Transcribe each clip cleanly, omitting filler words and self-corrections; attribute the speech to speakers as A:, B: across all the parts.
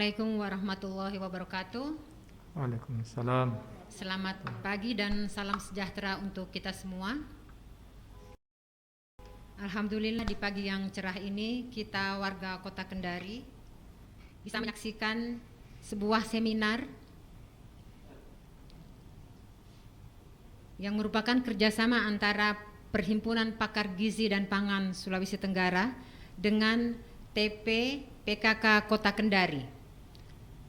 A: Assalamualaikum warahmatullahi wabarakatuh.
B: Waalaikumsalam.
A: Selamat pagi dan salam sejahtera untuk kita semua. Alhamdulillah di pagi yang cerah ini kita warga Kota Kendari bisa menyaksikan sebuah seminar yang merupakan kerjasama antara Perhimpunan Pakar Gizi dan Pangan Sulawesi Tenggara dengan TP PKK Kota Kendari.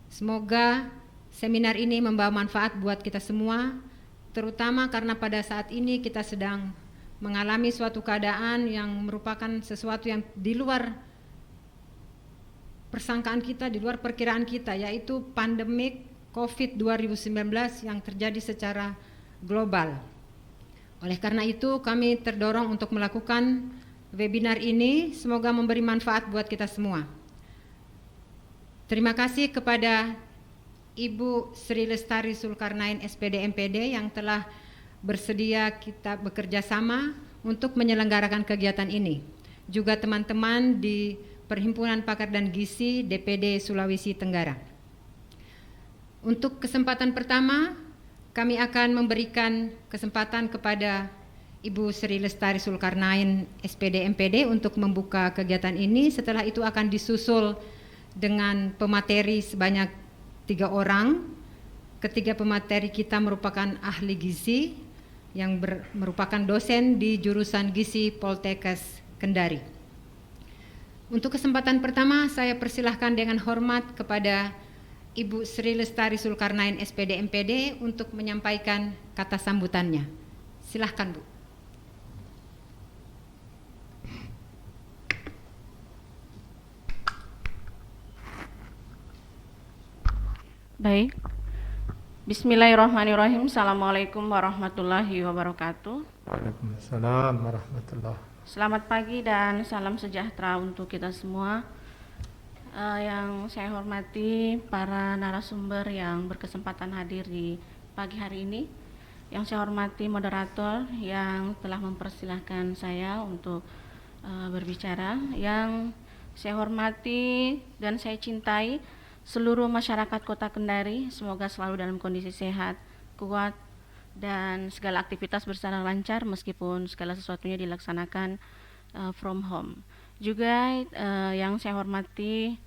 A: Semoga seminar ini membawa manfaat buat kita semua, terutama karena pada saat ini kita sedang mengalami suatu keadaan yang merupakan sesuatu yang di luar persangkaan kita, di luar perkiraan kita, yaitu pandemik COVID 2019 yang terjadi secara global. Oleh karena itu kami terdorong untuk melakukan webinar ini, semoga memberi manfaat buat kita semua. Terima kasih kepada Ibu Sri Lestari Zulkarnain SPD MPD yang telah bersedia kita bekerja sama untuk menyelenggarakan kegiatan ini. Juga teman-teman di Perhimpunan Pakar dan Gizi DPD Sulawesi Tenggara. Untuk kesempatan pertama, kami akan memberikan kesempatan kepada Ibu Sri Lestari Zulkarnain SPD MPD untuk membuka kegiatan ini. Setelah itu akan disusul dengan pemateri sebanyak 3 orang. Ketiga pemateri kita merupakan ahli gizi yang merupakan dosen di jurusan Gizi Poltekkes Kendari. Untuk kesempatan pertama saya persilahkan dengan hormat kepada Ibu Sri Lestari Zulkarnain SPD MPD untuk menyampaikan kata sambutannya. Silahkan Bu.
C: Baik. Bismillahirrahmanirrahim. Assalamualaikum warahmatullahi wabarakatuh.
B: Waalaikumsalam warahmatullahi.
C: Selamat pagi dan salam sejahtera untuk kita semua. Yang saya hormati para narasumber yang berkesempatan hadir di pagi hari ini. Yang saya hormati moderator yang telah mempersilahkan saya untuk berbicara. Yang saya hormati dan saya cintai seluruh masyarakat Kota Kendari, semoga selalu dalam kondisi sehat, kuat, dan segala aktivitas berjalan lancar meskipun segala sesuatunya dilaksanakan from home. Juga yang saya hormati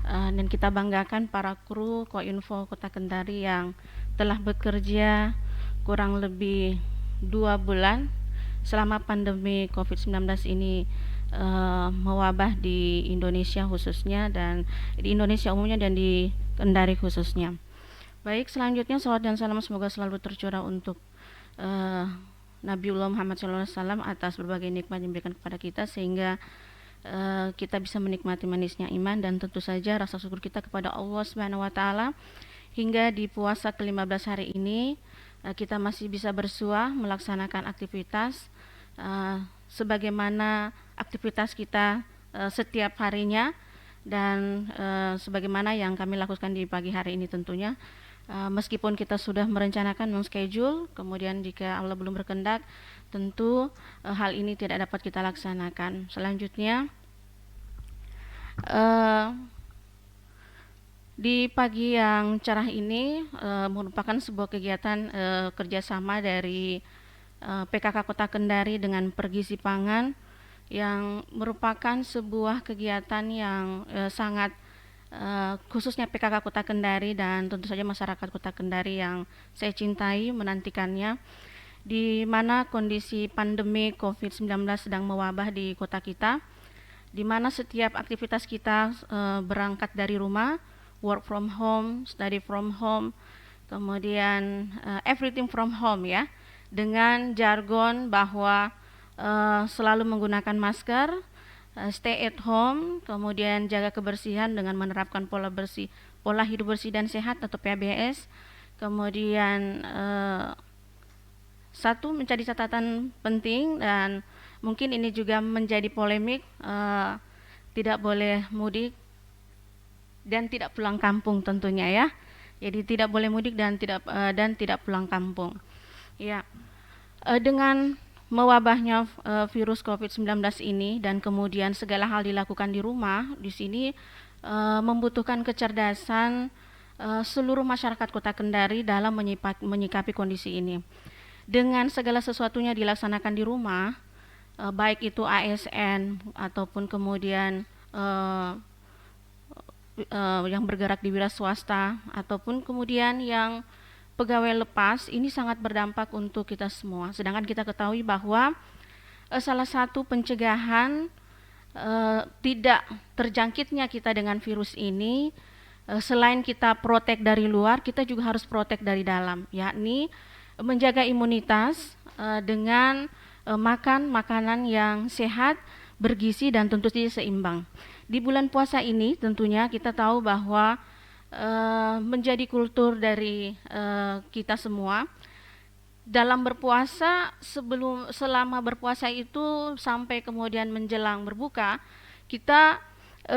C: dan kita banggakan para kru Koinfo Kota Kendari yang telah bekerja kurang lebih 2 bulan selama pandemi COVID-19 ini mewabah di Indonesia khususnya dan di Indonesia umumnya dan di Kendari khususnya. Baik, selanjutnya salawat dan salam semoga selalu tercurah untuk Nabiullah Muhammad SAW atas berbagai nikmat yang diberikan kepada kita sehingga kita bisa menikmati manisnya iman dan tentu saja rasa syukur kita kepada Allah Subhanahu wa taala hingga di puasa ke-15 hari ini kita masih bisa bersua melaksanakan aktivitas sebagaimana aktivitas kita setiap harinya dan sebagaimana yang kami lakukan di pagi hari ini tentunya meskipun kita sudah merencanakan schedule, kemudian jika Allah belum berkehendak tentu hal ini tidak dapat kita laksanakan. Selanjutnya di pagi yang cerah ini merupakan sebuah kegiatan kerjasama dari PKK Kota Kendari dengan Pergizi Pangan yang merupakan sebuah kegiatan yang sangat khususnya PKK Kota Kendari dan tentu saja masyarakat Kota Kendari yang saya cintai menantikannya, di mana kondisi pandemi COVID-19 sedang mewabah di kota kita, di mana setiap aktivitas kita berangkat dari rumah, work from home, study from home, kemudian everything from home ya, dengan jargon bahwa selalu menggunakan masker, stay at home, kemudian jaga kebersihan dengan menerapkan pola hidup bersih dan sehat atau PHBS. Kemudian satu menjadi catatan penting dan mungkin ini juga menjadi polemik, tidak boleh mudik dan tidak pulang kampung tentunya ya. Jadi tidak boleh mudik dan tidak pulang kampung. Ya, dengan mewabahnya virus COVID-19 ini dan kemudian segala hal dilakukan di rumah, di sini membutuhkan kecerdasan seluruh masyarakat Kota Kendari dalam menyikapi kondisi ini. Dengan segala sesuatunya dilaksanakan di rumah, baik itu ASN ataupun kemudian yang bergerak di wira swasta ataupun kemudian yang pegawai lepas, ini sangat berdampak untuk kita semua. Sedangkan kita ketahui bahwa salah satu pencegahan tidak terjangkitnya kita dengan virus ini, selain kita protek dari luar, kita juga harus protek dari dalam, yakni menjaga imunitas dengan makan makanan yang sehat, bergizi, dan tentu saja seimbang. Di bulan puasa ini tentunya kita tahu bahwa menjadi kultur dari kita semua. Dalam berpuasa, selama berpuasa itu sampai kemudian menjelang berbuka, kita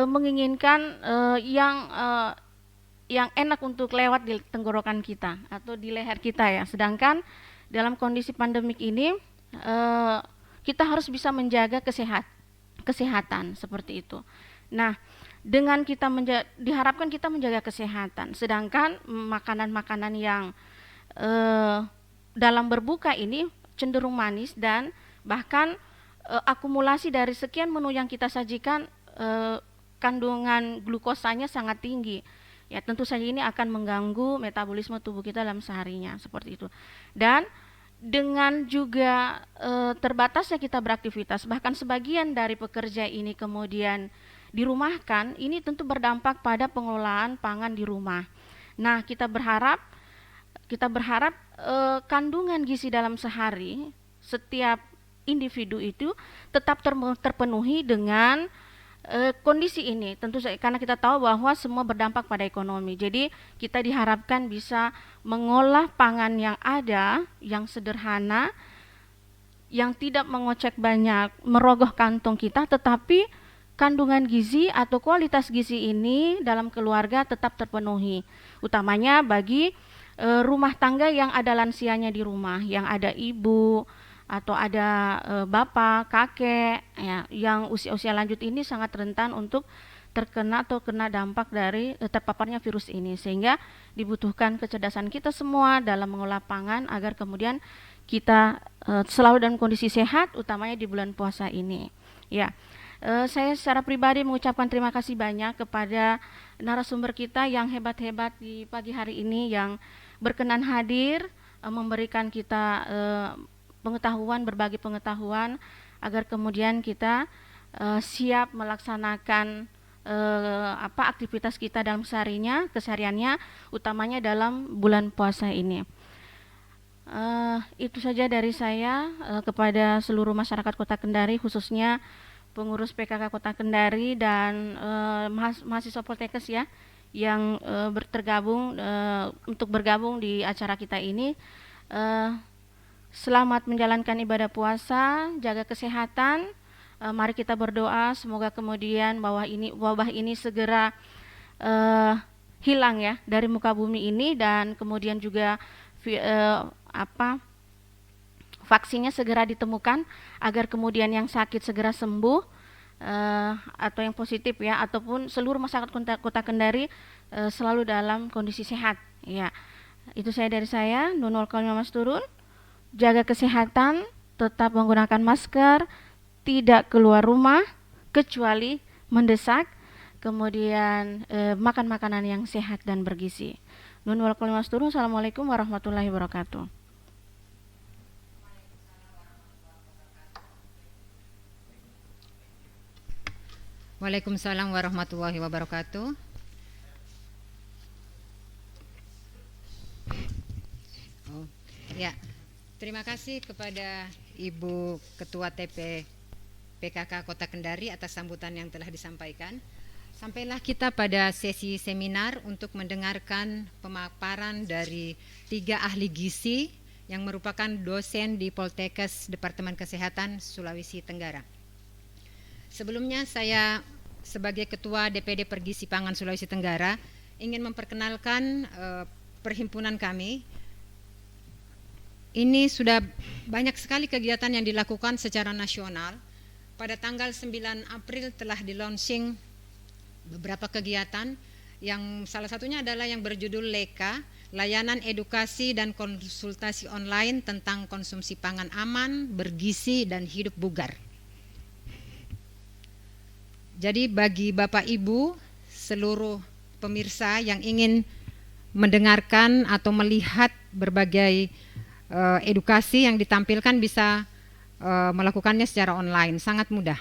C: menginginkan yang enak untuk lewat di tenggorokan kita atau di leher kita ya. Sedangkan dalam kondisi pandemik ini kita harus bisa menjaga kesehatan seperti itu. Nah, dengan kita diharapkan kita menjaga kesehatan, sedangkan makanan-makanan yang dalam berbuka ini cenderung manis dan bahkan akumulasi dari sekian menu yang kita sajikan kandungan glukosanya sangat tinggi. Ya, tentu saja ini akan mengganggu metabolisme tubuh kita dalam seharinya seperti itu. Dan dengan juga terbatasnya kita beraktivitas, bahkan sebagian dari pekerja ini kemudian dirumahkan, ini tentu berdampak pada pengelolaan pangan di rumah. Nah, kita berharap kandungan gizi dalam sehari setiap individu itu tetap terpenuhi dengan kondisi ini. Tentu saja karena kita tahu bahwa semua berdampak pada ekonomi. Jadi kita diharapkan bisa mengolah pangan yang ada, yang sederhana, yang tidak mengocek banyak, merogoh kantong kita, tetapi kandungan gizi atau kualitas gizi ini dalam keluarga tetap terpenuhi. Utamanya bagi rumah tangga yang ada lansianya di rumah, yang ada ibu atau ada bapak, kakek ya, yang usia-usia lanjut ini sangat rentan untuk terkena atau kena dampak dari terpaparnya virus ini, sehingga dibutuhkan kecerdasan kita semua dalam mengolah pangan agar kemudian kita selalu dalam kondisi sehat, utamanya di bulan puasa ini. Ya, saya secara pribadi mengucapkan terima kasih banyak kepada narasumber kita yang hebat-hebat di pagi hari ini yang berkenan hadir memberikan kita pengetahuan, berbagi pengetahuan agar kemudian kita siap melaksanakan aktivitas kita dalam kesehariannya, utamanya dalam bulan puasa ini. Itu saja dari saya kepada seluruh masyarakat Kota Kendari, khususnya pengurus PKK Kota Kendari dan mahasiswa Poltekkes ya, yang untuk bergabung di acara kita ini. Selamat menjalankan ibadah puasa, jaga kesehatan. Mari kita berdoa semoga kemudian wabah ini segera hilang ya dari muka bumi ini, dan kemudian juga vaksinnya segera ditemukan agar kemudian yang sakit segera sembuh, atau yang positif ya, ataupun seluruh masyarakat Kota Kendari selalu dalam kondisi sehat ya. Itu dari saya. Nunul Kolmi Mas Turun. Jaga kesehatan, tetap menggunakan masker, tidak keluar rumah kecuali mendesak, kemudian makan makanan yang sehat dan bergizi. Nunul Kolmi Mas Turun. Assalamualaikum warahmatullahi wabarakatuh.
A: Waalaikumsalam warahmatullahi wabarakatuh. Ya, terima kasih kepada Ibu Ketua TP PKK Kota Kendari atas sambutan yang telah disampaikan. Sampailah kita pada sesi seminar untuk mendengarkan pemaparan dari 3 ahli gizi yang merupakan dosen di Poltekkes Departemen Kesehatan Sulawesi Tenggara. Sebelumnya saya sebagai Ketua DPD Pergizi Pangan Sulawesi Tenggara ingin memperkenalkan perhimpunan kami. Ini sudah banyak sekali kegiatan yang dilakukan secara nasional. Pada tanggal 9 April telah di-launching beberapa kegiatan yang salah satunya adalah yang berjudul LEKA, Layanan Edukasi dan Konsultasi Online tentang Konsumsi Pangan Aman, Bergizi dan Hidup Bugar. Jadi bagi Bapak Ibu, seluruh pemirsa yang ingin mendengarkan atau melihat berbagai edukasi yang ditampilkan bisa melakukannya secara online, sangat mudah.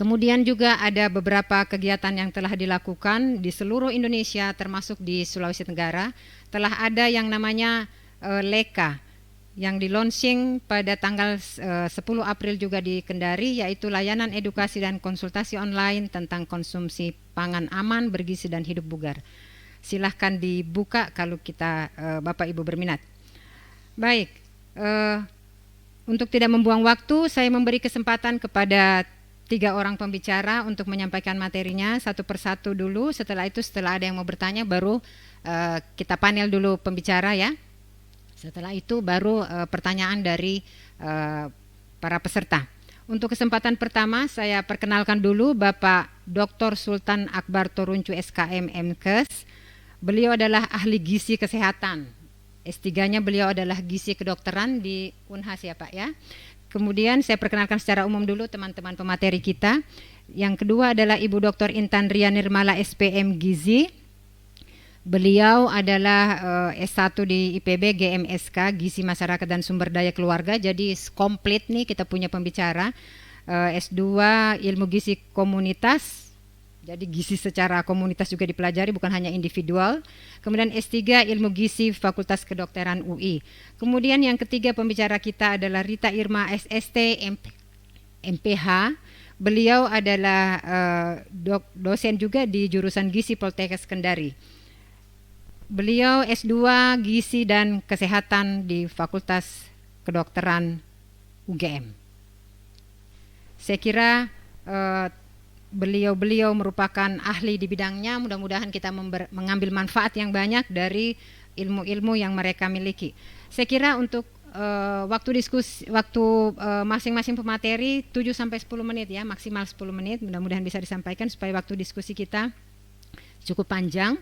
A: Kemudian juga ada beberapa kegiatan yang telah dilakukan di seluruh Indonesia termasuk di Sulawesi Tenggara. Telah ada yang namanya LEKA yang di-launching pada tanggal 10 April juga di Kendari, yaitu Layanan Edukasi dan Konsultasi Online tentang Konsumsi Pangan Aman, Bergizi dan Hidup Bugar. Silahkan dibuka kalau kita Bapak Ibu berminat. Baik, untuk tidak membuang waktu, saya memberi kesempatan kepada 3 orang pembicara untuk menyampaikan materinya satu persatu dulu. Setelah itu, setelah ada yang mau bertanya, baru kita panel dulu pembicara ya. Setelah itu baru pertanyaan dari para peserta. Untuk kesempatan pertama saya perkenalkan dulu Bapak Dr. Sultan Akbar Toruncu SKM MKes. Beliau adalah ahli gizi kesehatan. S3-nya beliau adalah gizi kedokteran di Unhas ya Pak ya. Kemudian saya perkenalkan secara umum dulu teman-teman pemateri kita. Yang kedua adalah Ibu Dr. Intan Ria Nirmala SPM Gizi. Beliau adalah S1 di IPB GMSK Gizi Masyarakat dan Sumber Daya Keluarga. Jadi komplit nih kita punya pembicara. S2 Ilmu Gizi Komunitas. Jadi gizi secara komunitas juga dipelajari, bukan hanya individual. Kemudian S3 Ilmu Gizi Fakultas Kedokteran UI. Kemudian yang ketiga pembicara kita adalah Rita Irma SST MPH. Beliau adalah dosen juga di jurusan Gizi Poltekkes Kendari. Beliau S2 Gizi dan Kesehatan di Fakultas Kedokteran UGM. Saya kira beliau merupakan ahli di bidangnya. Mudah-mudahan kita mengambil manfaat yang banyak dari ilmu-ilmu yang mereka miliki. Saya kira untuk waktu diskusi, masing-masing pemateri 7 sampai 10 menit ya, maksimal 10 menit. Mudah-mudahan bisa disampaikan supaya waktu diskusi kita cukup panjang.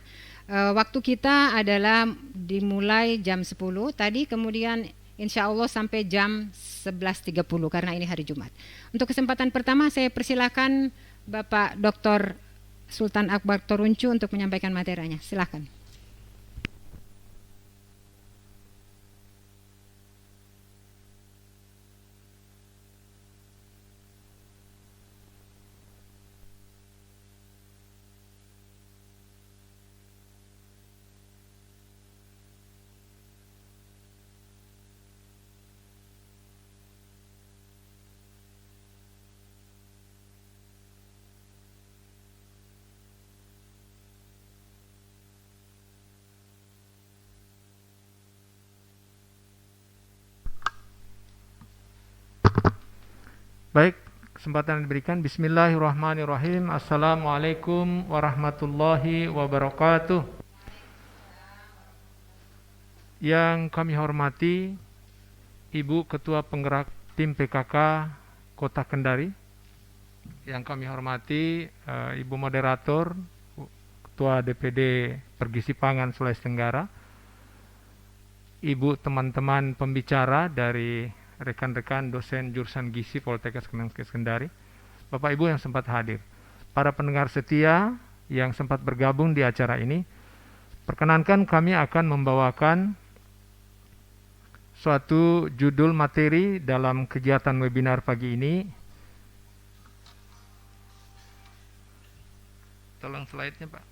A: Waktu kita adalah dimulai jam 10 tadi, kemudian insya Allah sampai jam 11.30 karena ini hari Jumat. Untuk kesempatan pertama saya persilakan Bapak Dr. Sultan Akbar Toruncu untuk menyampaikan materinya. Silakan.
B: Baik, kesempatan yang diberikan. Bismillahirrahmanirrahim. Assalamualaikum warahmatullahi wabarakatuh. Yang kami hormati Ibu Ketua Penggerak Tim PKK Kota Kendari. Yang kami hormati Ibu Moderator Ketua DPD Pergizi Pangan Sulawesi Tenggara. Ibu teman-teman pembicara dari rekan-rekan dosen jurusan gizi Poltekkes Kendari, Bapak Ibu yang sempat hadir, para pendengar setia yang sempat bergabung di acara ini, perkenankan kami akan membawakan suatu judul materi dalam kegiatan webinar pagi ini. Tolong slide-nya Pak.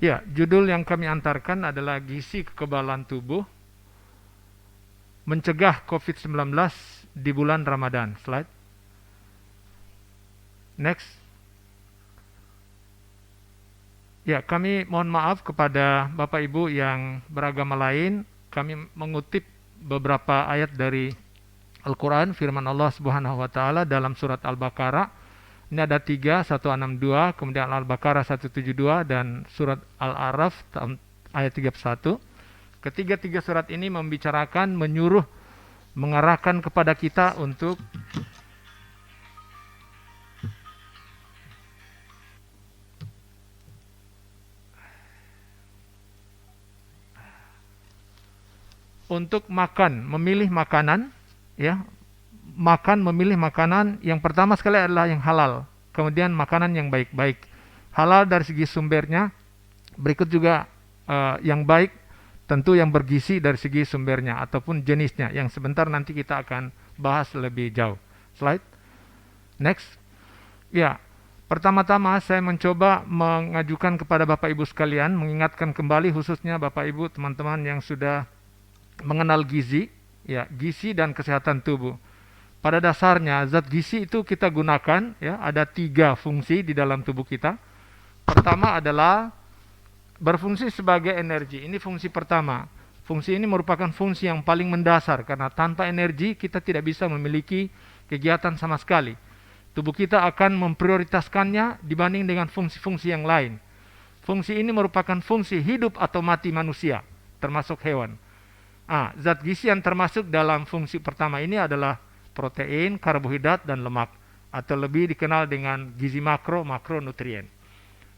B: Ya, judul yang kami antarkan adalah Gizi Kekebalan Tubuh Mencegah COVID-19 di bulan Ramadan. Slide. Next. Ya, kami mohon maaf kepada Bapak Ibu yang beragama lain. Kami mengutip beberapa ayat dari Al-Quran, firman Allah Subhanahu wa Ta'ala dalam surat Al-Baqarah. Ini ada 3, 162, kemudian Al-Baqarah 172 dan surat Al-A'raf ayat 31. Ketiga-tiga surat ini membicarakan, menyuruh mengarahkan kepada kita untuk makan, memilih makanan, ya. Memilih makanan yang pertama sekali adalah yang halal, kemudian makanan yang baik-baik. Halal dari segi sumbernya, berikut juga yang baik, tentu yang bergizi dari segi sumbernya ataupun jenisnya, yang sebentar nanti kita akan bahas lebih jauh. Slide. Next. Ya, pertama-tama saya mencoba mengajukan kepada Bapak Ibu sekalian, mengingatkan kembali khususnya Bapak Ibu teman-teman yang sudah mengenal gizi, ya, gizi dan kesehatan tubuh. Pada dasarnya zat gizi itu kita gunakan, ya, ada 3 fungsi di dalam tubuh kita. Pertama adalah berfungsi sebagai energi. Ini fungsi pertama. Fungsi ini merupakan fungsi yang paling mendasar karena tanpa energi kita tidak bisa memiliki kegiatan sama sekali. Tubuh kita akan memprioritaskannya dibanding dengan fungsi-fungsi yang lain. Fungsi ini merupakan fungsi hidup atau mati manusia, termasuk hewan. Zat gizi yang termasuk dalam fungsi pertama ini adalah protein, karbohidrat, dan lemak, atau lebih dikenal dengan gizi makro, makronutrien.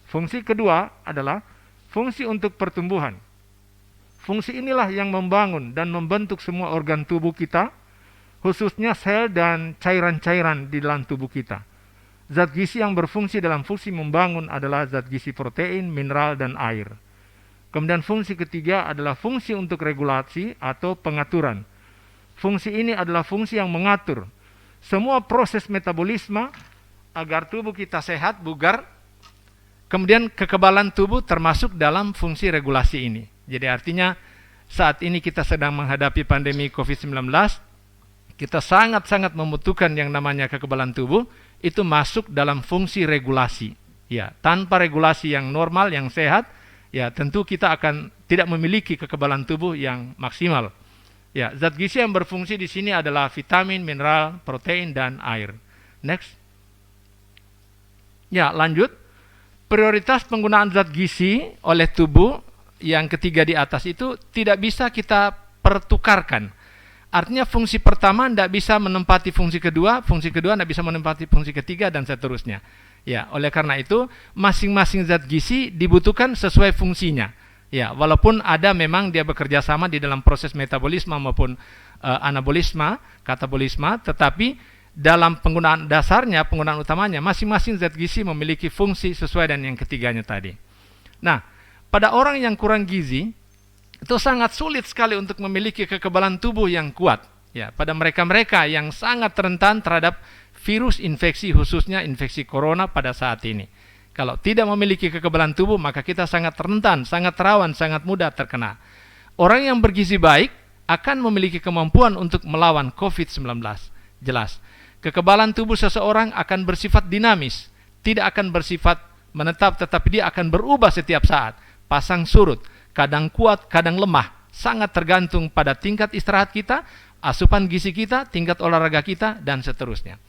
B: Fungsi kedua adalah fungsi untuk pertumbuhan. Fungsi inilah yang membangun dan membentuk semua organ tubuh kita, khususnya sel dan cairan-cairan di dalam tubuh kita. Zat gizi yang berfungsi dalam fungsi membangun adalah zat gizi protein, mineral, dan air. Kemudian fungsi ketiga adalah fungsi untuk regulasi atau pengaturan. Fungsi ini adalah fungsi yang mengatur semua proses metabolisme agar tubuh kita sehat, bugar. Kemudian kekebalan tubuh termasuk dalam fungsi regulasi ini. Jadi artinya saat ini kita sedang menghadapi pandemi COVID-19, kita sangat-sangat membutuhkan yang namanya kekebalan tubuh, itu masuk dalam fungsi regulasi. Ya, tanpa regulasi yang normal, yang sehat, ya tentu kita akan tidak memiliki kekebalan tubuh yang maksimal. Ya, zat gizi yang berfungsi di sini adalah vitamin, mineral, protein, dan air. Next. Ya, lanjut. Prioritas penggunaan zat gizi oleh tubuh yang ketiga di atas itu tidak bisa kita pertukarkan. Artinya fungsi pertama tidak bisa menempati fungsi kedua tidak bisa menempati fungsi ketiga, dan seterusnya. Ya, oleh karena itu masing-masing zat gizi dibutuhkan sesuai fungsinya. Ya, walaupun ada memang dia bekerja sama di dalam proses metabolisme maupun anabolisme, katabolisme, tetapi dalam penggunaan dasarnya, penggunaan utamanya, masing-masing zat gizi memiliki fungsi sesuai dengan yang ketiganya tadi. Nah, pada orang yang kurang gizi itu sangat sulit sekali untuk memiliki kekebalan tubuh yang kuat. Ya, pada mereka-mereka yang sangat rentan terhadap virus infeksi, khususnya infeksi corona pada saat ini. Kalau tidak memiliki kekebalan tubuh, maka kita sangat rentan, sangat rawan, sangat mudah terkena. Orang yang bergizi baik akan memiliki kemampuan untuk melawan COVID-19. Jelas, kekebalan tubuh seseorang akan bersifat dinamis, tidak akan bersifat menetap, tetapi dia akan berubah setiap saat, pasang surut, kadang kuat, kadang lemah, sangat tergantung pada tingkat istirahat kita, asupan gizi kita, tingkat olahraga kita, dan seterusnya.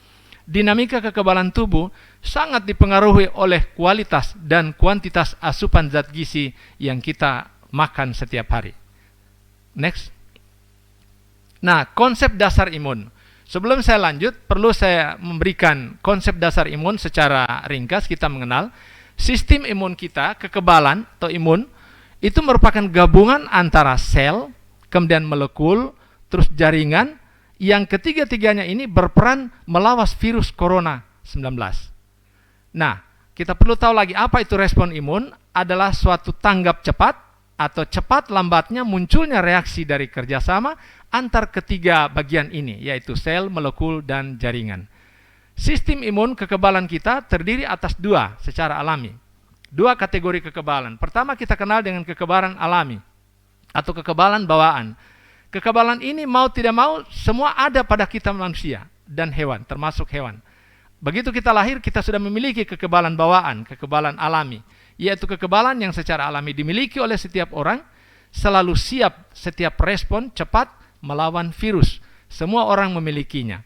B: Dinamika kekebalan tubuh sangat dipengaruhi oleh kualitas dan kuantitas asupan zat gizi yang kita makan setiap hari. Next. Nah, konsep dasar imun. Sebelum saya lanjut, perlu saya memberikan konsep dasar imun secara ringkas. Kita mengenal sistem imun kita, kekebalan atau imun, itu merupakan gabungan antara sel, kemudian molekul, terus jaringan, yang ketiga-tiganya ini berperan melawan virus corona 19. Nah, kita perlu tahu lagi apa itu respon imun, adalah suatu tanggap cepat atau cepat lambatnya munculnya reaksi dari kerjasama antar ketiga bagian ini, yaitu sel, molekul, dan jaringan. Sistem imun kekebalan kita terdiri atas 2 secara alami. 2 kategori kekebalan. Pertama kita kenal dengan kekebalan alami atau kekebalan bawaan. Kekebalan ini mau tidak mau semua ada pada kita manusia dan hewan, termasuk hewan. Begitu kita lahir, kita sudah memiliki kekebalan bawaan, kekebalan alami, yaitu kekebalan yang secara alami dimiliki oleh setiap orang, selalu siap setiap respon cepat melawan virus. Semua orang memilikinya.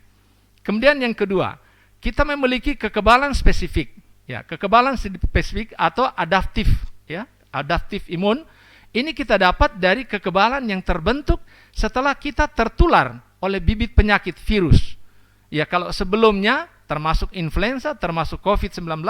B: Kemudian yang kedua, kita memiliki kekebalan spesifik, ya, kekebalan spesifik atau adaptif, ya, adaptif imun. Ini kita dapat dari kekebalan yang terbentuk setelah kita tertular oleh bibit penyakit virus. Ya, kalau sebelumnya termasuk influenza, termasuk COVID-19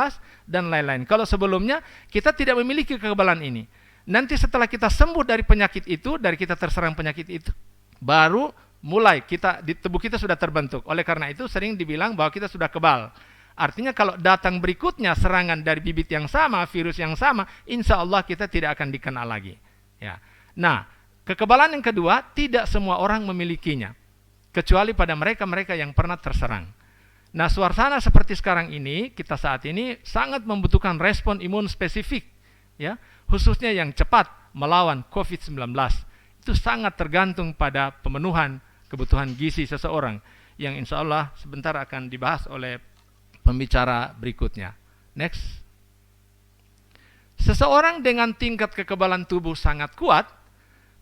B: dan lain-lain. Kalau sebelumnya kita tidak memiliki kekebalan ini. Nanti setelah kita sembuh dari penyakit itu, dari kita terserang penyakit itu, baru mulai di tubuh kita sudah terbentuk. Oleh karena itu sering dibilang bahwa kita sudah kebal. Artinya kalau datang berikutnya serangan dari bibit yang sama, virus yang sama, insya Allah kita tidak akan dikenal lagi. Ya. Nah, kekebalan yang kedua, tidak semua orang memilikinya, kecuali pada mereka-mereka yang pernah terserang. Nah, suasana seperti sekarang ini, kita saat ini sangat membutuhkan respon imun spesifik, ya, khususnya yang cepat melawan COVID-19. Itu sangat tergantung pada pemenuhan kebutuhan gizi seseorang, yang insya Allah sebentar akan dibahas oleh pembicara berikutnya. Next. Seseorang dengan tingkat kekebalan tubuh sangat kuat,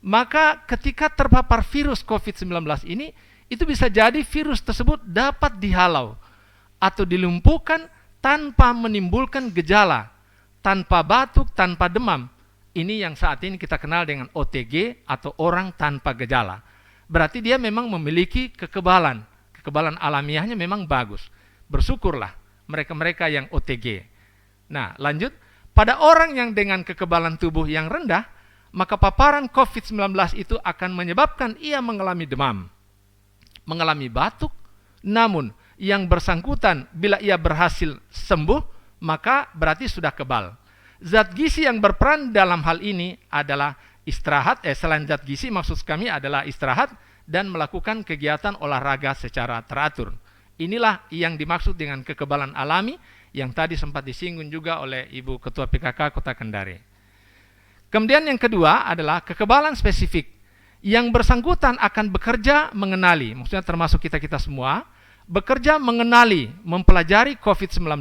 B: maka ketika terpapar virus COVID-19 ini, itu bisa jadi virus tersebut dapat dihalau atau dilumpuhkan tanpa menimbulkan gejala, tanpa batuk, tanpa demam. Ini yang saat ini kita kenal dengan OTG atau orang tanpa gejala. Berarti dia memang memiliki kekebalan. Kekebalan alamiahnya memang bagus. Bersyukurlah mereka-mereka yang OTG. Nah, lanjut. Pada orang yang dengan kekebalan tubuh yang rendah, maka paparan COVID-19 itu akan menyebabkan ia mengalami demam, mengalami batuk. Namun, yang bersangkutan bila ia berhasil sembuh, maka berarti sudah kebal. Zat gizi yang berperan dalam hal ini adalah istirahat. Selain zat gizi, maksud kami adalah istirahat dan melakukan kegiatan olahraga secara teratur. Inilah yang dimaksud dengan kekebalan alami yang tadi sempat disinggung juga oleh Ibu Ketua PKK Kota Kendari. Kemudian yang kedua adalah kekebalan spesifik. Yang bersangkutan akan bekerja mengenali, maksudnya termasuk kita-kita semua, bekerja mengenali, mempelajari COVID-19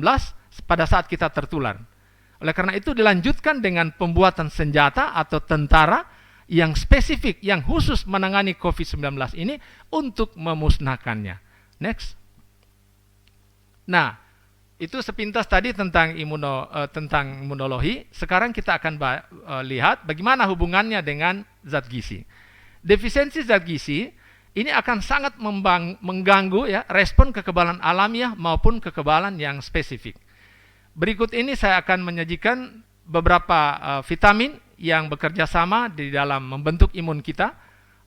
B: pada saat kita tertular. Oleh karena itu dilanjutkan dengan pembuatan senjata atau tentara yang spesifik, yang khusus menangani COVID-19 ini untuk memusnahkannya. Next. Nah, itu sepintas tadi tentang imunologi. Sekarang kita akan lihat bagaimana hubungannya dengan zat gizi. Defisiensi zat gizi ini akan sangat mengganggu ya respon kekebalan alamiah maupun kekebalan yang spesifik. Berikut ini saya akan menyajikan beberapa vitamin yang bekerja sama di dalam membentuk imun kita,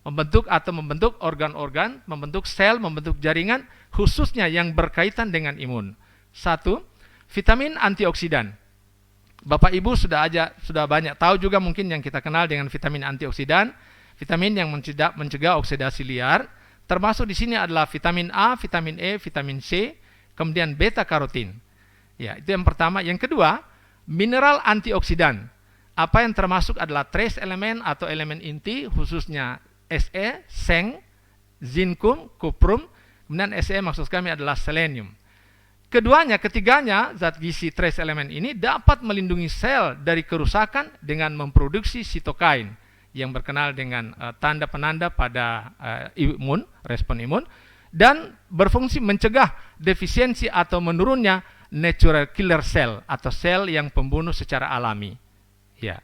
B: membentuk organ-organ, membentuk sel, membentuk jaringan, khususnya yang berkaitan dengan imun. 1. Vitamin antioksidan. Bapak Ibu sudah banyak tahu juga mungkin yang kita kenal dengan vitamin antioksidan, vitamin yang mencegah oksidasi liar. Termasuk di sini adalah vitamin A, vitamin E, vitamin C, kemudian beta karotin. Ya, itu yang pertama. Yang kedua, mineral antioksidan. Apa yang termasuk adalah trace elemen atau elemen inti, khususnya Se, seng, zinkum, kuprum, kemudian Se maksud kami adalah selenium. Ketiganya, zat gizi trace elemen ini dapat melindungi sel dari kerusakan dengan memproduksi sitokain yang berkenal dengan tanda penanda pada respon imun, dan berfungsi mencegah defisiensi atau menurunnya natural killer cell atau sel yang pembunuh secara alami. Ya.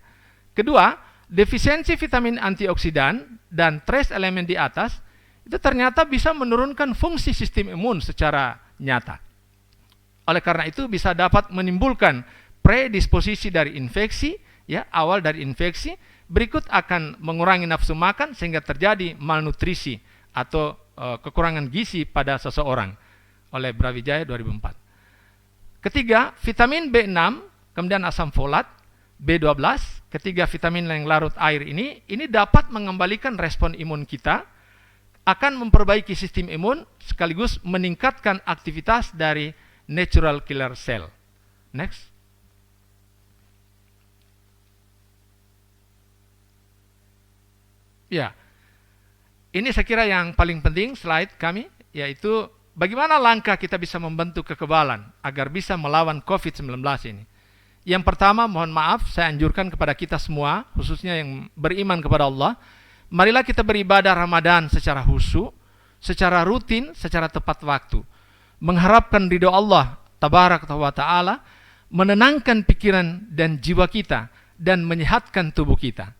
B: Kedua, defisiensi vitamin antioksidan dan trace elemen di atas itu ternyata bisa menurunkan fungsi sistem imun secara nyata. Oleh karena itu bisa dapat menimbulkan predisposisi dari infeksi, ya, awal dari infeksi, berikut akan mengurangi nafsu makan sehingga terjadi malnutrisi atau kekurangan gizi pada seseorang oleh Brawijaya 2004. Ketiga, vitamin B6, kemudian asam folat, B12, ketiga vitamin yang larut air ini dapat mengembalikan respon imun kita, akan memperbaiki sistem imun sekaligus meningkatkan aktivitas dari natural killer cell. Next. Ya. Ini saya kira yang paling penting slide kami, yaitu bagaimana langkah kita bisa membentuk kekebalan agar bisa melawan COVID-19 ini. Yang pertama, mohon maaf, saya anjurkan kepada kita semua, khususnya yang beriman kepada Allah, marilah kita beribadah Ramadan secara khusyuk, secara rutin, secara tepat waktu. Mengharapkan ridho Allah tabaraka wa ta'ala, menenangkan pikiran dan jiwa kita, dan menyehatkan tubuh kita.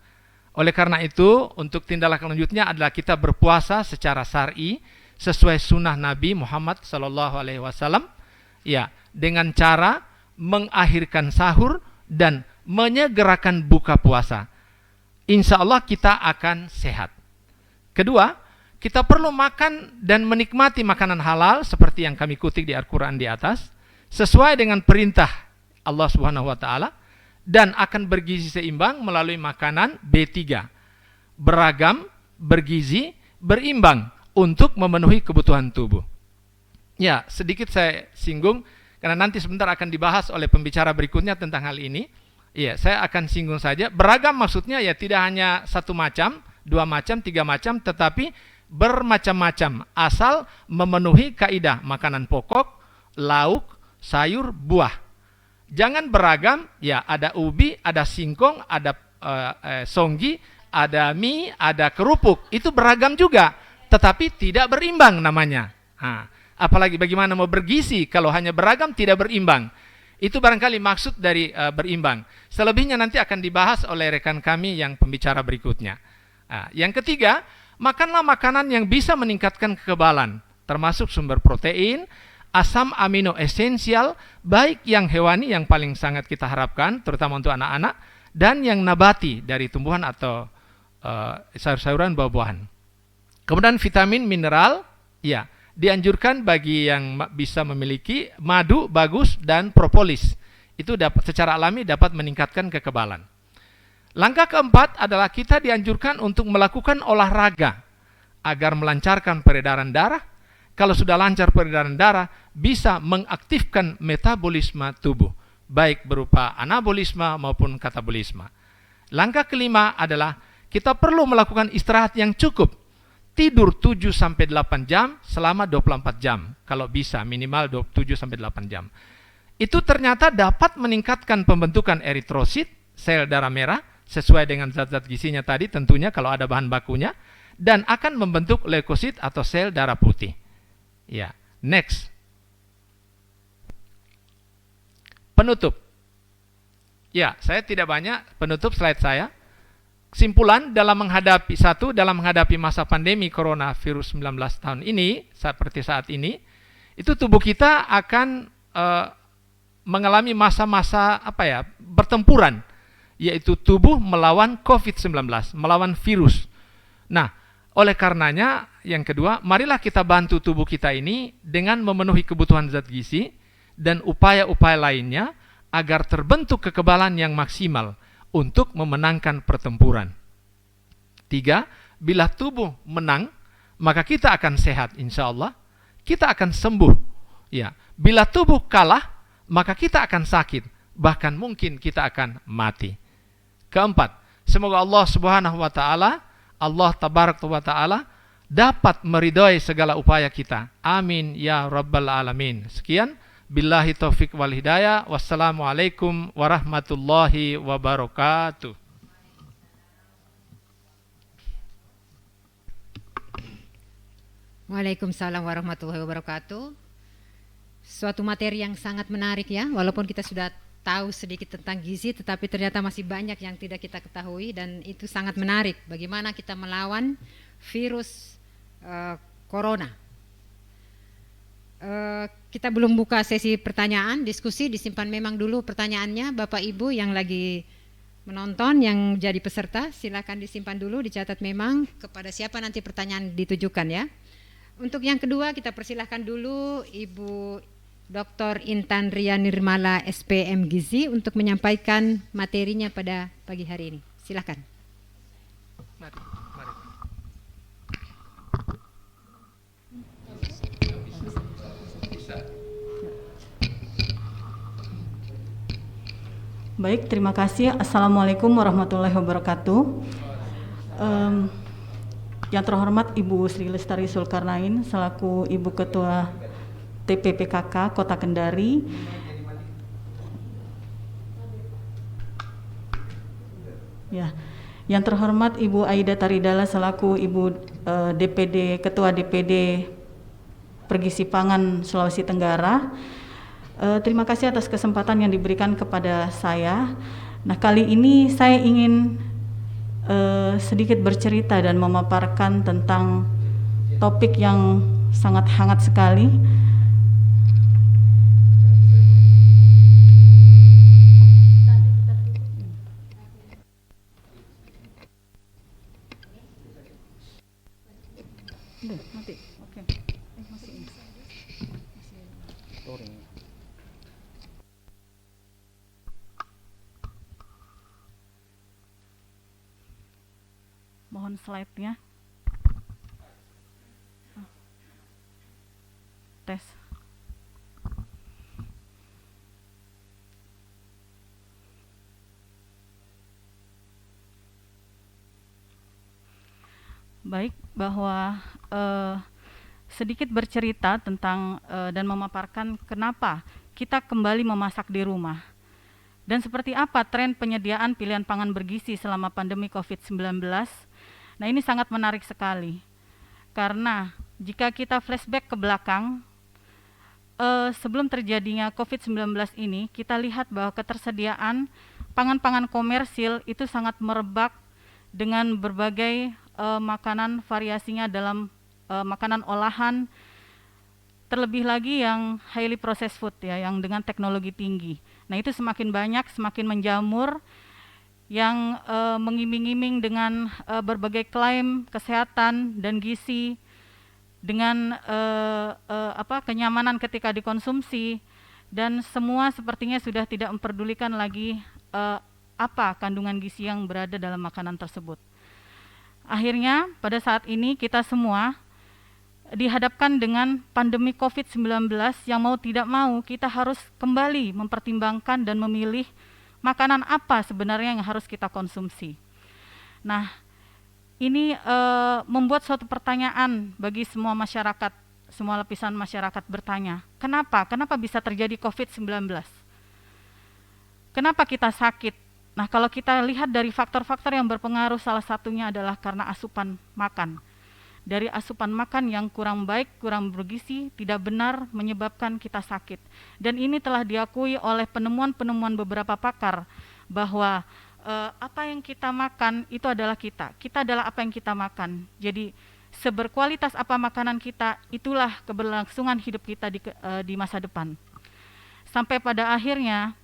B: Oleh karena itu, untuk tindak lanjutnya adalah kita berpuasa secara syar'i sesuai sunnah Nabi Muhammad SAW, ya, dengan cara mengakhirkan sahur dan menyegerakan buka puasa. Insya Allah kita akan sehat. Kedua, kita perlu makan dan menikmati makanan halal seperti yang kami kutip di Al-Quran di atas, sesuai dengan perintah Allah Subhanahu wa Ta'ala, dan akan bergizi seimbang melalui makanan B3, beragam, bergizi, berimbang untuk memenuhi kebutuhan tubuh. Ya, sedikit saya singgung karena nanti sebentar akan dibahas oleh pembicara berikutnya tentang hal ini. Ya, saya akan singgung saja. Beragam maksudnya ya tidak hanya satu macam, dua macam, tiga macam, tetapi bermacam-macam asal memenuhi kaidah makanan pokok, lauk, sayur, buah. Jangan beragam, ya ada ubi, ada singkong, ada songgi, ada mie, ada kerupuk. Itu beragam juga, tetapi tidak berimbang namanya. Apalagi bagaimana mau bergizi kalau hanya beragam tidak berimbang. Itu barangkali maksud dari berimbang. Selebihnya nanti akan dibahas oleh rekan kami yang pembicara berikutnya. Yang ketiga, makanlah makanan yang bisa meningkatkan kekebalan, termasuk sumber protein, asam amino esensial, baik yang hewani yang paling sangat kita harapkan, terutama untuk anak-anak, dan yang nabati dari tumbuhan atau sayur-sayuran, buah-buahan. Kemudian vitamin, mineral, ya dianjurkan bagi yang bisa memiliki madu bagus dan propolis. Itu secara alami dapat meningkatkan kekebalan. Langkah keempat adalah kita dianjurkan untuk melakukan olahraga agar melancarkan peredaran darah. Kalau sudah lancar peredaran darah, bisa mengaktifkan metabolisme tubuh, baik berupa anabolisme maupun katabolisme. Langkah kelima adalah kita perlu melakukan istirahat yang cukup. Tidur 7-8 jam selama 24 jam. Kalau bisa, minimal 7-8 jam. Itu ternyata dapat meningkatkan pembentukan eritrosit, sel darah merah, sesuai dengan zat-zat gizinya tadi tentunya kalau ada bahan bakunya, dan akan membentuk leukosit atau sel darah putih. Ya, next. Penutup. Ya, saya tidak banyak penutup slide saya. Kesimpulan dalam menghadapi masa pandemi coronavirus 19 tahun ini, seperti saat ini, itu tubuh kita akan mengalami masa-masa bertempuran, yaitu tubuh melawan COVID-19, melawan virus. Nah, oleh karenanya, yang kedua, marilah kita bantu tubuh kita ini dengan memenuhi kebutuhan zat gizi dan upaya-upaya lainnya agar terbentuk kekebalan yang maksimal untuk memenangkan pertempuran. 3, bila tubuh menang, maka kita akan sehat insya Allah, kita akan sembuh. Ya, bila tubuh kalah, maka kita akan sakit, bahkan mungkin kita akan mati. Keempat, semoga Allah Subhanahu wa Ta'ala, Allah Tabaraka wa Ta'ala dapat meridhoi segala upaya kita. Amin ya rabbal alamin. Sekian, billahi taufik wal hidayah. Wassalamualaikum warahmatullahi wabarakatuh.
A: Waalaikumsalam warahmatullahi wabarakatuh. Suatu materi yang sangat menarik ya, walaupun kita sudah tahu sedikit tentang gizi, tetapi ternyata masih banyak yang tidak kita ketahui, dan itu sangat menarik. Bagaimana kita melawan virus corona. Kita belum buka sesi pertanyaan, diskusi, disimpan memang dulu pertanyaannya. Bapak Ibu yang lagi menonton, yang jadi peserta, silakan disimpan dulu, dicatat memang kepada siapa nanti pertanyaan ditujukan ya. Untuk yang kedua, kita persilahkan dulu Ibu Dr. Intan Ria Nirmala SPM Gizi untuk menyampaikan materinya pada pagi hari ini. Silakan.
B: Mari.
D: Baik, terima kasih. Assalamualaikum warahmatullahi wabarakatuh. Yang terhormat Ibu Sri Lestari Zulkarnain selaku Ibu Ketua TPPKK Kota Kendari, ya, yang terhormat Ibu Aida Taridala selaku Ibu Ketua DPD Pergizi Pangan Sulawesi Tenggara. Terima kasih atas kesempatan yang diberikan kepada saya. Nah, kali ini saya ingin sedikit bercerita dan memaparkan tentang topik yang sangat hangat sekali. Mati. Oke. Masih ini. Mohon slide-nya. Tes. Baik, bahwa sedikit bercerita tentang dan memaparkan kenapa kita kembali memasak di rumah dan seperti apa tren penyediaan pilihan pangan bergizi selama pandemi COVID-19. Nah, ini sangat menarik sekali karena jika kita flashback ke belakang, sebelum terjadinya COVID-19 ini, kita lihat bahwa ketersediaan pangan-pangan komersil itu sangat merebak dengan berbagai makanan variasinya dalam makanan olahan, terlebih lagi yang highly processed food ya, yang dengan teknologi tinggi. Nah, itu semakin banyak, semakin menjamur, yang mengiming-iming dengan berbagai klaim kesehatan dan gizi, dengan kenyamanan ketika dikonsumsi, dan semua sepertinya sudah tidak memperdulikan lagi apa kandungan gizi yang berada dalam makanan tersebut. Akhirnya pada saat ini kita semua dihadapkan dengan pandemi COVID-19 yang mau tidak mau kita harus kembali mempertimbangkan dan memilih makanan apa sebenarnya yang harus kita konsumsi. Nah, ini membuat suatu pertanyaan bagi semua masyarakat, semua lapisan masyarakat bertanya, kenapa bisa terjadi COVID-19? Kenapa kita sakit? Nah, kalau kita lihat dari faktor-faktor yang berpengaruh, salah satunya adalah karena asupan makan. Dari asupan makan yang kurang baik, kurang bergizi, tidak benar menyebabkan kita sakit. Dan ini telah diakui oleh penemuan-penemuan beberapa pakar bahwa apa yang kita makan itu adalah kita. Kita adalah apa yang kita makan. Jadi seberkualitas apa makanan kita, itulah keberlangsungan hidup kita di masa depan. Sampai pada akhirnya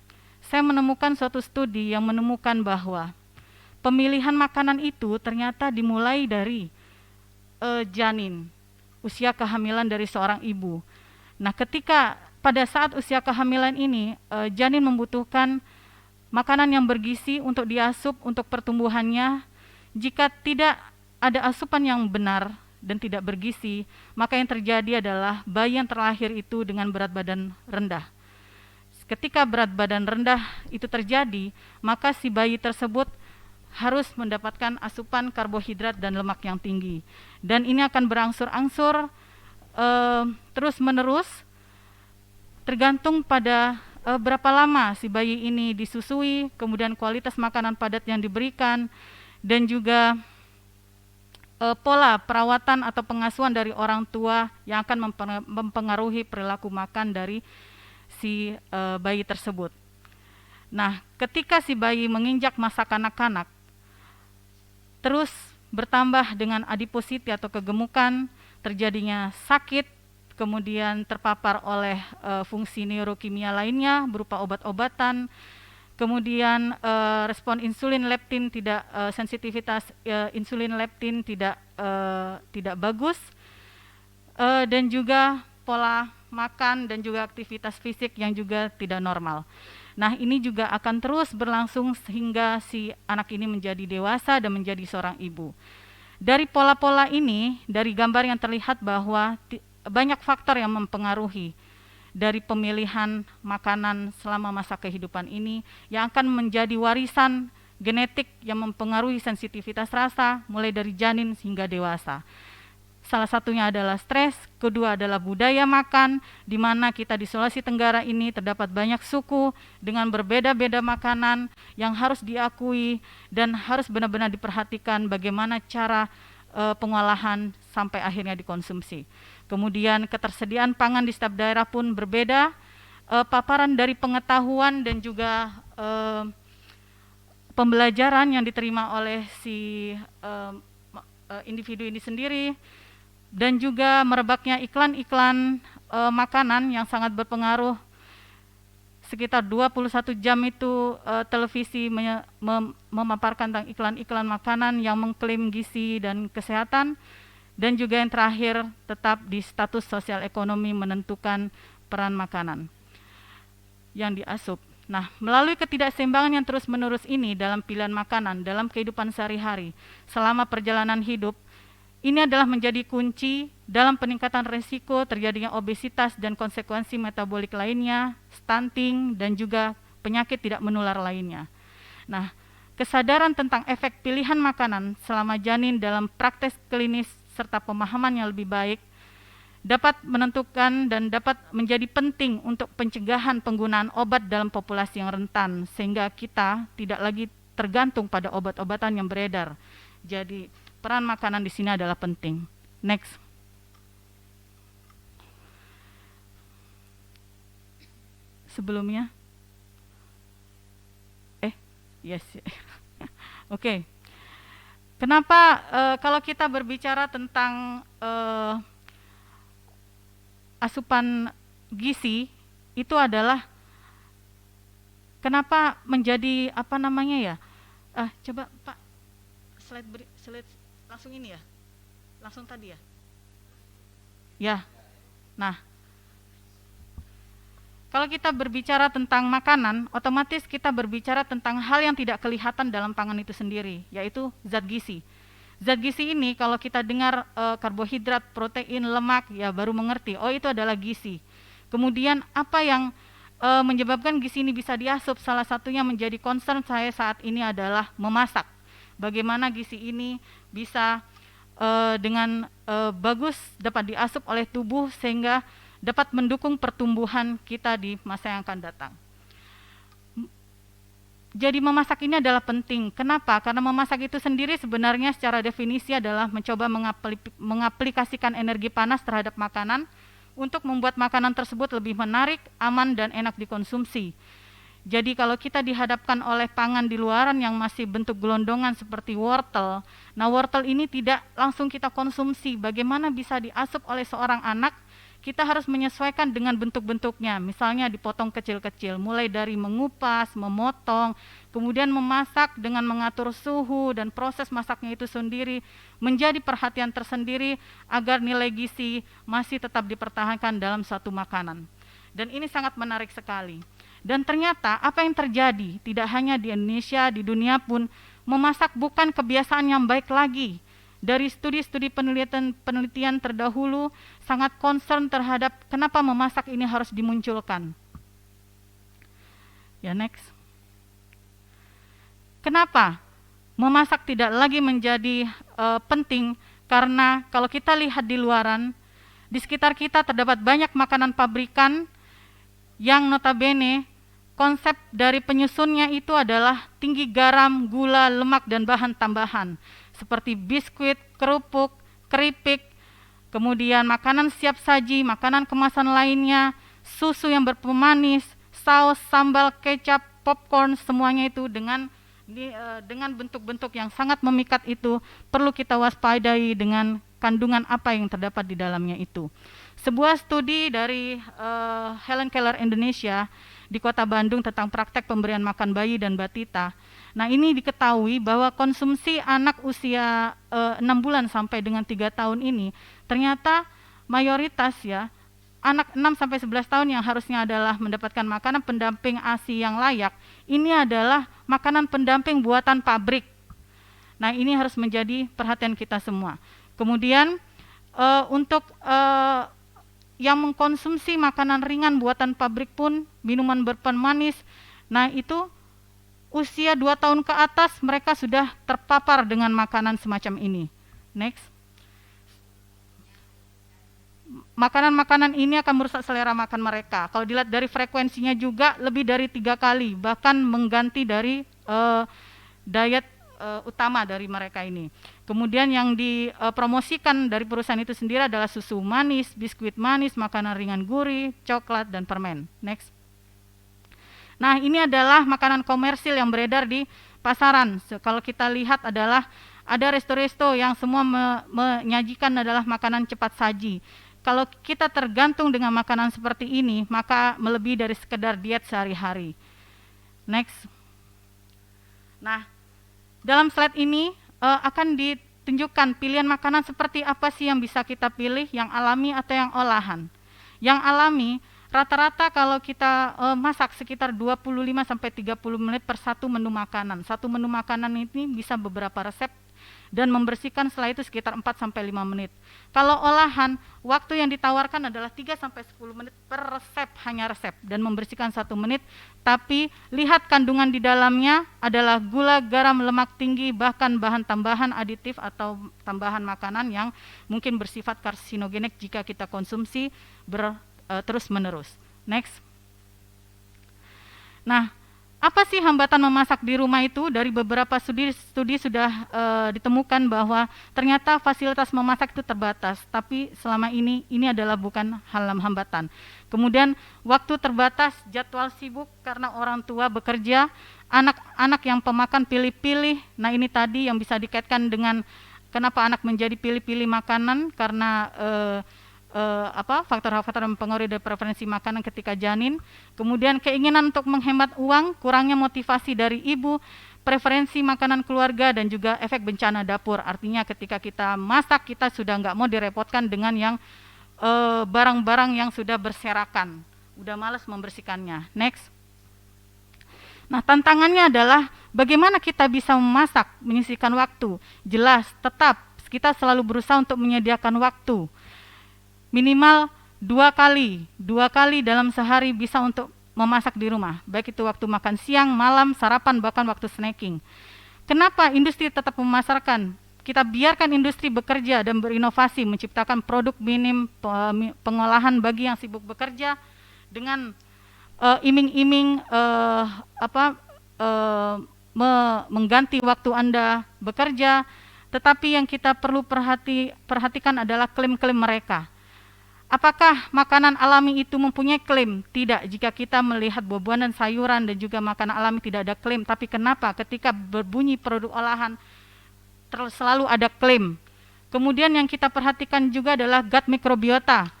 D: saya menemukan suatu studi yang menemukan bahwa pemilihan makanan itu ternyata dimulai dari janin, usia kehamilan dari seorang ibu. Nah, ketika pada saat usia kehamilan ini, janin membutuhkan makanan yang bergizi untuk diasup untuk pertumbuhannya. Jika tidak ada asupan yang benar dan tidak bergizi, maka yang terjadi adalah bayi yang terlahir itu dengan berat badan rendah. Ketika berat badan rendah itu terjadi, maka si bayi tersebut harus mendapatkan asupan karbohidrat dan lemak yang tinggi. Dan ini akan berangsur-angsur terus-menerus tergantung pada berapa lama si bayi ini disusui, kemudian kualitas makanan padat yang diberikan, dan juga pola perawatan atau pengasuhan dari orang tua yang akan mempengaruhi perilaku makan dari si bayi tersebut. Nah, ketika si bayi menginjak masa kanak-kanak, terus bertambah dengan adipositi atau kegemukan, terjadinya sakit, kemudian terpapar oleh fungsi neurokimia lainnya berupa obat-obatan, kemudian respon insulin leptin tidak sensitivitas insulin leptin tidak bagus, dan juga pola makan dan juga aktivitas fisik yang juga tidak normal. Nah, ini juga akan terus berlangsung sehingga si anak ini menjadi dewasa dan menjadi seorang ibu. Dari pola-pola ini, dari gambar yang terlihat bahwa banyak faktor yang mempengaruhi dari pemilihan makanan selama masa kehidupan ini yang akan menjadi warisan genetik yang mempengaruhi sensitivitas rasa mulai dari janin hingga dewasa. Salah satunya adalah stres, kedua adalah budaya makan, di mana kita di Sulawesi Tenggara ini terdapat banyak suku dengan berbeda-beda makanan yang harus diakui dan harus benar-benar diperhatikan bagaimana cara pengolahan sampai akhirnya dikonsumsi. Kemudian ketersediaan pangan di setiap daerah pun berbeda, paparan dari pengetahuan dan juga pembelajaran yang diterima oleh si individu ini sendiri, dan juga merebaknya iklan-iklan makanan yang sangat berpengaruh. Sekitar 21 jam itu televisi memaparkan tentang iklan-iklan makanan yang mengklaim gizi dan kesehatan. Dan juga yang terakhir, tetap di status sosial ekonomi menentukan peran makanan yang diasup. Nah, melalui ketidakseimbangan yang terus-menerus ini dalam pilihan makanan, dalam kehidupan sehari-hari, selama perjalanan hidup, ini adalah menjadi kunci dalam peningkatan risiko terjadinya obesitas dan konsekuensi metabolik lainnya, stunting, dan juga penyakit tidak menular lainnya. Nah, kesadaran tentang efek pilihan makanan selama janin dalam praktek klinis serta pemahaman yang lebih baik dapat menentukan dan dapat menjadi penting untuk pencegahan penggunaan obat dalam populasi yang rentan, sehingga kita tidak lagi tergantung pada obat-obatan yang beredar. Jadi peran makanan di sini adalah penting. Next. Sebelumnya. Yes. Oke. Kenapa kalau kita berbicara tentang asupan gizi itu adalah kenapa menjadi apa namanya ya? Coba Pak slide langsung ini ya, langsung tadi ya. Ya, nah kalau kita berbicara tentang makanan, otomatis kita berbicara tentang hal yang tidak kelihatan dalam pangan itu sendiri, yaitu zat gizi. Zat gizi ini kalau kita dengar karbohidrat, protein, lemak, ya baru mengerti, oh itu adalah gizi. Kemudian apa yang menyebabkan gizi ini bisa diasup, salah satunya menjadi concern saya saat ini adalah memasak. Bagaimana gizi ini bisa dengan bagus dapat diasup oleh tubuh sehingga dapat mendukung pertumbuhan kita di masa yang akan datang. Jadi memasak ini adalah penting. Kenapa? Karena memasak itu sendiri sebenarnya secara definisi adalah mencoba mengaplikasikan energi panas terhadap makanan untuk membuat makanan tersebut lebih menarik, aman, dan enak dikonsumsi. Jadi kalau kita dihadapkan oleh pangan di luaran yang masih bentuk gelondongan seperti wortel, nah wortel ini tidak langsung kita konsumsi. Bagaimana bisa diasup oleh seorang anak? Kita harus menyesuaikan dengan bentuk-bentuknya, misalnya dipotong kecil-kecil, mulai dari mengupas, memotong, kemudian memasak dengan mengatur suhu dan proses masaknya itu sendiri menjadi perhatian tersendiri agar nilai gizi masih tetap dipertahankan dalam suatu makanan. Dan ini sangat menarik sekali. Dan ternyata apa yang terjadi tidak hanya di Indonesia, di dunia pun memasak bukan kebiasaan yang baik lagi. Dari studi-studi penelitian terdahulu sangat concern terhadap kenapa memasak ini harus dimunculkan. Ya, next. Kenapa memasak tidak lagi menjadi penting? Karena kalau kita lihat di luaran, di sekitar kita terdapat banyak makanan pabrikan yang notabene konsep dari penyusunnya itu adalah tinggi garam, gula, lemak, dan bahan tambahan seperti biskuit, kerupuk, keripik, kemudian makanan siap saji, makanan kemasan lainnya, susu yang berpemanis, saus, sambal, kecap, popcorn, semuanya itu dengan bentuk-bentuk yang sangat memikat itu perlu kita waspadai dengan kandungan apa yang terdapat di dalamnya itu. Sebuah studi dari Helen Keller Indonesia di Kota Bandung tentang praktek pemberian makan bayi dan batita. Nah, ini diketahui bahwa konsumsi anak usia 6 bulan sampai dengan 3 tahun ini ternyata mayoritas ya anak 6 sampai 11 tahun yang harusnya adalah mendapatkan makanan pendamping ASI yang layak, ini adalah makanan pendamping buatan pabrik. Nah, ini harus menjadi perhatian kita semua. Kemudian untuk yang mengkonsumsi makanan ringan buatan pabrik pun, minuman berpemanis, nah itu usia 2 tahun ke atas mereka sudah terpapar dengan makanan semacam ini. Next. Makanan-makanan ini akan merusak selera makan mereka. Kalau dilihat dari frekuensinya juga lebih dari 3 kali, bahkan mengganti dari diet utama dari mereka ini. Kemudian yang dipromosikan dari perusahaan itu sendiri adalah susu manis, biskuit manis, makanan ringan gurih, coklat, dan permen. Next. Nah, ini adalah makanan komersil yang beredar di pasaran. Kalau kita lihat adalah ada resto-resto yang semua menyajikan adalah makanan cepat saji. Kalau kita tergantung dengan makanan seperti ini, maka melebihi dari sekedar diet sehari-hari. Next. Nah, dalam slide ini akan ditunjukkan pilihan makanan seperti apa sih yang bisa kita pilih, yang alami atau yang olahan. Yang alami, rata-rata kalau kita masak sekitar 25-30 menit per satu menu makanan. Satu menu makanan ini bisa beberapa resep dan membersihkan setelah itu sekitar 4-5 menit. Kalau olahan, waktu yang ditawarkan adalah 3-10 menit per resep, hanya resep, dan membersihkan 1 menit. Tapi lihat kandungan di dalamnya adalah gula, garam, lemak tinggi, bahkan bahan tambahan aditif atau tambahan makanan yang mungkin bersifat karsinogenik jika kita konsumsi terus-menerus. Next. Nah, apa sih hambatan memasak di rumah itu? Dari beberapa studi sudah ditemukan bahwa ternyata fasilitas memasak itu terbatas, tapi selama ini adalah bukan hambatan. Kemudian waktu terbatas, jadwal sibuk karena orang tua bekerja, anak-anak yang pemakan pilih-pilih. Nah, ini tadi yang bisa dikaitkan dengan kenapa anak menjadi pilih-pilih makanan, karena faktor-faktor yang mempengaruhi dari preferensi makanan ketika janin. Kemudian keinginan untuk menghemat uang, kurangnya motivasi dari ibu, preferensi makanan keluarga, dan juga efek bencana dapur. Artinya ketika kita masak, kita sudah nggak mau direpotkan dengan yang barang-barang yang sudah berserakan, udah malas membersihkannya. Next. Nah, tantangannya adalah bagaimana kita bisa memasak, menyisihkan waktu. Jelas, tetap kita selalu berusaha untuk menyediakan waktu. Minimal 2 kali dalam sehari bisa untuk memasak di rumah, baik itu waktu makan siang, malam, sarapan, bahkan waktu snacking. Kenapa industri tetap memasarkan? Kita biarkan industri bekerja dan berinovasi, menciptakan produk minim pengolahan bagi yang sibuk bekerja dengan iming-iming mengganti waktu Anda bekerja. Tetapi yang kita perlu perhatikan adalah klaim-klaim mereka. Apakah makanan alami itu mempunyai klaim? Tidak. Jika kita melihat buah-buahan dan sayuran dan juga makanan alami tidak ada klaim. Tapi kenapa ketika berbunyi produk olahan selalu ada klaim? Kemudian yang kita perhatikan juga adalah gut mikrobiota.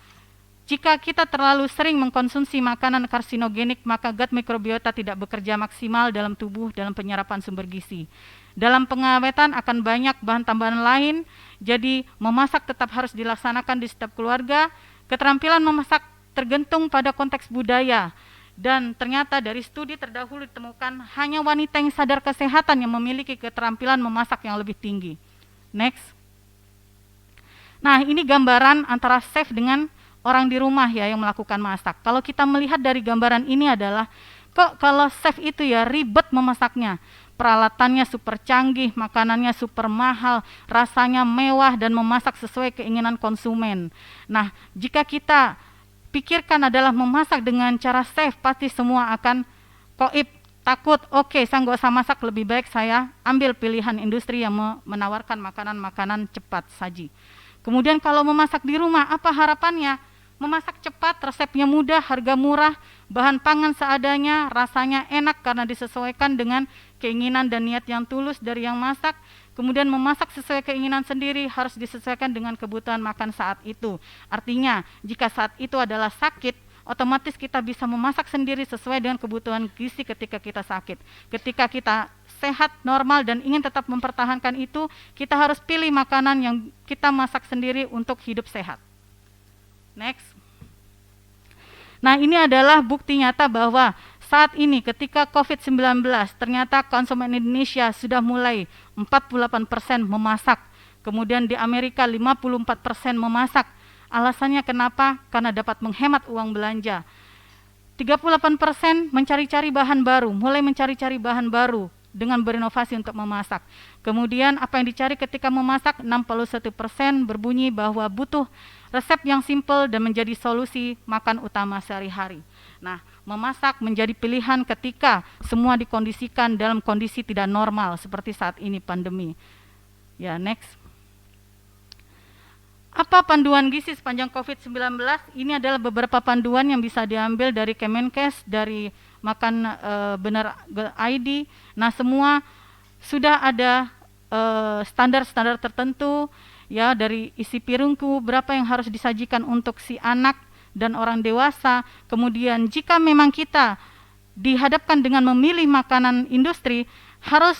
D: Jika kita terlalu sering mengkonsumsi makanan karsinogenik, maka gut mikrobiota tidak bekerja maksimal dalam tubuh dalam penyerapan sumber gizi. Dalam pengawetan akan banyak bahan tambahan lain, jadi memasak tetap harus dilaksanakan di setiap keluarga. Keterampilan memasak tergantung pada konteks budaya, dan ternyata dari studi terdahulu ditemukan hanya wanita yang sadar kesehatan yang memiliki keterampilan memasak yang lebih tinggi. Next. Nah, ini gambaran antara chef dengan orang di rumah ya yang melakukan masak. Kalau kita melihat dari gambaran ini adalah kok kalau chef itu ya ribet memasaknya. Peralatannya super canggih, makanannya super mahal, rasanya mewah dan memasak sesuai keinginan konsumen. Nah, jika kita pikirkan adalah memasak dengan cara chef, pasti semua akan koib, takut, oke, saya nggak usah masak, lebih baik saya ambil pilihan industri yang menawarkan makanan-makanan cepat saji. Kemudian kalau memasak di rumah, apa harapannya? Memasak cepat, resepnya mudah, harga murah, bahan pangan seadanya, rasanya enak karena disesuaikan dengan keinginan dan niat yang tulus dari yang masak. Kemudian memasak sesuai keinginan sendiri harus disesuaikan dengan kebutuhan makan saat itu. Artinya, jika saat itu adalah sakit, otomatis kita bisa memasak sendiri sesuai dengan kebutuhan gizi ketika kita sakit. Ketika kita sehat, normal, dan ingin tetap mempertahankan itu, kita harus pilih makanan yang kita masak sendiri untuk hidup sehat. Next. Nah, ini adalah bukti nyata bahwa saat ini ketika COVID-19 ternyata konsumen Indonesia sudah mulai 48% memasak. Kemudian di Amerika 54% memasak. Alasannya kenapa? Karena dapat menghemat uang belanja. 38% mencari-cari bahan baru, mulai mencari-cari bahan baru dengan berinovasi untuk memasak. Kemudian apa yang dicari ketika memasak? 61% berbunyi bahwa butuh resep yang simpel dan menjadi solusi makan utama sehari-hari. Nah, memasak menjadi pilihan ketika semua dikondisikan dalam kondisi tidak normal seperti saat ini pandemi. Ya, next. Apa panduan gizi sepanjang COVID-19? Ini adalah beberapa panduan yang bisa diambil dari Kemenkes, dari Makan Benar ID. Nah, semua sudah ada standar-standar tertentu ya, dari isi piringku berapa yang harus disajikan untuk si anak dan orang dewasa. Kemudian jika memang kita dihadapkan dengan memilih makanan industri, harus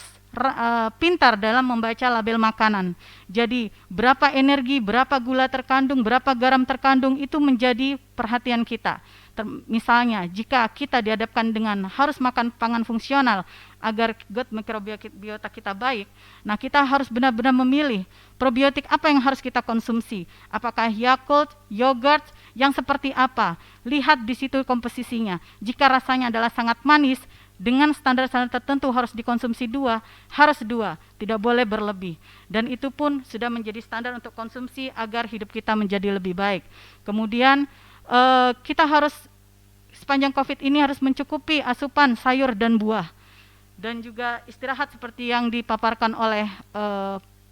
D: pintar dalam membaca label makanan. Jadi berapa energi, berapa gula terkandung, berapa garam terkandung, itu menjadi perhatian kita. Misalnya jika kita dihadapkan dengan harus makan pangan fungsional agar gut mikrobiota kita baik, nah kita harus benar-benar memilih probiotik apa yang harus kita konsumsi. Apakah Yakult, yogurt, yang seperti apa? Lihat di situ komposisinya. Jika rasanya adalah sangat manis, dengan standar-standar tertentu harus dikonsumsi harus dua, tidak boleh berlebih. Dan itu pun sudah menjadi standar untuk konsumsi agar hidup kita menjadi lebih baik. Kemudian kita harus sepanjang COVID ini harus mencukupi asupan sayur dan buah, dan juga istirahat seperti yang dipaparkan oleh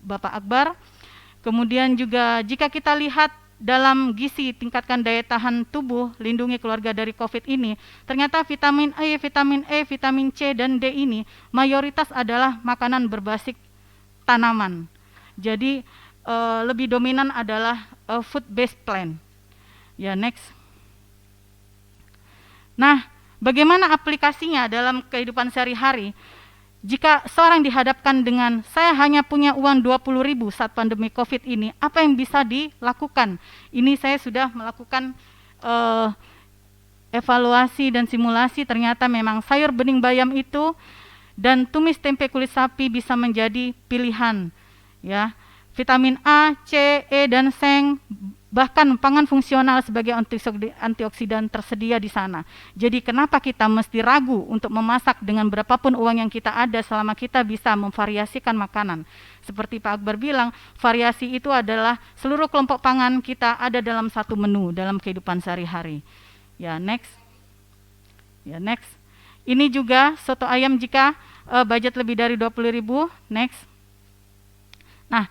D: Bapak Akbar. Kemudian juga jika kita lihat dalam gizi, tingkatkan daya tahan tubuh, lindungi keluarga dari COVID ini, ternyata vitamin E, vitamin C, dan D ini mayoritas adalah makanan berbasis tanaman. Jadi lebih dominan adalah food based plant. Ya, next. Nah, bagaimana aplikasinya dalam kehidupan sehari-hari? Jika seorang dihadapkan dengan saya hanya punya uang 20.000 saat pandemi COVID ini, apa yang bisa dilakukan? Ini saya sudah melakukan evaluasi dan simulasi, ternyata memang sayur bening bayam itu dan tumis tempe kulit sapi bisa menjadi pilihan. Ya, vitamin A, C, E, dan seng, bahkan pangan fungsional sebagai antioksidan tersedia di sana. Jadi kenapa kita mesti ragu untuk memasak dengan berapapun uang yang kita ada selama kita bisa memvariasikan makanan. Seperti Pak Akbar bilang, variasi itu adalah seluruh kelompok pangan kita ada dalam satu menu dalam kehidupan sehari-hari. Ya, next. Ya, next. Ini juga soto ayam jika budget lebih dari 20.000. Next. Nah,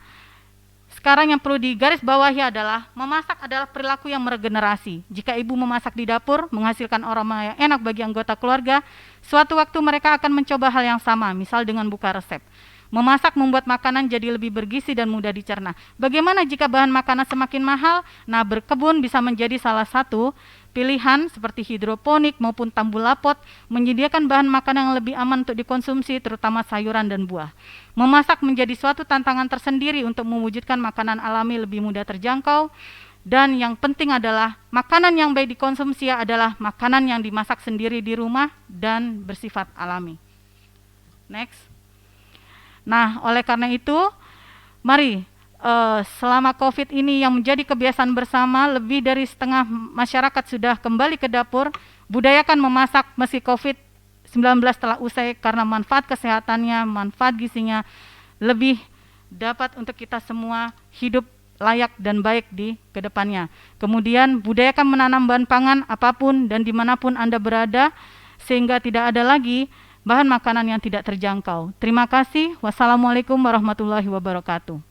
D: sekarang yang perlu digarisbawahi adalah memasak adalah perilaku yang meregenerasi. Jika ibu memasak di dapur menghasilkan aroma yang enak bagi anggota keluarga, suatu waktu mereka akan mencoba hal yang sama, misal dengan buka resep. Memasak membuat makanan jadi lebih bergizi dan mudah dicerna. Bagaimana jika bahan makanan semakin mahal? Nah, berkebun bisa menjadi salah satu pilihan seperti hidroponik maupun tambulapot, menyediakan bahan makanan yang lebih aman untuk dikonsumsi, terutama sayuran dan buah. Memasak menjadi suatu tantangan tersendiri untuk mewujudkan makanan alami lebih mudah terjangkau, dan yang penting adalah makanan yang baik dikonsumsi adalah makanan yang dimasak sendiri di rumah dan bersifat alami. Next. Nah, oleh karena itu, mari selama COVID ini yang menjadi kebiasaan bersama, lebih dari setengah masyarakat sudah kembali ke dapur, budayakan memasak meski COVID-19 telah usai, karena manfaat kesehatannya, manfaat gizinya lebih dapat untuk kita semua hidup layak dan baik di kedepannya. Kemudian budayakan menanam bahan pangan apapun dan dimanapun Anda berada, sehingga tidak ada lagi bahan makanan yang tidak terjangkau. Terima kasih. Wassalamualaikum warahmatullahi wabarakatuh.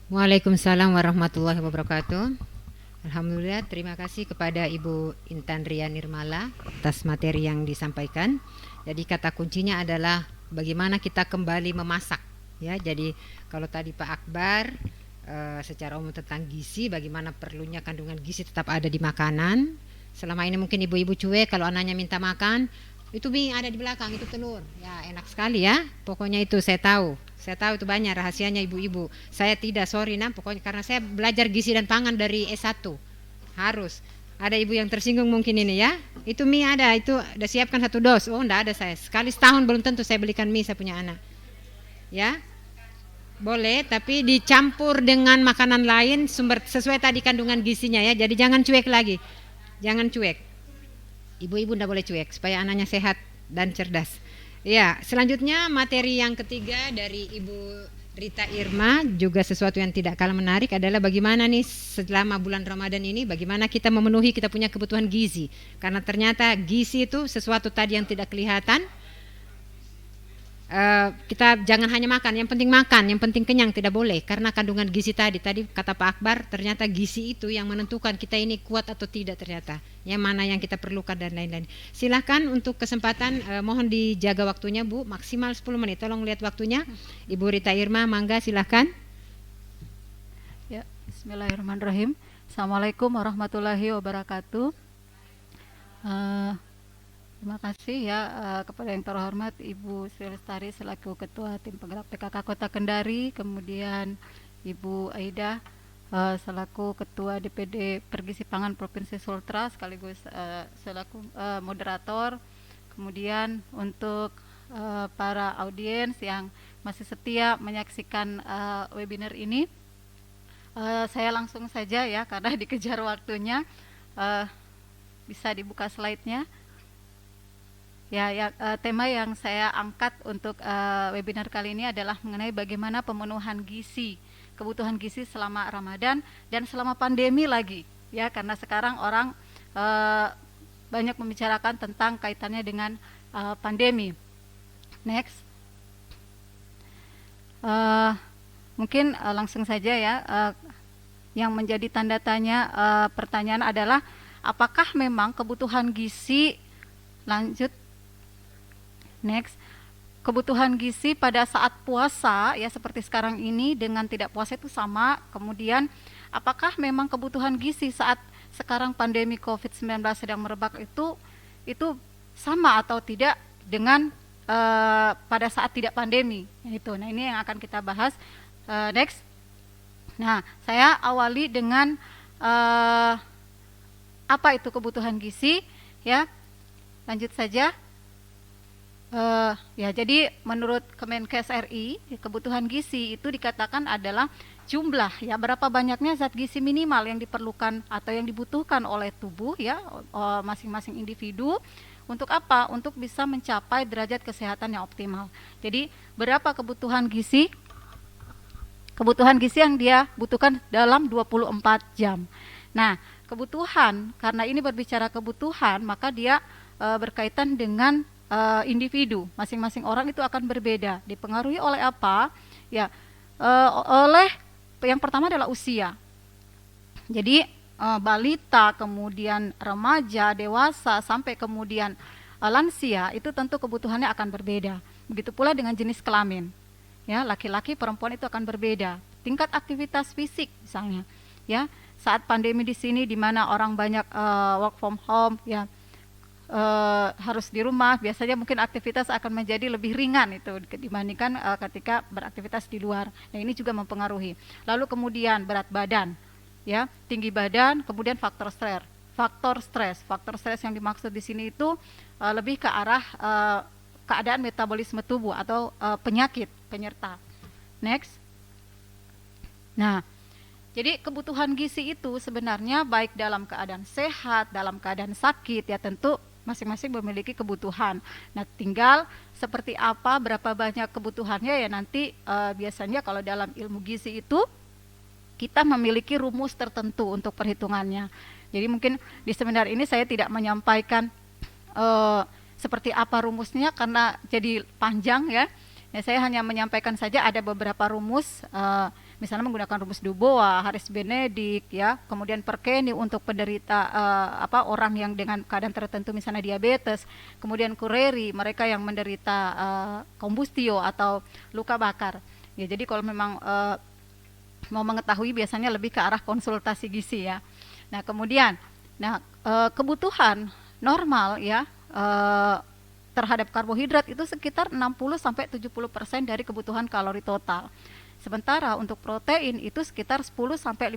A: Waalaikumsalam warahmatullahi wabarakatuh. Alhamdulillah, terima kasih kepada Ibu Intan Ria Nirmala atas materi yang disampaikan. Jadi kata kuncinya adalah bagaimana kita kembali memasak. Ya, jadi kalau tadi Pak Akbar secara umum tentang gizi, bagaimana perlunya kandungan gizi tetap ada di makanan. Selama ini mungkin ibu-ibu cuek, kalau anaknya minta makan, itu mie ada di belakang, itu telur. Ya, enak sekali ya. Pokoknya itu saya tahu itu banyak rahasianya ibu-ibu. Saya tidak, sorry pokoknya karena saya belajar gizi dan pangan dari S1. Harus. Ada ibu yang tersinggung mungkin ini ya. Itu mie ada, itu udah siapkan 1 dos. Oh, enggak ada saya. Sekali setahun belum tentu saya belikan mie saya punya anak. Ya. Boleh, tapi dicampur dengan makanan lain sesuai tadi kandungan gizinya ya. Jadi jangan cuek lagi. Jangan cuek. Ibu-ibu tidak boleh cuek supaya anaknya sehat dan cerdas. Ya, selanjutnya materi yang ketiga dari Ibu Rita Irma, juga sesuatu yang tidak kalah menarik adalah bagaimana nih selama bulan Ramadan ini bagaimana kita memenuhi kita punya kebutuhan gizi. Karena ternyata gizi itu sesuatu tadi yang tidak kelihatan, kita jangan hanya makan, yang penting kenyang, tidak boleh karena kandungan gizi tadi kata Pak Akbar, ternyata gizi itu yang menentukan kita ini kuat atau tidak, ternyata yang mana yang kita perlukan dan lain-lain. Silahkan untuk kesempatan, mohon dijaga waktunya Bu, maksimal 10 menit, tolong lihat waktunya. Ibu Rita Irma, mangga silahkan.
E: Ya, Bismillahirrahmanirrahim. Assalamualaikum warahmatullahi wabarakatuh. Terima kasih ya kepada yang terhormat Ibu Sri Lestari selaku Ketua Tim Penggerak PKK Kota Kendari, kemudian Ibu Aida selaku Ketua DPD Pergizi Pangan Provinsi Sultra sekaligus selaku moderator, kemudian untuk para audiens yang masih setia menyaksikan webinar ini, saya langsung saja ya karena dikejar waktunya, bisa dibuka slide-nya. Ya, tema yang saya angkat untuk webinar kali ini adalah mengenai bagaimana pemenuhan gizi, kebutuhan gizi selama Ramadan dan selama pandemi lagi, ya karena sekarang orang banyak membicarakan tentang kaitannya dengan pandemi. Next, mungkin langsung saja ya, yang menjadi tanda tanya pertanyaan adalah apakah memang kebutuhan gizi, lanjut. Next, kebutuhan gizi pada saat puasa ya seperti sekarang ini dengan tidak puasa itu sama. Kemudian apakah memang kebutuhan gizi saat sekarang pandemi COVID-19 sedang merebak itu sama atau tidak dengan pada saat tidak pandemi itu. Nah, ini yang akan kita bahas. Next. Nah, saya awali dengan apa itu kebutuhan gizi ya. Lanjut saja. Ya, jadi menurut Kemenkes RI, kebutuhan gizi itu dikatakan adalah jumlah ya berapa banyaknya zat gizi minimal yang diperlukan atau yang dibutuhkan oleh tubuh ya masing-masing individu untuk apa? Untuk bisa mencapai derajat kesehatan yang optimal. Jadi berapa kebutuhan gizi yang dia butuhkan dalam 24 jam. Nah, kebutuhan, karena ini berbicara kebutuhan, maka dia berkaitan dengan individu, masing-masing orang itu akan berbeda. Dipengaruhi oleh apa? Ya, oleh yang pertama adalah usia. Jadi balita, kemudian remaja, dewasa, sampai kemudian lansia itu tentu kebutuhannya akan berbeda. Begitu pula dengan jenis kelamin. Ya, laki-laki, perempuan itu akan berbeda. Tingkat aktivitas fisik misalnya. Ya, saat pandemi di sini di mana orang banyak work from home, ya. Harus di rumah, biasanya mungkin aktivitas akan menjadi lebih ringan itu dibandingkan ketika beraktivitas di luar. Nah, ini juga mempengaruhi. Lalu kemudian berat badan, ya, tinggi badan, kemudian faktor stres yang dimaksud di sini itu lebih ke arah keadaan metabolisme tubuh atau penyakit penyerta. Next. Nah, jadi kebutuhan gizi itu sebenarnya baik dalam keadaan sehat, dalam keadaan sakit, ya tentu masing-masing memiliki kebutuhan. Nah, tinggal seperti apa, berapa banyak kebutuhannya ya nanti biasanya kalau dalam ilmu gizi itu kita memiliki rumus tertentu untuk perhitungannya. Jadi mungkin di seminar ini saya tidak menyampaikan seperti apa rumusnya karena jadi panjang ya. Saya hanya menyampaikan saja ada beberapa rumus, misalnya menggunakan rumus Dubois, Harris Benedict ya, kemudian Perkeni untuk penderita orang yang dengan keadaan tertentu misalnya diabetes, kemudian Cureri mereka yang menderita kombustio atau luka bakar. Ya, jadi kalau memang mau mengetahui biasanya lebih ke arah konsultasi gizi ya. Nah, kemudian kebutuhan normal ya terhadap karbohidrat itu sekitar 60-70% dari kebutuhan kalori total. Sementara untuk protein itu sekitar 10-15%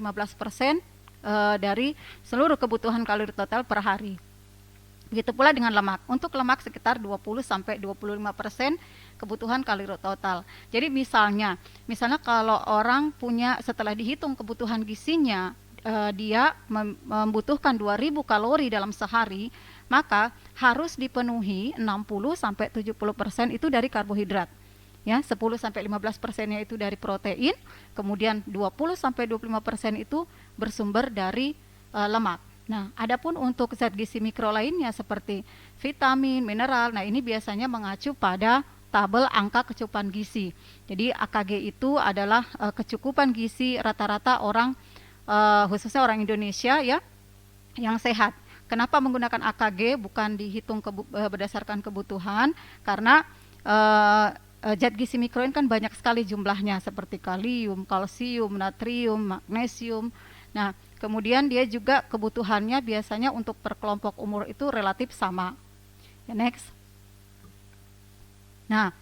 E: dari seluruh kebutuhan kalori total per hari. Begitu pula dengan lemak. Untuk lemak sekitar 20-25% kebutuhan kalori total. Jadi misalnya kalau orang punya, setelah dihitung kebutuhan gizinya, dia membutuhkan 2000 kalori dalam sehari, maka harus dipenuhi 60-70% itu dari karbohidrat. Ya, 10-15%-nya itu dari protein, kemudian 20-25% itu bersumber dari lemak. Nah, adapun untuk zat gizi mikro lainnya seperti vitamin, mineral, nah ini biasanya mengacu pada tabel angka kecukupan gizi. Jadi AKG itu adalah kecukupan gizi rata-rata orang, khususnya orang Indonesia ya, yang sehat. Kenapa menggunakan AKG bukan dihitung berdasarkan kebutuhan? Karena zat gizi mikro ini kan banyak sekali jumlahnya, seperti kalium, kalsium, natrium, magnesium. Nah, kemudian dia juga kebutuhannya biasanya untuk per kelompok umur itu relatif sama. Ya, next. Nah,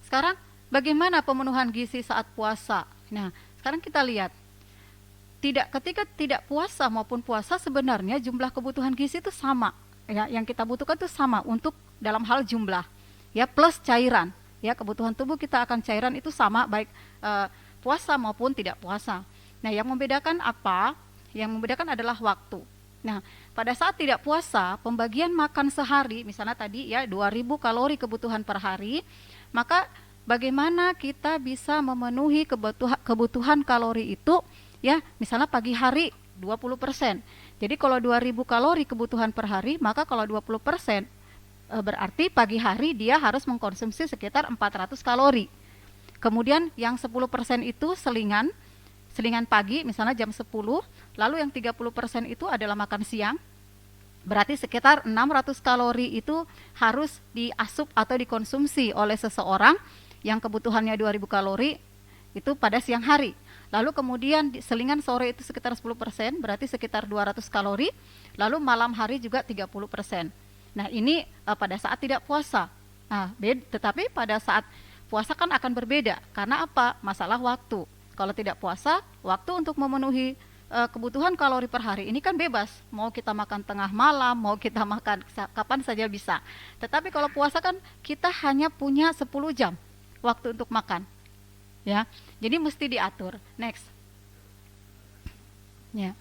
E: sekarang bagaimana pemenuhan gizi saat puasa? Nah, sekarang kita lihat. Ketika tidak puasa maupun puasa sebenarnya jumlah kebutuhan gizi itu sama. Ya, yang kita butuhkan itu sama untuk dalam hal jumlah. Ya, plus cairan. Ya, kebutuhan tubuh kita akan cairan itu sama baik puasa maupun tidak puasa. Nah, yang membedakan apa? Yang membedakan adalah waktu. Nah, pada saat tidak puasa, pembagian makan sehari, misalnya tadi ya 2000 kalori kebutuhan per hari, maka bagaimana kita bisa memenuhi kebutuhan kalori itu ya, misalnya pagi hari 20%. Jadi kalau 2000 kalori kebutuhan per hari, maka kalau 20% berarti pagi hari dia harus mengkonsumsi sekitar 400 kalori. Kemudian yang 10% itu selingan pagi misalnya jam 10, lalu yang 30% itu adalah makan siang. Berarti sekitar 600 kalori itu harus diasup atau dikonsumsi oleh seseorang yang kebutuhannya 2000 kalori itu pada siang hari. Lalu kemudian selingan sore itu sekitar 10%, berarti sekitar 200 kalori. Lalu malam hari juga 30%. Nah, ini pada saat tidak puasa. Nah, tetapi pada saat puasa kan akan berbeda. Karena apa? Masalah waktu. Kalau tidak puasa, waktu untuk memenuhi kebutuhan kalori per hari ini kan bebas. Mau kita makan tengah malam, mau kita makan kapan saja bisa. Tetapi kalau puasa kan kita hanya punya 10 jam waktu untuk makan. Ya, jadi mesti diatur. Next. Ya.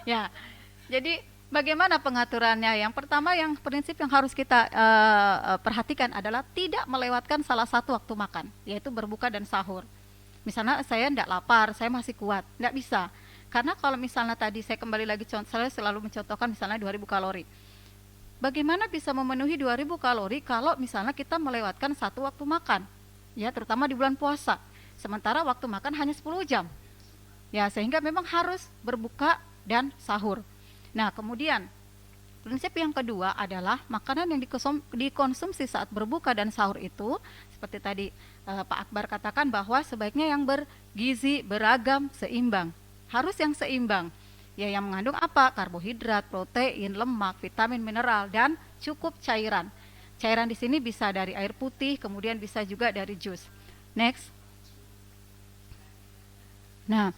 E: Ya. Jadi bagaimana pengaturannya? Yang pertama, yang prinsip yang harus kita perhatikan adalah tidak melewatkan salah satu waktu makan, yaitu berbuka dan sahur. Misalnya saya tidak lapar, saya masih kuat, tidak bisa. Karena kalau misalnya tadi saya kembali lagi, saya selalu mencontohkan misalnya 2000 kalori. Bagaimana bisa memenuhi 2000 kalori kalau misalnya kita melewatkan satu waktu makan, ya, terutama di bulan puasa. Sementara waktu makan hanya 10 jam. Ya, sehingga memang harus berbuka dan sahur. Nah, kemudian prinsip yang kedua adalah makanan yang dikonsumsi saat berbuka dan sahur itu seperti tadi Pak Akbar katakan bahwa sebaiknya yang bergizi, beragam, seimbang. Harus yang seimbang. Ya, yang mengandung apa? Karbohidrat, protein, lemak, vitamin, mineral, dan cukup cairan. Cairan di sini bisa dari air putih, kemudian bisa juga dari jus. Next. Nah,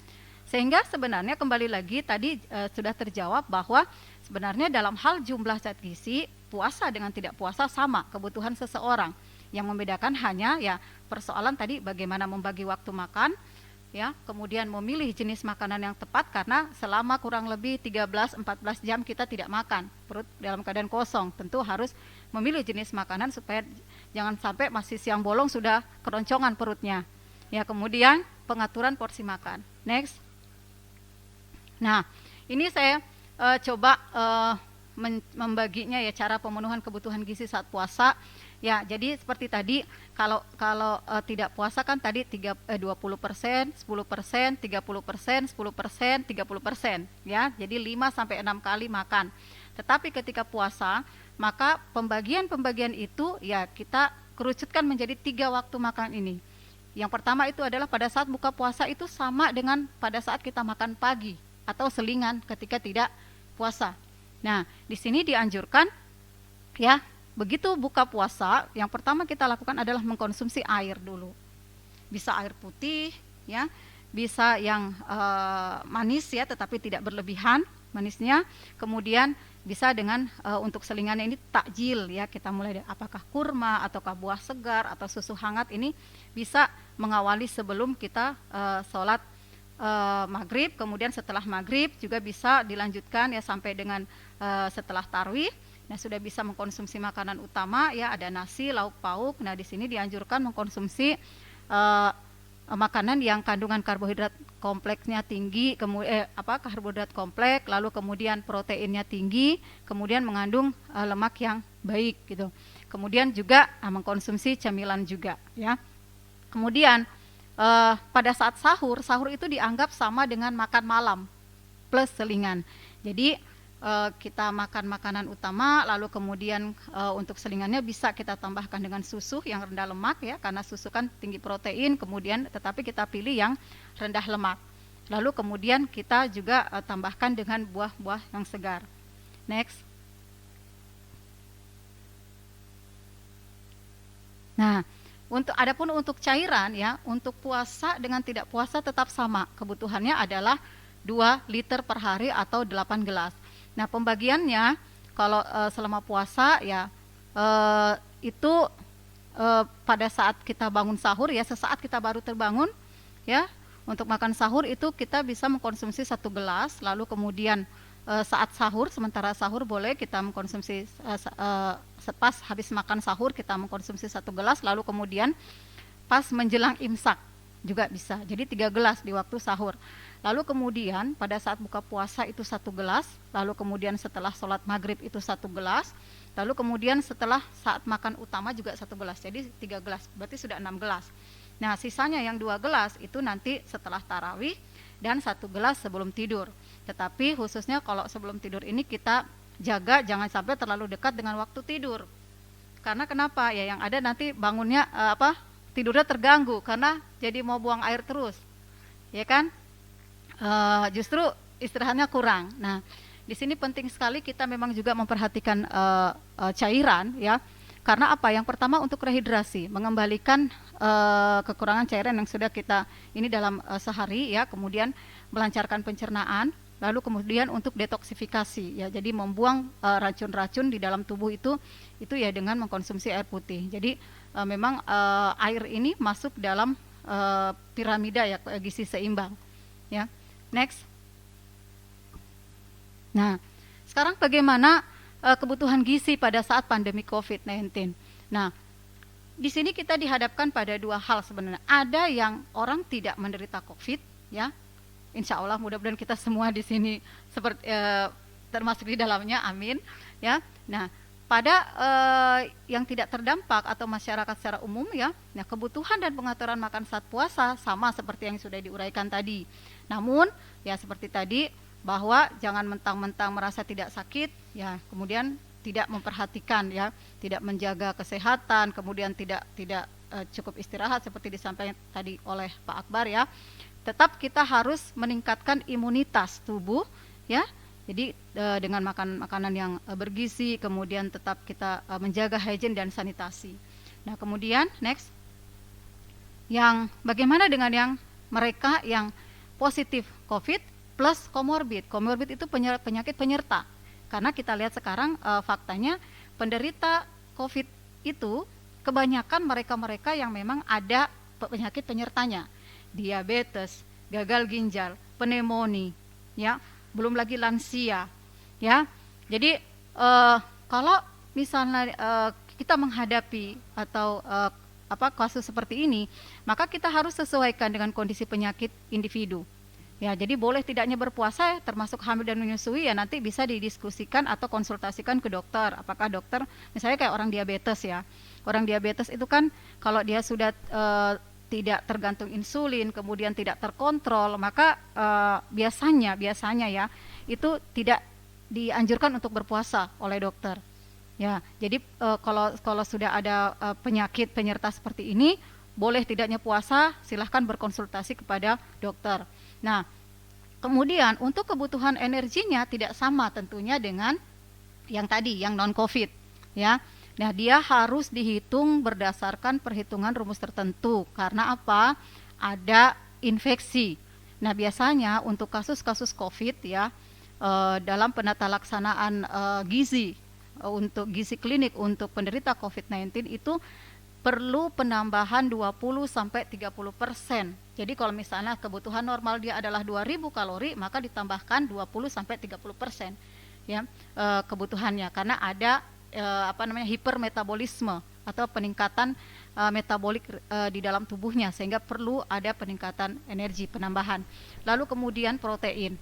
E: sehingga sebenarnya kembali lagi tadi sudah terjawab bahwa sebenarnya dalam hal jumlah zat gizi, puasa dengan tidak puasa sama kebutuhan seseorang. Yang membedakan hanya ya persoalan tadi bagaimana membagi waktu makan, ya, kemudian memilih jenis makanan yang tepat karena selama kurang lebih 13-14 jam kita tidak makan, perut dalam keadaan kosong. Tentu harus memilih jenis makanan supaya jangan sampai masih siang bolong sudah keroncongan perutnya. Ya, kemudian pengaturan porsi makan. Next. Nah, ini saya coba membaginya ya cara pemenuhan kebutuhan gizi saat puasa. Ya, jadi seperti tadi kalau tidak puasa kan tadi 20%, 10%, 30%, 10%, 30%, ya. Jadi 5 sampai 6 kali makan. Tetapi ketika puasa, maka pembagian itu ya kita kerucutkan menjadi 3 waktu makan ini. Yang pertama itu adalah pada saat buka puasa itu sama dengan pada saat kita makan pagi atau selingan ketika tidak puasa. Nah, di sini dianjurkan ya, begitu buka puasa, yang pertama kita lakukan adalah mengkonsumsi air dulu. Bisa air putih, ya, bisa yang manis ya, tetapi tidak berlebihan manisnya. Kemudian bisa dengan untuk selingannya ini takjil ya, kita mulai dari apakah kurma ataukah buah segar atau susu hangat, ini bisa mengawali sebelum kita sholat maghrib. Kemudian setelah maghrib juga bisa dilanjutkan ya sampai dengan setelah tarwih. Nah, sudah bisa mengkonsumsi makanan utama ya, ada nasi, lauk pauk. Nah, di sini dianjurkan mengkonsumsi makanan yang kandungan karbohidrat kompleksnya tinggi, kemudian karbohidrat kompleks, lalu kemudian proteinnya tinggi, kemudian mengandung lemak yang baik gitu. Kemudian juga mengkonsumsi camilan juga ya. Kemudian pada saat sahur itu dianggap sama dengan makan malam plus selingan. Jadi kita makan makanan utama, lalu kemudian untuk selingannya bisa kita tambahkan dengan susu yang rendah lemak ya, karena susu kan tinggi protein, kemudian tetapi kita pilih yang rendah lemak. Lalu kemudian kita juga tambahkan dengan buah-buah yang segar. Next. Nah, adapun untuk cairan ya, untuk puasa dengan tidak puasa tetap sama. Kebutuhannya adalah 2 liter per hari atau 8 gelas. Nah, pembagiannya kalau selama puasa ya itu pada saat kita bangun sahur ya, sesaat kita baru terbangun ya, untuk makan sahur itu kita bisa mengkonsumsi 1 gelas, lalu kemudian saat sahur, sementara sahur boleh kita mengkonsumsi pas habis makan sahur kita mengkonsumsi 1 gelas, lalu kemudian pas menjelang imsak juga bisa, jadi 3 gelas di waktu sahur. Lalu kemudian pada saat buka puasa itu 1 gelas, lalu kemudian setelah sholat maghrib itu 1 gelas, lalu kemudian setelah saat makan utama juga 1 gelas, jadi 3 gelas, berarti sudah 6 gelas. Nah, sisanya yang 2 gelas itu nanti setelah tarawih dan 1 gelas sebelum tidur. Tetapi khususnya kalau sebelum tidur ini kita jaga jangan sampai terlalu dekat dengan waktu tidur. Karena kenapa? Ya yang ada nanti bangunnya tidurnya terganggu karena jadi mau buang air terus. Ya kan? Justru istirahatnya kurang. Nah, di sini penting sekali kita memang juga memperhatikan cairan ya. Karena apa? Yang pertama untuk rehidrasi, mengembalikan kekurangan cairan yang sudah kita ini dalam sehari ya, kemudian melancarkan pencernaan, lalu kemudian untuk detoksifikasi ya, jadi membuang racun-racun di dalam tubuh itu ya dengan mengkonsumsi air putih. Jadi memang air ini masuk dalam piramida ya gizi seimbang ya. Next. Nah, sekarang bagaimana kebutuhan gizi pada saat pandemi COVID-19? Nah, di sini kita dihadapkan pada 2 hal sebenarnya. Ada yang orang tidak menderita COVID ya. Insya Allah mudah-mudahan kita semua di sini seperti termasuk di dalamnya, amin ya. Nah, pada yang tidak terdampak atau masyarakat secara umum ya, nah kebutuhan dan pengaturan makan saat puasa sama seperti yang sudah diuraikan tadi. Namun ya seperti tadi bahwa jangan mentang-mentang merasa tidak sakit ya, kemudian tidak memperhatikan ya, tidak menjaga kesehatan, kemudian tidak cukup istirahat seperti disampaikan tadi oleh Pak Akbar ya. Tetap kita harus meningkatkan imunitas tubuh ya. Jadi dengan makan makanan yang bergizi, kemudian tetap kita menjaga hygiene dan sanitasi. Nah, kemudian next. Yang bagaimana dengan yang mereka yang positif COVID plus komorbid. Komorbid itu penyakit penyerta. Karena kita lihat sekarang faktanya penderita COVID itu kebanyakan mereka-mereka yang memang ada penyakit penyertanya. Diabetes, gagal ginjal, pneumonia, ya, belum lagi lansia, ya. Jadi kalau misalnya kita menghadapi atau kasus seperti ini, maka kita harus sesuaikan dengan kondisi penyakit individu. Ya, jadi boleh tidaknya berpuasa, termasuk hamil dan menyusui ya nanti bisa didiskusikan atau konsultasikan ke dokter. Apakah dokter, misalnya kayak orang diabetes ya, orang diabetes itu kan kalau dia sudah tidak tergantung insulin, kemudian tidak terkontrol, maka biasanya ya itu tidak dianjurkan untuk berpuasa oleh dokter. Ya, jadi kalau sudah ada penyakit penyerta seperti ini, boleh tidaknya puasa, silahkan berkonsultasi kepada dokter. Nah, kemudian untuk kebutuhan energinya tidak sama tentunya dengan yang tadi, yang non-COVID, ya. Nah, dia harus dihitung berdasarkan perhitungan rumus tertentu. Karena apa? Ada infeksi. Nah, biasanya untuk kasus-kasus COVID ya, dalam penata laksanaan gizi untuk gizi klinik untuk penderita COVID-19 itu perlu penambahan 20-30%. Jadi kalau misalnya kebutuhan normal dia adalah 2000 kalori, maka ditambahkan 20-30% ya kebutuhannya, karena ada hipermetabolisme atau peningkatan metabolik di dalam tubuhnya, sehingga perlu ada peningkatan energi, penambahan. Lalu kemudian protein.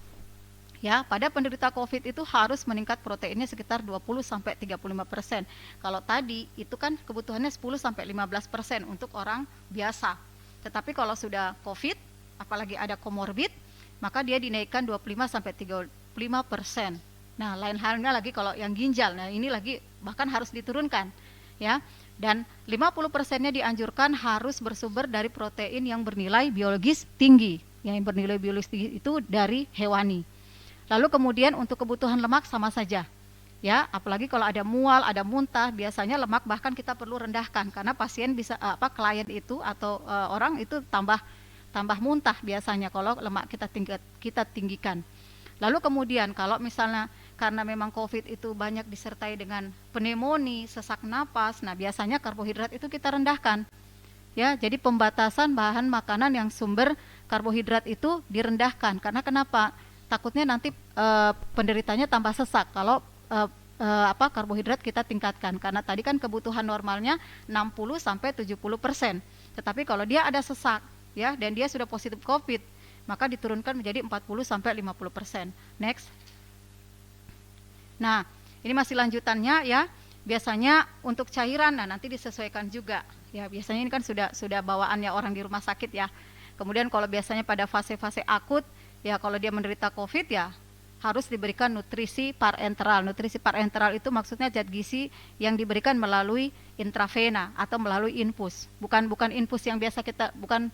E: Ya, pada penderita COVID itu harus meningkat proteinnya sekitar 20-35%. Kalau tadi itu kan kebutuhannya 10-15% untuk orang biasa. Tetapi kalau sudah COVID, apalagi ada komorbid, maka dia dinaikkan 25-35%. Nah, lain halnya lagi kalau yang ginjal. Nah, ini lagi bahkan harus diturunkan, ya. Dan 50%-nya dianjurkan harus bersumber dari protein yang bernilai biologis tinggi. Yang bernilai biologis tinggi itu dari hewani. Lalu kemudian untuk kebutuhan lemak sama saja, ya, apalagi kalau ada mual, ada muntah, biasanya lemak bahkan kita perlu rendahkan karena pasien bisa klien itu atau orang itu tambah muntah biasanya kalau lemak kita tinggikan. Lalu kemudian kalau misalnya karena memang COVID itu banyak disertai dengan pneumonia, sesak napas, nah biasanya karbohidrat itu kita rendahkan. Ya, jadi pembatasan bahan makanan yang sumber karbohidrat itu direndahkan. Karena kenapa? Takutnya nanti penderitanya tambah sesak kalau karbohidrat kita tingkatkan, karena tadi kan kebutuhan normalnya 60-70%. Tetapi kalau dia ada sesak, ya, dan dia sudah positif COVID, maka diturunkan menjadi 40-50%. Next. Nah, ini masih lanjutannya, ya. Biasanya untuk cairan, nah nanti disesuaikan juga. Ya, biasanya ini kan sudah bawaannya orang di rumah sakit, ya. Kemudian kalau biasanya pada fase-fase akut, ya kalau dia menderita COVID, ya harus diberikan nutrisi parenteral. Nutrisi parenteral itu maksudnya zat gizi yang diberikan melalui intravena atau melalui infus. Bukan infus yang biasa bukan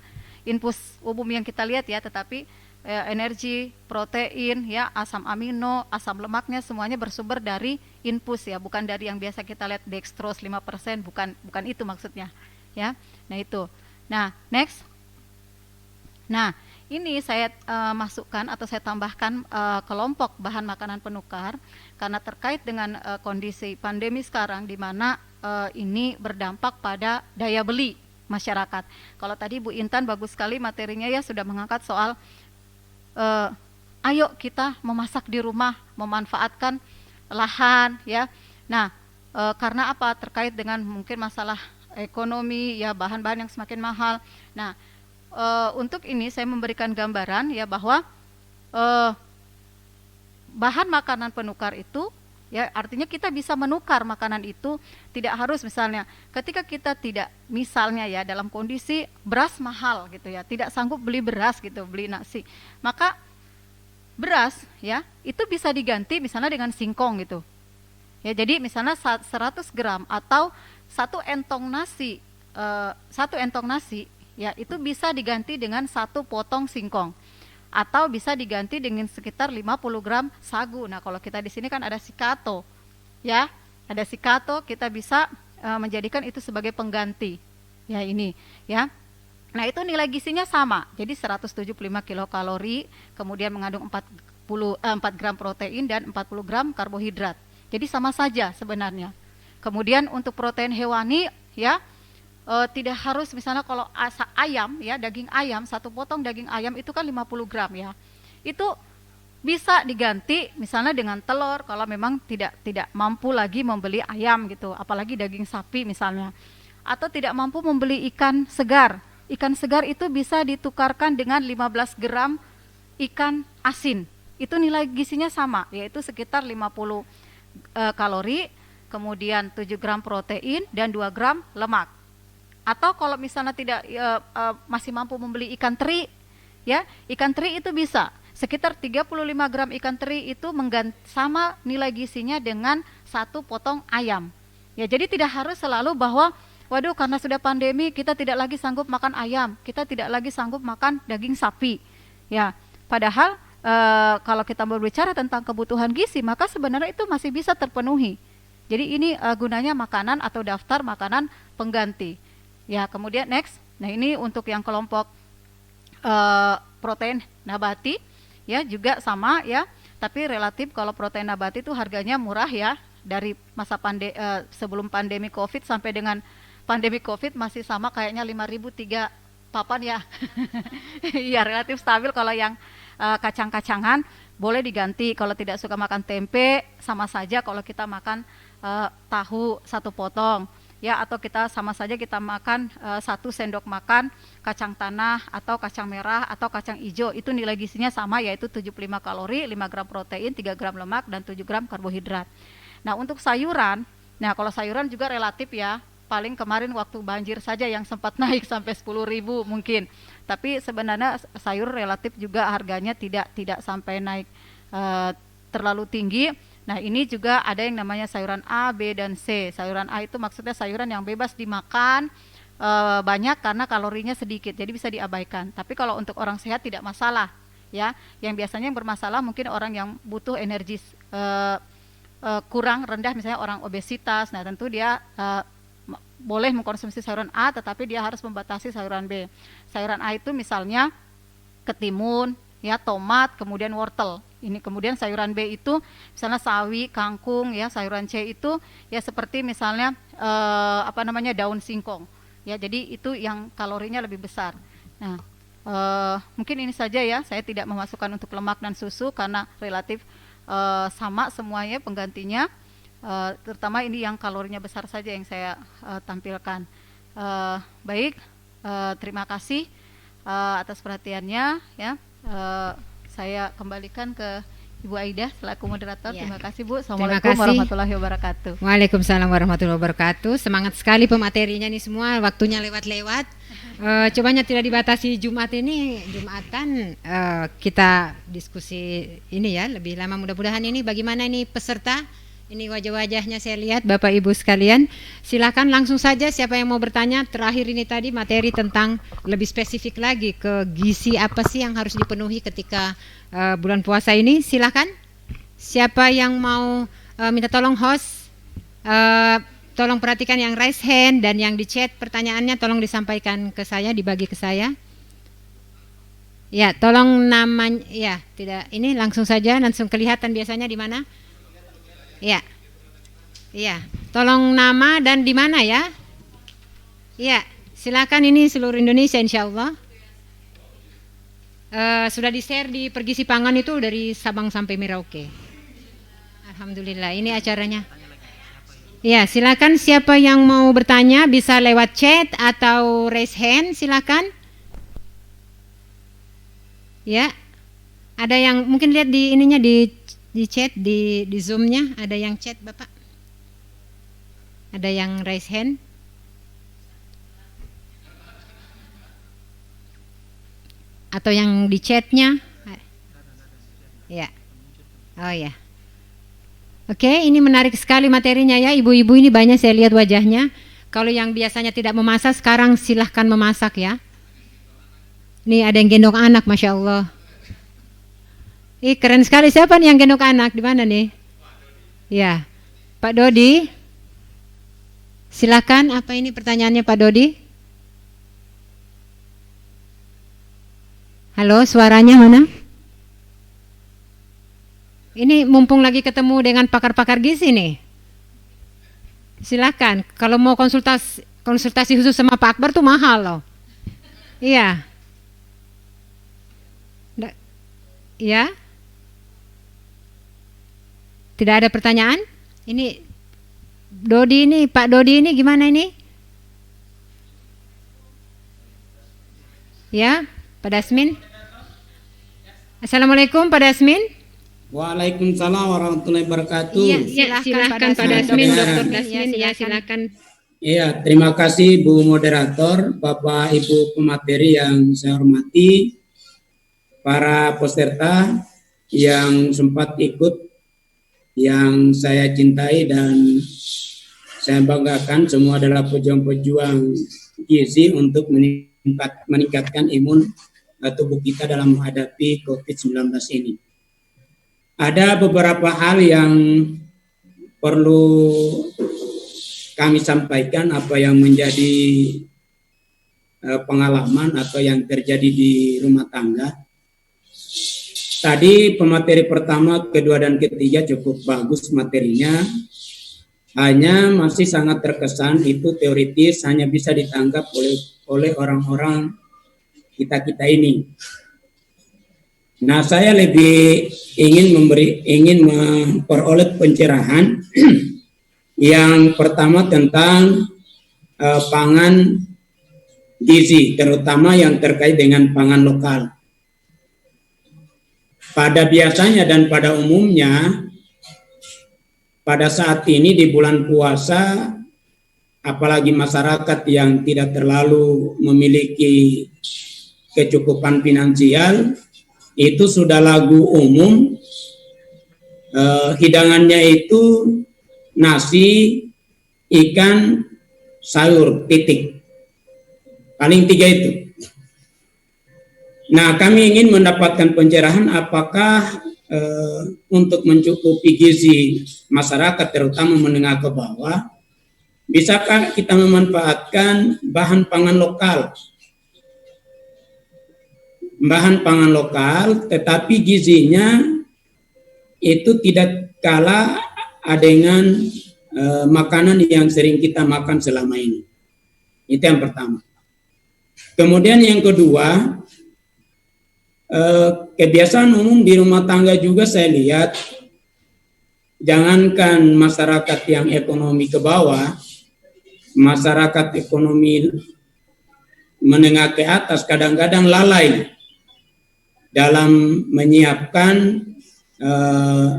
E: infus umum yang kita lihat, ya, tetapi energi, protein, ya, asam amino, asam lemaknya semuanya bersumber dari infus, ya, bukan dari yang biasa kita lihat dextrose 5%, bukan itu maksudnya, ya. Nah, itu. Nah, next. Nah, ini saya masukkan atau saya tambahkan kelompok bahan makanan penukar karena terkait dengan kondisi pandemi sekarang di mana ini berdampak pada daya beli masyarakat. Kalau tadi Bu Intan bagus sekali materinya, ya, sudah mengangkat soal ayo kita memasak di rumah, memanfaatkan lahan, ya. Nah, karena apa? Terkait dengan mungkin masalah ekonomi, ya, bahan-bahan yang semakin mahal. Nah, untuk ini saya memberikan gambaran, ya, bahwa bahan makanan penukar itu, ya, artinya kita bisa menukar makanan itu, tidak harus misalnya ketika kita tidak, misalnya, ya, dalam kondisi beras mahal gitu, ya, tidak sanggup beli beras gitu, beli nasi, maka beras, ya, itu bisa diganti misalnya dengan singkong gitu, ya. Jadi misalnya 100 gram atau satu entong nasi, ya, itu bisa diganti dengan 1 potong singkong, atau bisa diganti dengan sekitar 50 gram sagu. Nah, kalau kita di sini kan ada sikato, ya, ada sikato, kita bisa menjadikan itu sebagai pengganti, ya, ini, ya. Nah, itu nilai gizinya sama, jadi 175 kilokalori, kemudian mengandung 4 gram protein dan 40 gram karbohidrat. Jadi sama saja sebenarnya. Kemudian untuk protein hewani, ya, tidak harus misalnya kalau ayam, ya, daging ayam, 1 potong daging ayam itu kan 50 gram, ya. Itu bisa diganti misalnya dengan telur kalau memang tidak mampu lagi membeli ayam gitu, apalagi daging sapi misalnya. Atau tidak mampu membeli ikan segar. Ikan segar itu bisa ditukarkan dengan 15 gram ikan asin. Itu nilai gizinya sama, yaitu sekitar 50 kalori, kemudian 7 gram protein dan 2 gram lemak. Atau kalau misalnya tidak masih mampu membeli ikan teri, ya, ikan teri itu bisa sekitar 35 gram ikan teri itu sama nilai gizinya dengan 1 potong ayam. Ya, jadi tidak harus selalu bahwa waduh karena sudah pandemi kita tidak lagi sanggup makan ayam, kita tidak lagi sanggup makan daging sapi. Ya, padahal kalau kita berbicara tentang kebutuhan gizi, maka sebenarnya itu masih bisa terpenuhi. Jadi ini gunanya makanan atau daftar makanan pengganti. Ya, kemudian next. Nah, ini untuk yang kelompok protein nabati, ya, juga sama, ya, tapi relatif kalau protein nabati itu harganya murah, ya, dari masa sebelum pandemi COVID sampai dengan pandemi COVID masih sama kayaknya 5.000 3 papan, ya. Iya, relatif stabil. Kalau yang kacang-kacangan boleh diganti, kalau tidak suka makan tempe sama saja kalau kita makan tahu 1 potong. ya, atau kita sama saja kita makan 1 sendok makan kacang tanah atau kacang merah atau kacang hijau, itu nilai gizinya sama, yaitu 75 kalori, 5 gram protein, 3 gram lemak, dan 7 gram karbohidrat. Nah, untuk sayuran, nah kalau sayuran juga relatif ya, paling kemarin waktu banjir saja yang sempat naik sampai 10.000 mungkin, tapi sebenarnya sayur relatif juga harganya tidak sampai naik terlalu tinggi. Nah, ini juga ada yang namanya sayuran A, B, dan C. Sayuran A itu maksudnya sayuran yang bebas dimakan banyak karena kalorinya sedikit, jadi bisa diabaikan. Tapi kalau untuk orang sehat tidak masalah ya. Yang biasanya yang bermasalah mungkin orang yang butuh energi kurang rendah, misalnya orang obesitas. Nah, tentu dia boleh mengkonsumsi sayuran A, tetapi dia harus membatasi sayuran B. Sayuran A itu misalnya ketimun, ya, tomat, kemudian wortel. Ini kemudian sayuran B itu misalnya sawi, kangkung, ya. Sayuran C itu ya seperti misalnya daun singkong. Ya, jadi itu yang kalorinya lebih besar. Nah, mungkin ini saja ya. Saya tidak memasukkan untuk lemak dan susu karena relatif sama semuanya penggantinya. Terutama ini yang kalorinya besar saja yang saya tampilkan. Baik, terima kasih atas perhatiannya ya. Saya kembalikan ke Ibu Aida selaku moderator.
A: Ya.
E: Terima kasih Bu. Assalamualaikum
A: Terima kasih.
E: warahmatullahi wabarakatuh.
A: Waalaikumsalam warahmatullahi wabarakatuh. Semangat sekali pematerinya nih semua, waktunya lewat-lewat. Cobanya tidak dibatasi Jumat ini, Jumatan kita diskusi ini ya lebih lama. Mudah-mudahan ini bagaimana ini peserta. Ini wajah-wajahnya saya lihat Bapak Ibu sekalian. Silakan langsung saja siapa yang mau bertanya. Terakhir ini tadi materi tentang lebih spesifik lagi ke gizi apa sih yang harus dipenuhi ketika bulan puasa ini. Silakan. Siapa yang mau minta tolong host, tolong perhatikan yang raise hand dan yang di chat pertanyaannya tolong disampaikan ke saya, dibagi ke saya. Ya, tolong namanya ya, tidak ini langsung saja langsung kelihatan biasanya di mana? Ya, iya. Tolong nama dan di mana ya? Iya, silakan ini seluruh Indonesia insya Allah. Sudah di-share di Pergisi Pangan itu dari Sabang sampai Merauke. Alhamdulillah, ini acaranya. Ya, silakan siapa yang mau bertanya bisa lewat chat atau raise hand, silakan. Ya, ada yang mungkin lihat di ininya di chat di Zoom-nya ada yang chat Bapak, ada yang raise hand, atau yang di chatnya ya. Oh ya, oke, ini menarik sekali materinya ya. Ibu-ibu ini banyak saya lihat wajahnya. Kalau yang biasanya tidak memasak sekarang silahkan memasak ya. Nih ada yang gendong anak, Masya Allah. Ih, keren sekali. Siapa nih yang gendong anak? Di mana nih? Ya, Pak Dodi. Silakan. Apa ini pertanyaannya Pak Dodi? Halo, suaranya mana? Ini mumpung lagi ketemu dengan pakar-pakar gizi nih. Silakan. Kalau mau konsultasi khusus sama Pak Akbar tuh mahal loh. Iya. Ya. Tidak ada pertanyaan? Ini Dodi ini, Pak Dodi ini gimana ini? Ya, Pak Dasmin. Assalamualaikum Pak Dasmin.
F: Waalaikumsalam warahmatullahi wabarakatuh.
A: Iya, silakan Pak Dasmin, Dr. Dasmin, ya silakan.
F: Iya, terima kasih Bu Moderator, Bapak Ibu pemateri yang saya hormati, para peserta yang sempat ikut, yang saya cintai dan saya banggakan, semua adalah pejuang-pejuang gizi untuk meningkatkan imun tubuh kita dalam menghadapi COVID-19 ini. Ada beberapa hal yang perlu kami sampaikan, apa yang menjadi pengalaman atau yang terjadi di rumah tangga. Tadi pemateri pertama, kedua, dan ketiga cukup bagus materinya. Hanya masih sangat terkesan itu teoritis, hanya bisa ditangkap oleh orang-orang kita ini. Nah, saya lebih ingin memperoleh pencerahan. Yang pertama tentang pangan gizi, terutama yang terkait dengan pangan lokal. Pada biasanya dan pada umumnya, pada saat ini di bulan puasa, apalagi masyarakat yang tidak terlalu memiliki kecukupan finansial, itu sudah lagu umum, hidangannya itu nasi, ikan, sayur, titik. Paling 3 itu. Nah, kami ingin mendapatkan pencerahan apakah untuk mencukupi gizi masyarakat, terutama menengah ke bawah, bisakah kita memanfaatkan bahan pangan lokal? Bahan pangan lokal, tetapi gizinya itu tidak kalah dengan makanan yang sering kita makan selama ini. Itu yang pertama. Kemudian yang kedua, kebiasaan umum di rumah tangga juga saya lihat, jangankan masyarakat yang ekonomi ke bawah, masyarakat ekonomi menengah ke atas kadang-kadang lalai dalam menyiapkan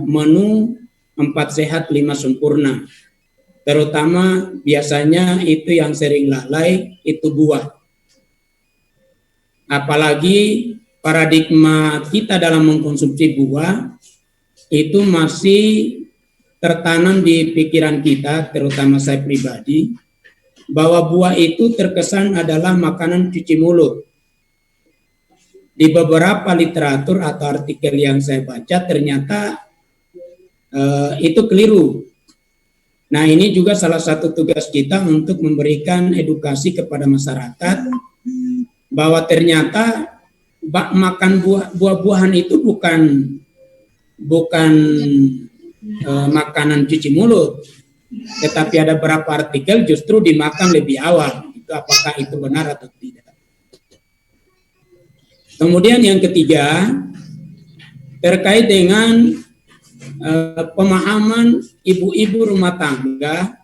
F: menu 4 sehat 5 sempurna. Terutama biasanya itu yang sering lalai itu buah. Apalagi paradigma kita dalam mengkonsumsi buah itu masih tertanam di pikiran kita, terutama saya pribadi, bahwa buah itu terkesan adalah makanan cuci mulut. Di beberapa literatur atau artikel yang saya baca ternyata itu keliru. Nah, ini juga salah satu tugas kita untuk memberikan edukasi kepada masyarakat bahwa ternyata makan buah-buahan itu bukan makanan cuci mulut, tetapi ada beberapa artikel justru dimakan lebih awal. Itu apakah itu benar atau tidak? Kemudian yang ketiga, terkait dengan pemahaman ibu-ibu rumah tangga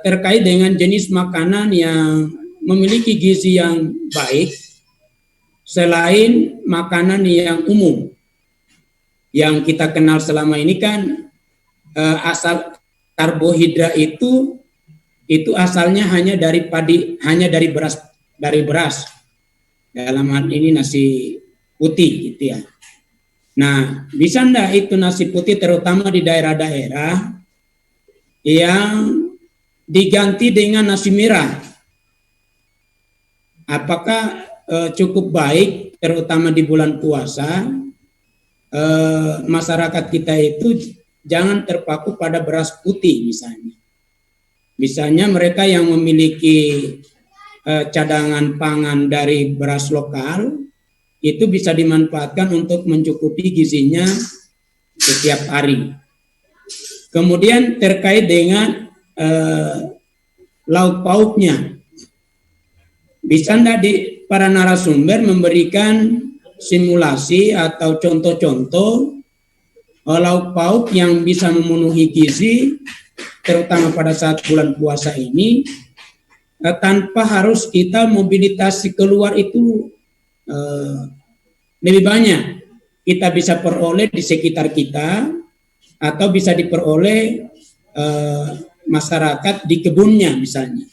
F: terkait dengan jenis makanan yang memiliki gizi yang baik selain makanan yang umum yang kita kenal selama ini kan asal karbohidrat itu asalnya hanya dari padi, hanya dari beras dalam hal ini nasi putih gitu ya. Nah, bisa enggak itu nasi putih terutama di daerah-daerah yang diganti dengan nasi merah? Apakah cukup baik terutama di bulan puasa masyarakat kita itu jangan terpaku pada beras putih misalnya. Misalnya mereka yang memiliki cadangan pangan dari beras lokal itu bisa dimanfaatkan untuk mencukupi gizinya setiap hari. Kemudian terkait dengan lauk pauknya, bisa enggak para narasumber memberikan simulasi atau contoh-contoh lauk pauk yang bisa memenuhi gizi, terutama pada saat bulan puasa ini, tanpa harus kita mobilitas keluar itu lebih banyak. Kita bisa peroleh di sekitar kita atau bisa diperoleh masyarakat di kebunnya misalnya.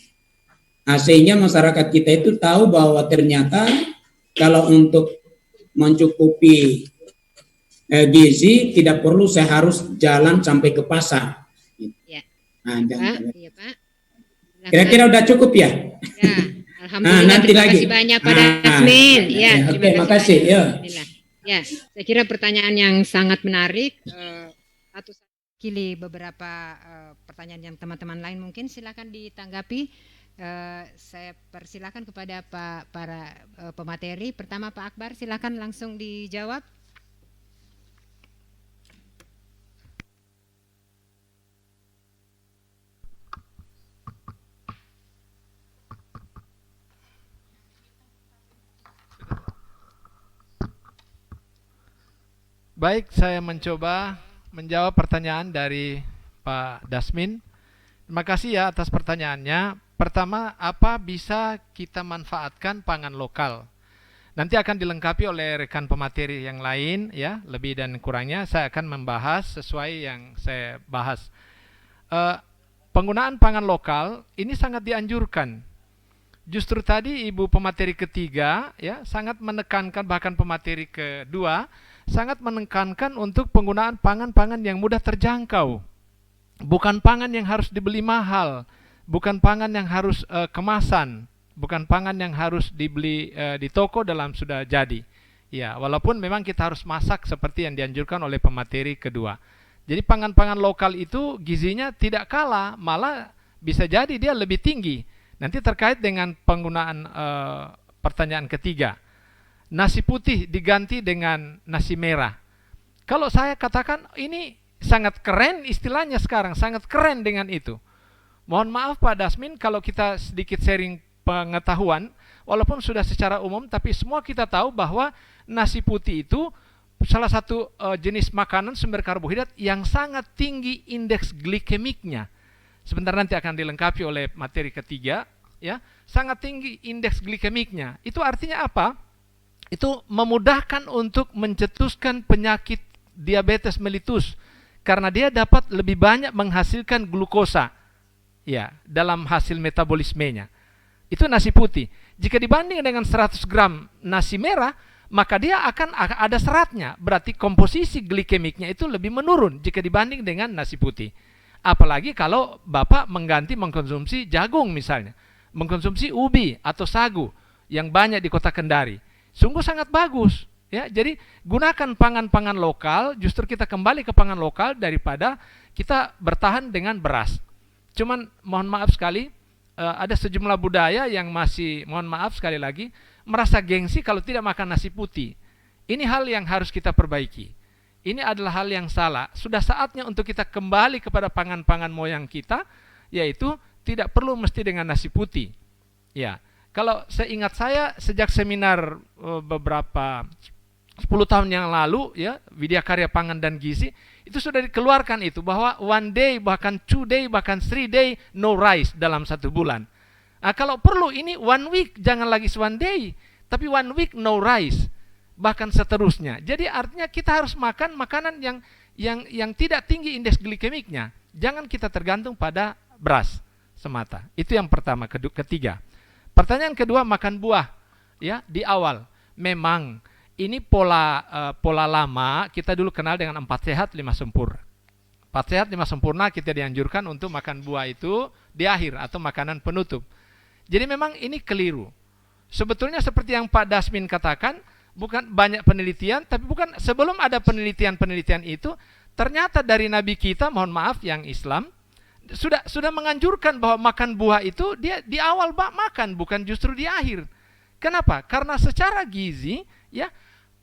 F: Nah, sehingga masyarakat kita itu tahu bahwa ternyata kalau untuk mencukupi gizi tidak perlu saya harus jalan sampai ke pasar.
A: Ya.
F: Nah,
A: Pak, iya, Pak.
F: kira-kira udah cukup ya?
A: Ya, alhamdulillah.
F: Nanti
A: terima
F: lagi.
A: kasih banyak pada Asmin. Ya,
F: Oke, makasih. Ya.
A: Ya, saya kira pertanyaan yang sangat menarik. Atau kili beberapa pertanyaan yang teman-teman lain mungkin silakan ditanggapi. Saya persilakan kepada para pemateri. Pertama Pak Akbar, silakan langsung dijawab.
B: Baik, saya mencoba menjawab pertanyaan dari Pak Dasmin. makasih ya atas pertanyaannya. Pertama, apa bisa kita manfaatkan pangan lokal? Nanti akan dilengkapi oleh rekan pemateri yang lain ya, lebih dan kurangnya saya akan membahas sesuai yang saya bahas. Penggunaan pangan lokal ini sangat dianjurkan. Justru tadi Ibu pemateri ketiga ya sangat menekankan, bahkan pemateri kedua sangat menekankan untuk penggunaan pangan-pangan yang mudah terjangkau. Bukan pangan yang harus dibeli mahal, bukan pangan yang harus kemasan, bukan pangan yang harus dibeli di toko dalam sudah jadi. Ya, walaupun memang kita harus masak seperti yang dianjurkan oleh pemateri kedua. Jadi pangan-pangan lokal itu gizinya tidak kalah, malah bisa jadi dia lebih tinggi. Nanti terkait dengan penggunaan pertanyaan ketiga. Nasi putih diganti dengan nasi merah. Kalau saya katakan ini sangat keren istilahnya sekarang, sangat keren dengan itu. Mohon maaf Pak Dasmin kalau kita sedikit sharing pengetahuan, walaupun sudah secara umum, tapi semua kita tahu bahwa nasi putih itu salah satu jenis makanan sumber karbohidrat yang sangat tinggi indeks glikemiknya. Sebentar nanti akan dilengkapi oleh materi ketiga, ya. Sangat tinggi indeks glikemiknya. Itu artinya apa? Itu memudahkan untuk mencetuskan penyakit diabetes mellitus karena dia dapat lebih banyak menghasilkan glukosa ya dalam hasil metabolismenya. Itu nasi putih. Jika dibanding dengan 100 gram nasi merah, maka dia akan ada seratnya. Berarti komposisi glikemiknya itu lebih menurun jika dibanding dengan nasi putih. Apalagi kalau Bapak mengkonsumsi jagung misalnya, mengkonsumsi ubi atau sagu yang banyak di kota Kendari. Sungguh sangat bagus. Ya, jadi gunakan pangan-pangan lokal, justru kita kembali ke pangan lokal daripada kita bertahan dengan beras. Cuman mohon maaf sekali, ada sejumlah budaya yang masih, mohon maaf sekali lagi, merasa gengsi kalau tidak makan nasi putih. Ini hal yang harus kita perbaiki. Ini adalah hal yang salah. Sudah saatnya untuk kita kembali kepada pangan-pangan moyang kita, yaitu tidak perlu mesti dengan nasi putih. Ya, kalau seingat saya sejak seminar beberapa 10 tahun yang lalu ya, Widya Karya Pangan dan Gizi itu sudah dikeluarkan itu bahwa 1 day, bahkan 2 day, bahkan 3 day no rice dalam 1 bulan. Nah, kalau perlu ini 1 week, jangan lagi 1 day, tapi 1 week no rice, bahkan seterusnya. Jadi artinya kita harus makan makanan yang tidak tinggi indeks glikemiknya. Jangan kita tergantung pada beras semata. Itu yang pertama. Ketiga, pertanyaan kedua, makan buah ya di awal. Memang ini pola lama kita dulu kenal dengan 4 sehat 5 sempurna. 4 sehat 5 sempurna kita dianjurkan untuk makan buah itu di akhir atau makanan penutup. Jadi memang ini keliru. Sebetulnya seperti yang Pak Dasmin katakan, bukan banyak penelitian, tapi bukan sebelum ada penelitian itu, ternyata dari Nabi kita, mohon maaf yang Islam, sudah menganjurkan bahwa makan buah itu dia di awal makan, bukan justru di akhir. Kenapa? Karena secara gizi, ya,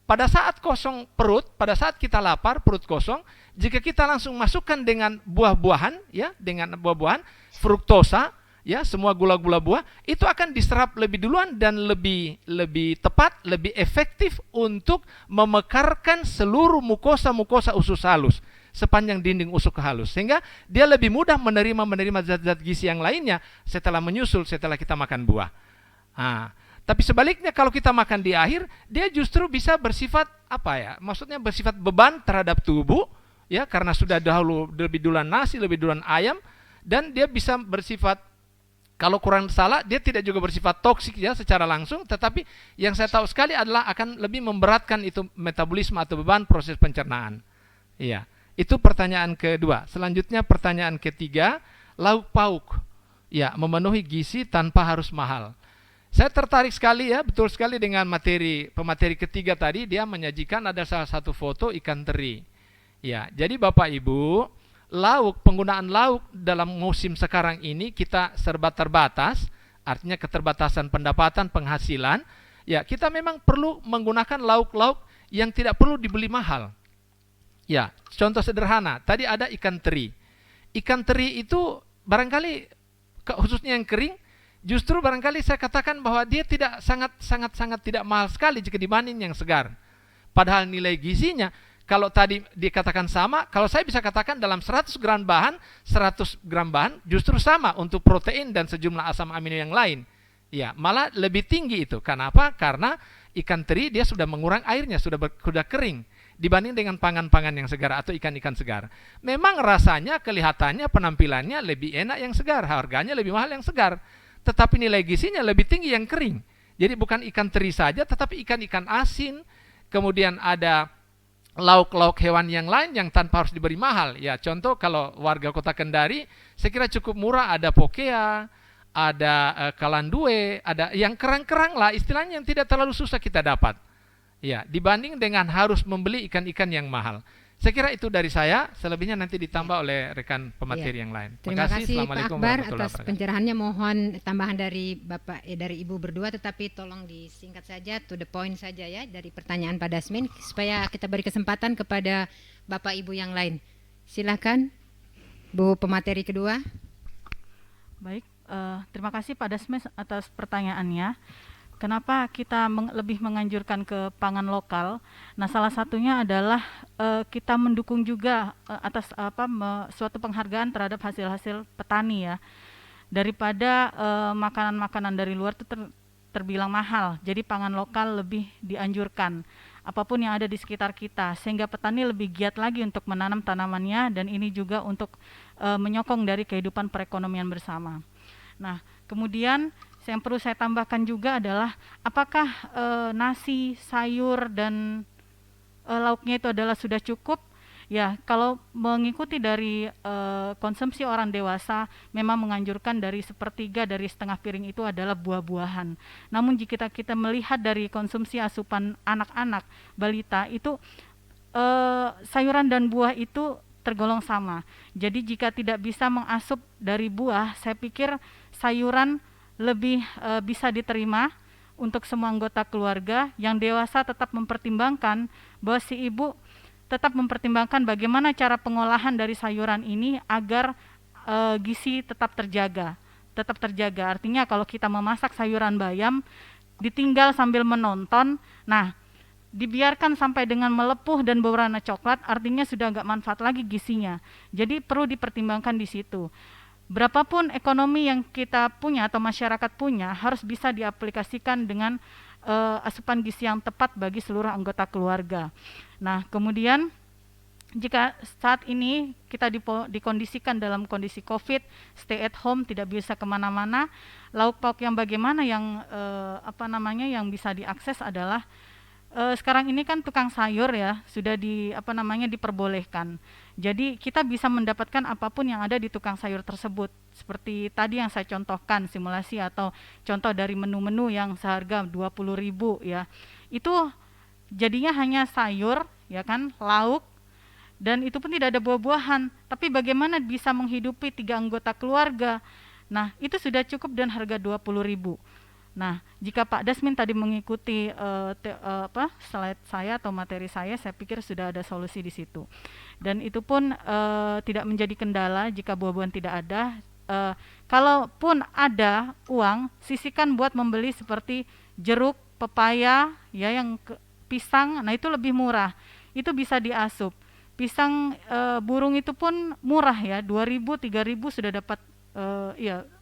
B: pada saat kosong perut, pada saat kita lapar, perut kosong, jika kita langsung masukkan dengan buah-buahan, ya, dengan buah-buahan, fruktosa, ya, semua gula-gula buah, itu akan diserap lebih duluan dan lebih tepat, lebih efektif untuk memekarkan seluruh mukosa usus halus sepanjang dinding usus halus, sehingga dia lebih mudah menerima zat-zat gizi yang lainnya setelah menyusul, setelah kita makan buah. Nah, tapi sebaliknya kalau kita makan di akhir, dia justru bisa bersifat apa ya? Maksudnya bersifat beban terhadap tubuh, ya, karena sudah dahulu lebih duluan nasi, lebih duluan ayam, dan dia bisa bersifat, kalau kurang salah, dia tidak juga bersifat toksik ya secara langsung, tetapi yang saya tahu sekali adalah akan lebih memberatkan itu metabolisme atau beban proses pencernaan. Iya, itu pertanyaan kedua. Selanjutnya pertanyaan ketiga, lauk pauk, ya, memenuhi gizi tanpa harus mahal. Saya tertarik sekali ya, betul sekali dengan pemateri ketiga tadi, dia menyajikan ada salah satu foto ikan teri. Ya, jadi Bapak Ibu, penggunaan lauk dalam musim sekarang ini kita serba terbatas, artinya keterbatasan pendapatan, penghasilan. Ya, kita memang perlu menggunakan lauk-lauk yang tidak perlu dibeli mahal. Ya, contoh sederhana, tadi ada ikan teri. Ikan teri itu barangkali khususnya yang kering, justru barangkali saya katakan bahwa dia tidak sangat tidak mahal sekali jika dibanding yang segar. Padahal nilai gizinya, Kalau tadi dikatakan sama, kalau saya bisa katakan dalam 100 gram bahan justru sama untuk protein dan sejumlah asam amino yang lain. Ya, malah lebih tinggi itu. Kenapa? Karena ikan teri dia sudah mengurang airnya, sudah kering dibanding dengan pangan-pangan yang segar atau ikan-ikan segar. Memang rasanya, kelihatannya, penampilannya lebih enak yang segar, harganya lebih mahal yang segar. Tetapi nilai gizinya lebih tinggi yang kering. Jadi bukan ikan teri saja, tetapi ikan-ikan asin, kemudian ada lauk-lauk hewan yang lain yang tanpa harus diberi mahal. Ya, contoh kalau warga Kota Kendari, saya kira cukup murah, ada pokea, ada kalandue, ada yang kerang-kerang lah, istilahnya yang tidak terlalu susah kita dapat. Ya, dibanding dengan harus membeli ikan-ikan yang mahal. Saya kira itu dari saya, selebihnya nanti ditambah oleh rekan pemateri yang lain.
A: Terima kasih Pak Akbar atas
B: wabarakatuh.
A: pencerahannya. Mohon tambahan dari Bapak dari Ibu berdua, tetapi tolong disingkat saja, to the point saja ya, dari pertanyaan Pak Dasmin, supaya kita beri kesempatan kepada Bapak Ibu yang lain. Silakan Bu pemateri kedua.
D: Baik, terima kasih Pak Dasmin atas pertanyaannya. Kenapa kita lebih menganjurkan ke pangan lokal? Nah, salah satunya adalah kita mendukung juga atas suatu penghargaan terhadap hasil-hasil petani ya. Daripada makanan-makanan dari luar itu terbilang mahal. Jadi pangan lokal lebih dianjurkan. Apapun yang ada di sekitar kita, sehingga petani lebih giat lagi untuk menanam tanamannya, dan ini juga untuk menyokong dari kehidupan perekonomian bersama. Nah, kemudian yang perlu saya tambahkan juga adalah apakah nasi, sayur, dan lauknya itu adalah sudah cukup? Ya, kalau mengikuti dari konsumsi orang dewasa, memang menganjurkan dari 1/3 dari setengah piring itu adalah buah-buahan. Namun jika kita melihat dari konsumsi asupan anak-anak, balita, itu sayuran dan buah itu tergolong sama. Jadi jika tidak bisa mengasup dari buah, saya pikir sayuran lebih bisa diterima untuk semua anggota keluarga. Yang dewasa tetap mempertimbangkan bahwa si ibu tetap mempertimbangkan bagaimana cara pengolahan dari sayuran ini agar gizi tetap terjaga. Artinya kalau kita memasak sayuran bayam, ditinggal sambil menonton, nah dibiarkan sampai dengan melepuh dan berwarna coklat, artinya sudah nggak manfaat lagi gizinya. Jadi perlu dipertimbangkan di situ. Berapapun ekonomi yang kita punya atau masyarakat punya, harus bisa diaplikasikan dengan asupan gizi yang tepat bagi seluruh anggota keluarga. Nah, kemudian jika saat ini kita dikondisikan dalam kondisi COVID, stay at home, tidak bisa kemana-mana, lauk pauk yang bagaimana yang yang bisa diakses adalah sekarang ini kan tukang sayur ya sudah diperbolehkan. Jadi kita bisa mendapatkan apapun yang ada di tukang sayur tersebut. Seperti tadi yang saya contohkan, simulasi atau contoh dari menu-menu yang seharga 20.000 ya. Itu jadinya hanya sayur ya kan, lauk, dan itu pun tidak ada buah-buahan. Tapi bagaimana bisa menghidupi 3 anggota keluarga? Nah, itu sudah cukup dan harga 20.000. Nah, jika Pak Dasmin tadi mengikuti slide saya atau materi saya pikir sudah ada solusi di situ. Dan itu pun tidak menjadi kendala jika buah-buahan tidak ada. Kalaupun ada uang, sisihkan buat membeli seperti jeruk, pepaya, ya yang pisang. Nah, itu lebih murah. Itu bisa diasup. Pisang burung itu pun murah ya, 2.000, 3.000 sudah dapat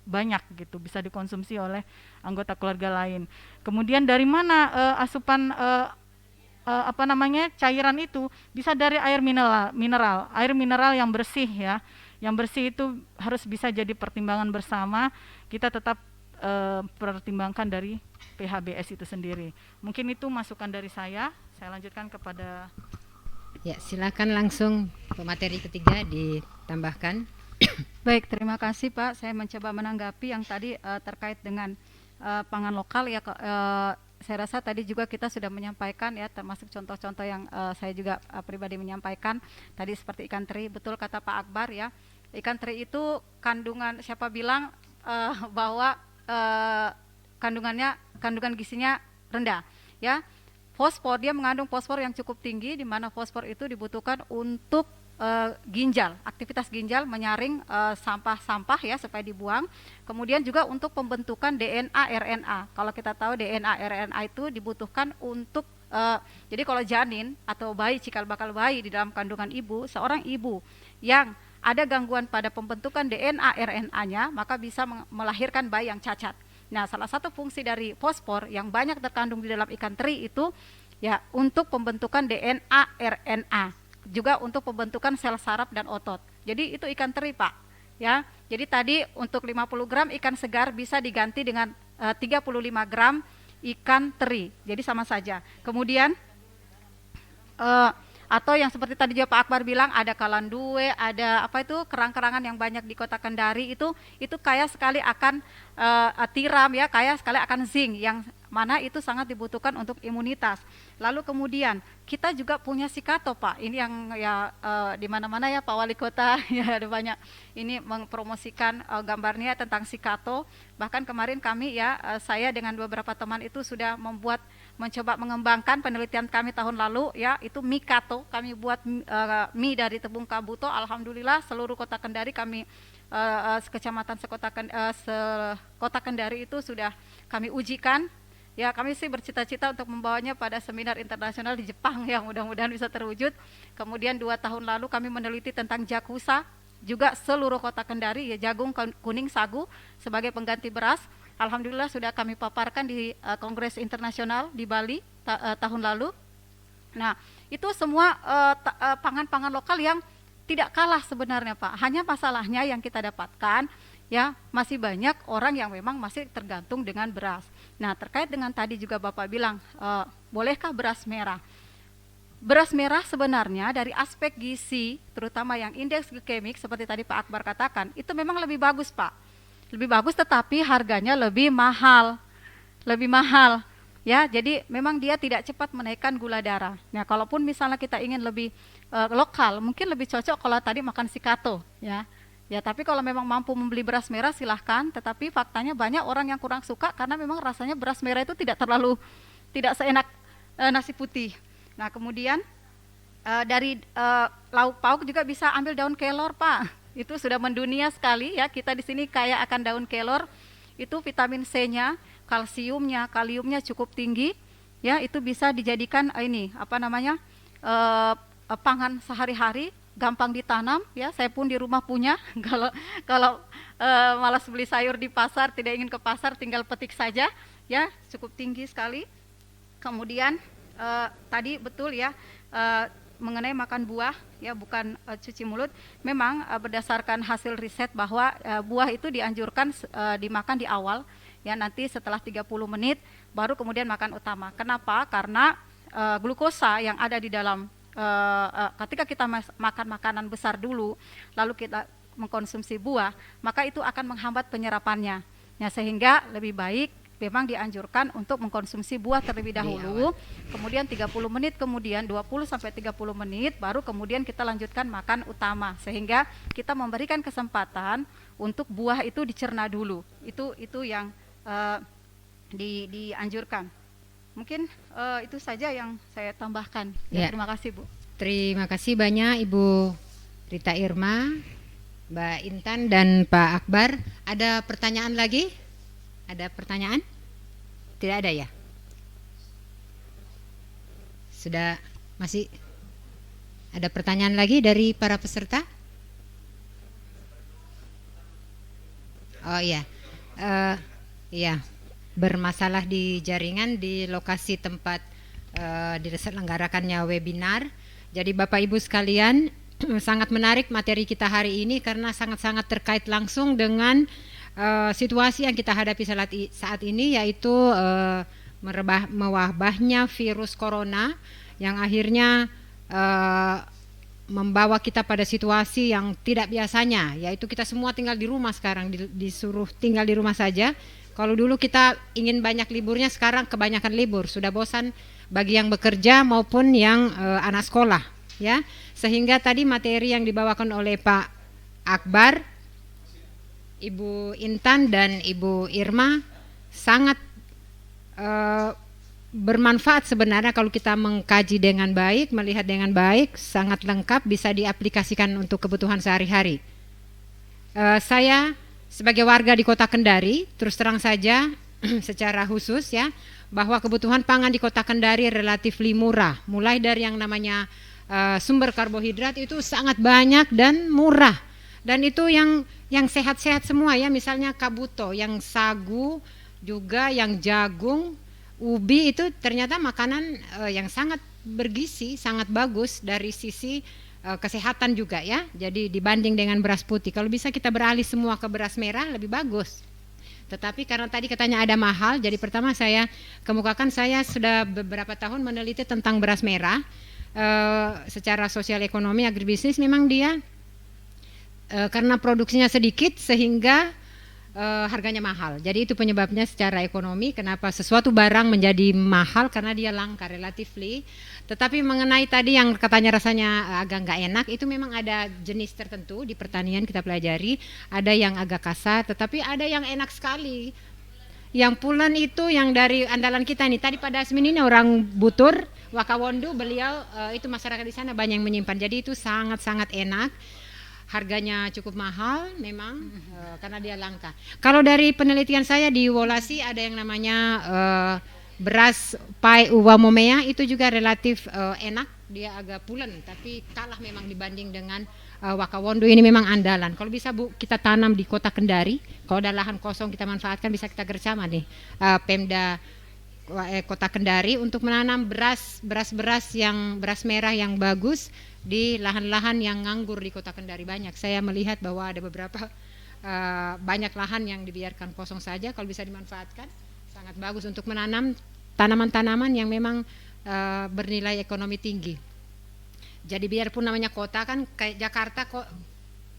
D: banyak gitu, bisa dikonsumsi oleh anggota keluarga lain. Kemudian dari mana asupan cairan itu? Bisa dari air mineral yang bersih ya. Yang bersih itu harus bisa jadi pertimbangan bersama. Kita tetap pertimbangkan dari PHBS itu sendiri. Mungkin itu masukan dari saya. Saya lanjutkan kepada.
A: Ya, silakan langsung pemateri ketiga ditambahkan.
E: Baik, terima kasih Pak. Saya mencoba menanggapi yang tadi terkait dengan pangan lokal ya. Saya rasa tadi juga kita sudah menyampaikan ya, termasuk contoh-contoh yang saya juga pribadi menyampaikan tadi seperti ikan teri. Betul kata Pak Akbar ya, ikan teri itu kandungan, siapa bilang bahwa kandungan gizinya rendah ya. Fosfor, dia mengandung fosfor yang cukup tinggi, di mana fosfor itu dibutuhkan untuk ginjal, aktivitas ginjal menyaring sampah-sampah ya supaya dibuang. Kemudian juga untuk pembentukan DNA RNA. Kalau kita tahu DNA RNA itu dibutuhkan untuk Jadi kalau janin atau bayi, cikal bakal bayi di dalam kandungan ibu, seorang ibu yang ada gangguan pada pembentukan DNA RNA-nya, maka bisa melahirkan bayi yang cacat. Nah, salah satu fungsi dari fosfor yang banyak terkandung di dalam ikan teri itu ya untuk pembentukan DNA RNA, juga untuk pembentukan sel saraf dan otot. Jadi itu ikan teri, Pak. Ya. Jadi tadi untuk 50 gram ikan segar bisa diganti dengan 35 gram ikan teri. Jadi sama saja. Kemudian atau yang seperti tadi juga Pak Akbar bilang, ada kalandue, ada apa itu kerang-kerangan yang banyak di Kota Kendari, itu kaya sekali akan tiram ya, kaya sekali akan zinc yang mana itu sangat dibutuhkan untuk imunitas. Lalu kemudian kita juga punya sikato, Pak. Ini yang ya di mana-mana ya Pak Wali Kota ya ada banyak ini mempromosikan gambarnya tentang sikato. Bahkan kemarin kami ya saya dengan beberapa teman itu sudah mencoba mengembangkan penelitian kami tahun lalu ya, itu mikato. Kami buat mie dari tepung kabuto. Alhamdulillah seluruh Kota Kendari kami kecamatan Kota Kendari itu sudah kami ujikan. Ya, kami sih bercita-cita untuk membawanya pada seminar internasional di Jepang yang mudah-mudahan bisa terwujud. Kemudian 2 tahun lalu kami meneliti tentang jakusa, juga seluruh Kota Kendari ya, jagung kuning sagu sebagai pengganti beras. Alhamdulillah sudah kami paparkan di Kongres Internasional di Bali tahun lalu. Nah, itu semua pangan-pangan lokal yang tidak kalah sebenarnya, Pak. Hanya masalahnya yang kita dapatkan ya masih banyak orang yang memang masih tergantung dengan beras. Nah, terkait dengan tadi juga Bapak bilang bolehkah beras merah? Beras merah sebenarnya dari aspek gizi, terutama yang indeks glikemik seperti tadi Pak Akbar katakan, itu memang lebih bagus, Pak. Lebih bagus, tetapi harganya lebih mahal. Lebih mahal. Ya, jadi memang dia tidak cepat menaikkan gula darah. Nah, kalaupun misalnya kita ingin lebih lokal, mungkin lebih cocok kalau tadi makan sikato, ya. Ya, tapi kalau memang mampu membeli beras merah silahkan, tetapi faktanya banyak orang yang kurang suka karena memang rasanya beras merah itu tidak seenak nasi putih. Nah, kemudian dari lauk pauk juga bisa ambil daun kelor, Pak. Itu sudah mendunia sekali ya, kita di sini kaya akan daun kelor. Itu vitamin C-nya, kalsiumnya, kaliumnya cukup tinggi. Ya, itu bisa dijadikan pangan sehari-hari. Gampang ditanam ya, saya pun di rumah punya. kalau malas beli sayur di pasar, tidak ingin ke pasar, tinggal petik saja ya, cukup tinggi sekali. Kemudian tadi betul ya mengenai makan buah ya, bukan cuci mulut. Memang berdasarkan hasil riset bahwa buah itu dianjurkan dimakan di awal ya, nanti setelah 30 menit baru kemudian makan utama. Kenapa? Karena glukosa yang ada di dalam ketika kita makan makanan besar dulu lalu kita mengkonsumsi buah, maka itu akan menghambat penyerapannya ya, sehingga lebih baik memang dianjurkan untuk mengkonsumsi buah terlebih dahulu, kemudian 30 menit, kemudian 20-30 menit baru kemudian kita lanjutkan makan utama, sehingga kita memberikan kesempatan untuk buah itu dicerna dulu. Itu yang dianjurkan. Mungkin itu saja yang saya tambahkan. Ya. Terima kasih, Bu.
A: Terima kasih banyak Ibu Rita Irma, Mbak Intan dan Pak Akbar. Ada pertanyaan lagi? Ada pertanyaan? Tidak ada ya? Sudah, masih ada pertanyaan lagi dari para peserta? Oh iya, iya. Bermasalah di jaringan di lokasi tempat diselenggarakannya webinar. Jadi Bapak Ibu sekalian, sangat menarik materi kita hari ini karena sangat-sangat terkait langsung dengan situasi yang kita hadapi saat ini, yaitu mewabahnya virus corona yang akhirnya membawa kita pada situasi yang tidak biasanya, yaitu kita semua tinggal di rumah sekarang, disuruh tinggal di rumah saja. Kalau dulu kita ingin banyak liburnya, sekarang kebanyakan libur, sudah bosan bagi yang bekerja maupun yang anak sekolah, ya. Sehingga tadi materi yang dibawakan oleh Pak Akbar, Ibu Intan dan Ibu Irma sangat bermanfaat sebenarnya kalau kita mengkaji dengan baik, melihat dengan baik, sangat lengkap, bisa diaplikasikan untuk kebutuhan sehari-hari. Saya sebagai warga di Kota Kendari, terus terang saja secara khusus ya, bahwa kebutuhan pangan di Kota Kendari relatif murah. Mulai dari yang namanya sumber karbohidrat itu sangat banyak dan murah. Dan itu yang sehat-sehat semua ya, misalnya kabuto, yang sagu, juga yang jagung, ubi itu ternyata makanan yang sangat bergizi, sangat bagus dari sisi kesehatan juga ya. Jadi dibanding dengan beras putih, kalau bisa kita beralih semua ke beras merah lebih bagus. Tetapi karena tadi katanya ada mahal, jadi pertama saya kemukakan, saya sudah beberapa tahun meneliti tentang beras merah. Secara sosial ekonomi agribisnis memang dia karena produksinya sedikit sehingga harganya mahal. Jadi itu penyebabnya secara ekonomi kenapa sesuatu barang menjadi mahal, karena dia langka relatively. Tetapi mengenai tadi yang katanya rasanya agak nggak enak, itu memang ada jenis tertentu di pertanian kita pelajari. Ada yang agak kasar, tetapi ada yang enak sekali. Yang pulen itu yang dari andalan kita nih. Tadi pada Asmin ini orang Butur, Wakawondu, beliau itu masyarakat di sana banyak yang menyimpan. Jadi itu sangat-sangat enak. Harganya cukup mahal memang karena dia langka. Kalau dari penelitian saya di Wolasi ada yang namanya beras pai uwamomea, itu juga relatif enak, dia agak pulen tapi kalah memang dibanding dengan Wakawondu. Ini memang andalan. Kalau bisa Bu kita tanam di Kota Kendari, kalau ada lahan kosong kita manfaatkan, bisa kita kerjasama nih Pemda Kota Kendari untuk menanam beras merah yang bagus di lahan-lahan yang nganggur di Kota Kendari banyak. Saya melihat bahwa ada beberapa banyak lahan yang dibiarkan kosong saja, kalau bisa dimanfaatkan sangat bagus untuk menanam tanaman-tanaman yang memang bernilai ekonomi tinggi. Jadi biarpun namanya kota kan kayak Jakarta, kok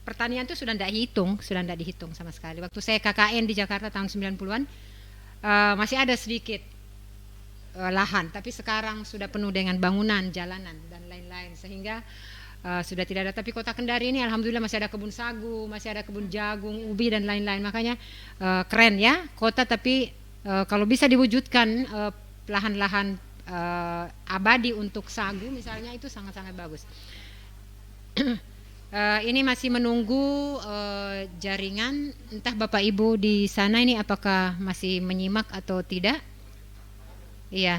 A: pertanian itu sudah tidak dihitung sama sekali. Waktu saya KKN di Jakarta tahun 90-an masih ada sedikit lahan, tapi sekarang sudah penuh dengan bangunan, jalanan dan lain-lain, sehingga sudah tidak ada. Tapi Kota Kendari ini alhamdulillah masih ada kebun sagu, masih ada kebun jagung, ubi dan lain-lain. Makanya keren ya kota, tapi kalau bisa diwujudkan lahan-lahan abadi untuk sagu misalnya, itu sangat-sangat bagus. Ini masih menunggu jaringan, entah Bapak Ibu di sana ini apakah masih menyimak atau tidak. Iya.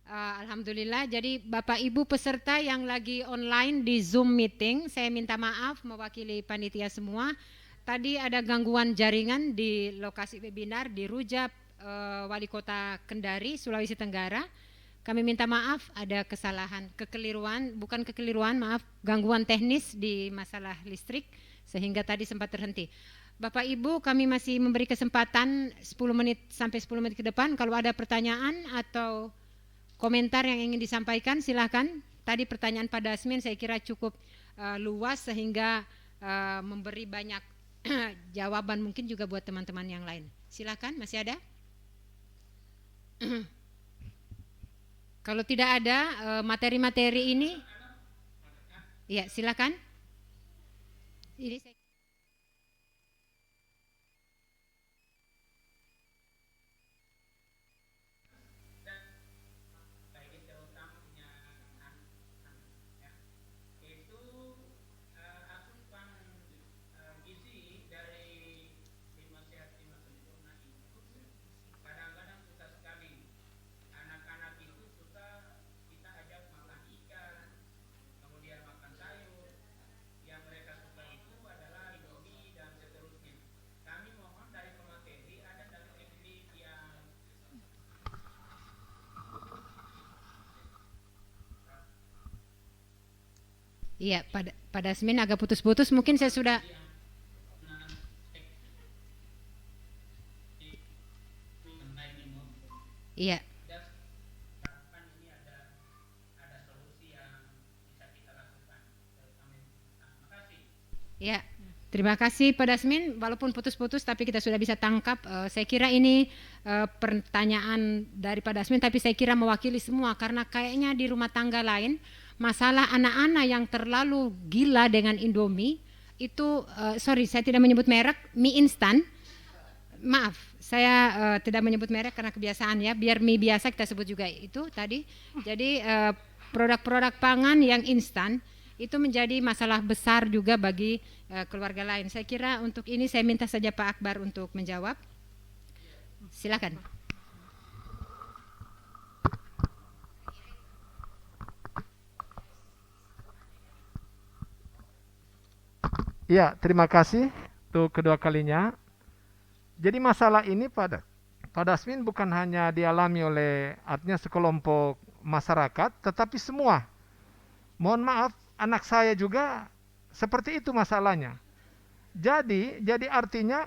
A: Alhamdulillah, jadi Bapak Ibu peserta yang lagi online di Zoom meeting, saya minta maaf mewakili panitia semua. Tadi ada gangguan jaringan di lokasi webinar di Rujak, Wali Kota Kendari, Sulawesi Tenggara. Kami minta maaf, ada gangguan teknis di masalah listrik sehingga tadi sempat terhenti. Bapak Ibu, kami masih memberi kesempatan 10 menit sampai 10 menit ke depan. Kalau ada pertanyaan atau komentar yang ingin disampaikan, silakan. Tadi pertanyaan pada Asmin saya kira cukup luas sehingga memberi banyak jawaban mungkin juga buat teman-teman yang lain. Silakan, masih ada? Kalau tidak ada materi-materi ini, ya silakan. Ini saya iya, pada Asmin agak putus-putus, mungkin saya sudah. Iya. Ya, terima kasih Pak Dasmin. Walaupun putus-putus, tapi kita sudah bisa tangkap. Saya kira ini pertanyaan dari Pak Dasmin, tapi saya kira mewakili semua karena kayaknya di rumah tangga lain masalah anak-anak yang terlalu gila dengan Indomie itu, sorry saya tidak menyebut merek, mie instan. Maaf, saya tidak menyebut merek karena kebiasaan ya, biar mie biasa kita sebut juga itu tadi. Jadi produk-produk pangan yang instan itu menjadi masalah besar juga bagi keluarga lain. Saya kira untuk ini saya minta saja Pak Akbar untuk menjawab. Silakan.
B: Ya, terima kasih untuk kedua kalinya. Jadi masalah ini Pak Dasmin bukan hanya dialami oleh artinya sekelompok masyarakat, tetapi semua. Mohon maaf, anak saya juga seperti itu masalahnya. Jadi artinya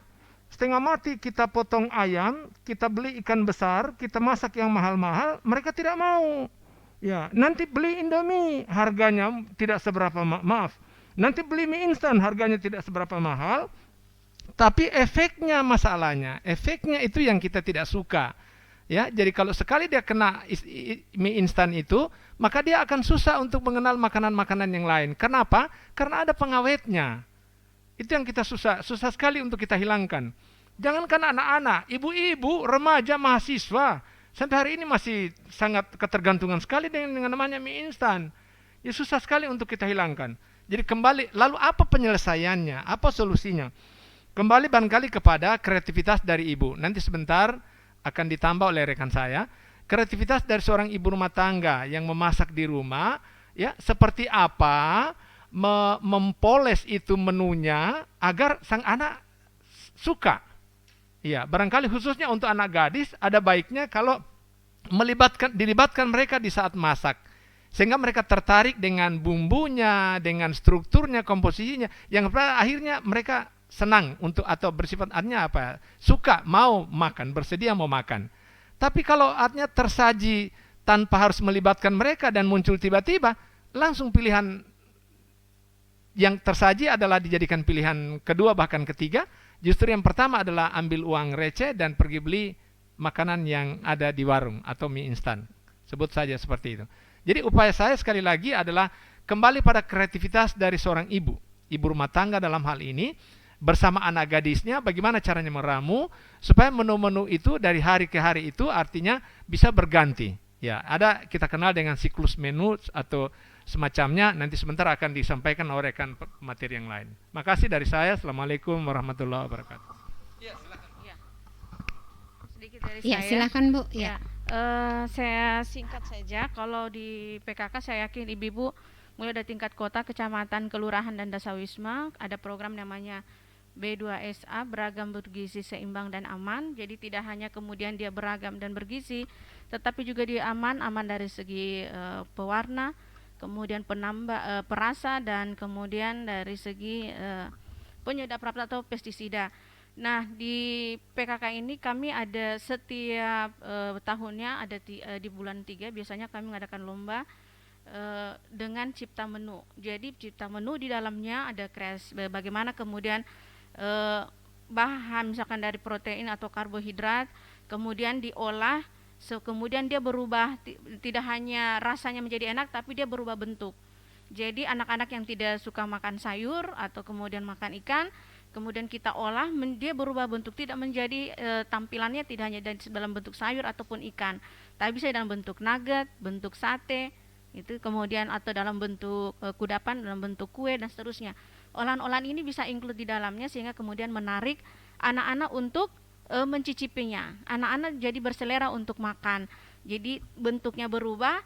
B: setengah mati kita potong ayam, kita beli ikan besar, kita masak yang mahal-mahal, mereka tidak mau. Ya, nanti beli Indomie, harganya tidak seberapa maaf. Nanti beli mie instan, harganya tidak seberapa mahal, tapi efeknya masalahnya, efeknya itu yang kita tidak suka. Ya, jadi kalau sekali dia kena mie instan itu, maka dia akan susah untuk mengenal makanan-makanan yang lain. Kenapa? Karena ada pengawetnya. Itu yang kita susah sekali untuk kita hilangkan. Jangankan anak-anak, ibu-ibu, remaja, mahasiswa, sampai hari ini masih sangat ketergantungan sekali dengan namanya mie instan. Ya susah sekali untuk kita hilangkan. Jadi kembali, lalu apa penyelesaiannya? Apa solusinya? Kembali barangkali kepada kreativitas dari ibu. Nanti sebentar akan ditambah oleh rekan saya. Kreativitas dari seorang ibu rumah tangga yang memasak di rumah, ya seperti apa mempoles itu menunya agar sang anak suka. Ya, barangkali khususnya untuk anak gadis ada baiknya kalau dilibatkan mereka di saat masak. Sehingga mereka tertarik dengan bumbunya, dengan strukturnya, komposisinya, yang akhirnya mereka senang untuk atau bersifat artinya apa? Suka, mau makan, bersedia mau makan. Tapi kalau artinya tersaji tanpa harus melibatkan mereka dan muncul tiba-tiba, langsung pilihan yang tersaji adalah dijadikan pilihan kedua bahkan ketiga. Justru yang pertama adalah ambil uang receh dan pergi beli makanan yang ada di warung atau mie instan. Sebut saja seperti itu. Jadi upaya saya sekali lagi adalah kembali pada kreativitas dari seorang ibu rumah tangga dalam hal ini, bersama anak gadisnya bagaimana caranya meramu supaya menu-menu itu dari hari ke hari itu artinya bisa berganti. Ya, ada kita kenal dengan siklus menu atau semacamnya, nanti sebentar akan disampaikan oleh rekan materi yang lain. Makasih dari saya. Assalamualaikum warahmatullahi wabarakatuh.
C: Ya, silakan. Ya. Sedikit dari
A: Ya,
C: saya.
A: silakan Bu. Ya.
C: Saya singkat saja. Kalau di PKK saya yakin ibu-ibu mulai dari tingkat kota, kecamatan, kelurahan dan dasawisma ada program namanya B2SA, beragam bergizi seimbang dan aman. Jadi tidak hanya kemudian dia beragam dan bergizi, tetapi juga dia aman dari segi pewarna, kemudian penambah perasa, dan kemudian dari segi penyedap rasa atau pestisida. Nah, di PKK ini kami ada setiap tahunnya ada di bulan 3 biasanya kami mengadakan lomba dengan cipta menu. Jadi cipta menu di dalamnya ada bagaimana kemudian bahan misalkan dari protein atau karbohidrat kemudian diolah, kemudian dia berubah, tidak hanya rasanya menjadi enak tapi dia berubah bentuk. Jadi anak-anak yang tidak suka makan sayur atau kemudian makan ikan, kemudian kita olah, dia berubah bentuk, tidak menjadi tampilannya tidak hanya dalam bentuk sayur ataupun ikan, tapi bisa dalam bentuk nugget, bentuk sate, itu kemudian atau dalam bentuk kudapan, dalam bentuk kue dan seterusnya. Olahan-olahan ini bisa include di dalamnya sehingga kemudian menarik anak-anak untuk mencicipinya. Anak-anak jadi berselera untuk makan. Jadi bentuknya berubah,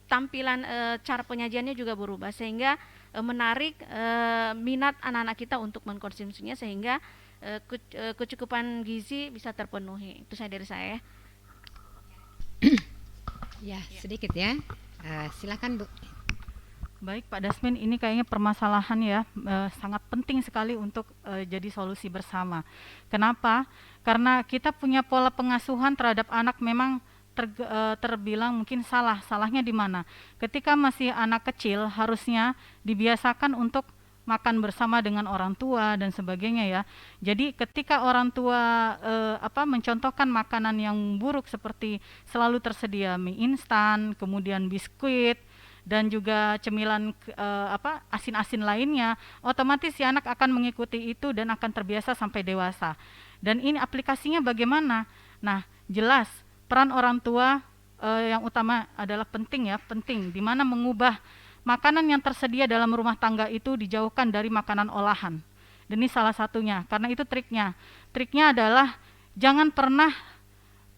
C: tampilan cara penyajiannya juga berubah sehingga menarik minat anak-anak kita untuk mengkonsumsinya sehingga kecukupan gizi bisa terpenuhi. Itu saya dari saya.
A: Ya, sedikit ya. Silakan Bu.
D: Baik Pak Dasmin, ini kayaknya permasalahan ya, sangat penting sekali untuk jadi solusi bersama. Kenapa? Karena kita punya pola pengasuhan terhadap anak memang terbilang mungkin salahnya di mana? Ketika masih anak kecil harusnya dibiasakan untuk makan bersama dengan orang tua dan sebagainya ya. Jadi ketika orang tua mencontohkan makanan yang buruk seperti selalu tersedia mie instan, kemudian biskuit dan juga cemilan asin-asin lainnya, otomatis si anak akan mengikuti itu dan akan terbiasa sampai dewasa. Dan ini aplikasinya bagaimana? Nah, jelas peran orang tua yang utama adalah penting, di mana mengubah makanan yang tersedia dalam rumah tangga itu dijauhkan dari makanan olahan. Dan ini salah satunya, karena itu triknya. Triknya adalah jangan pernah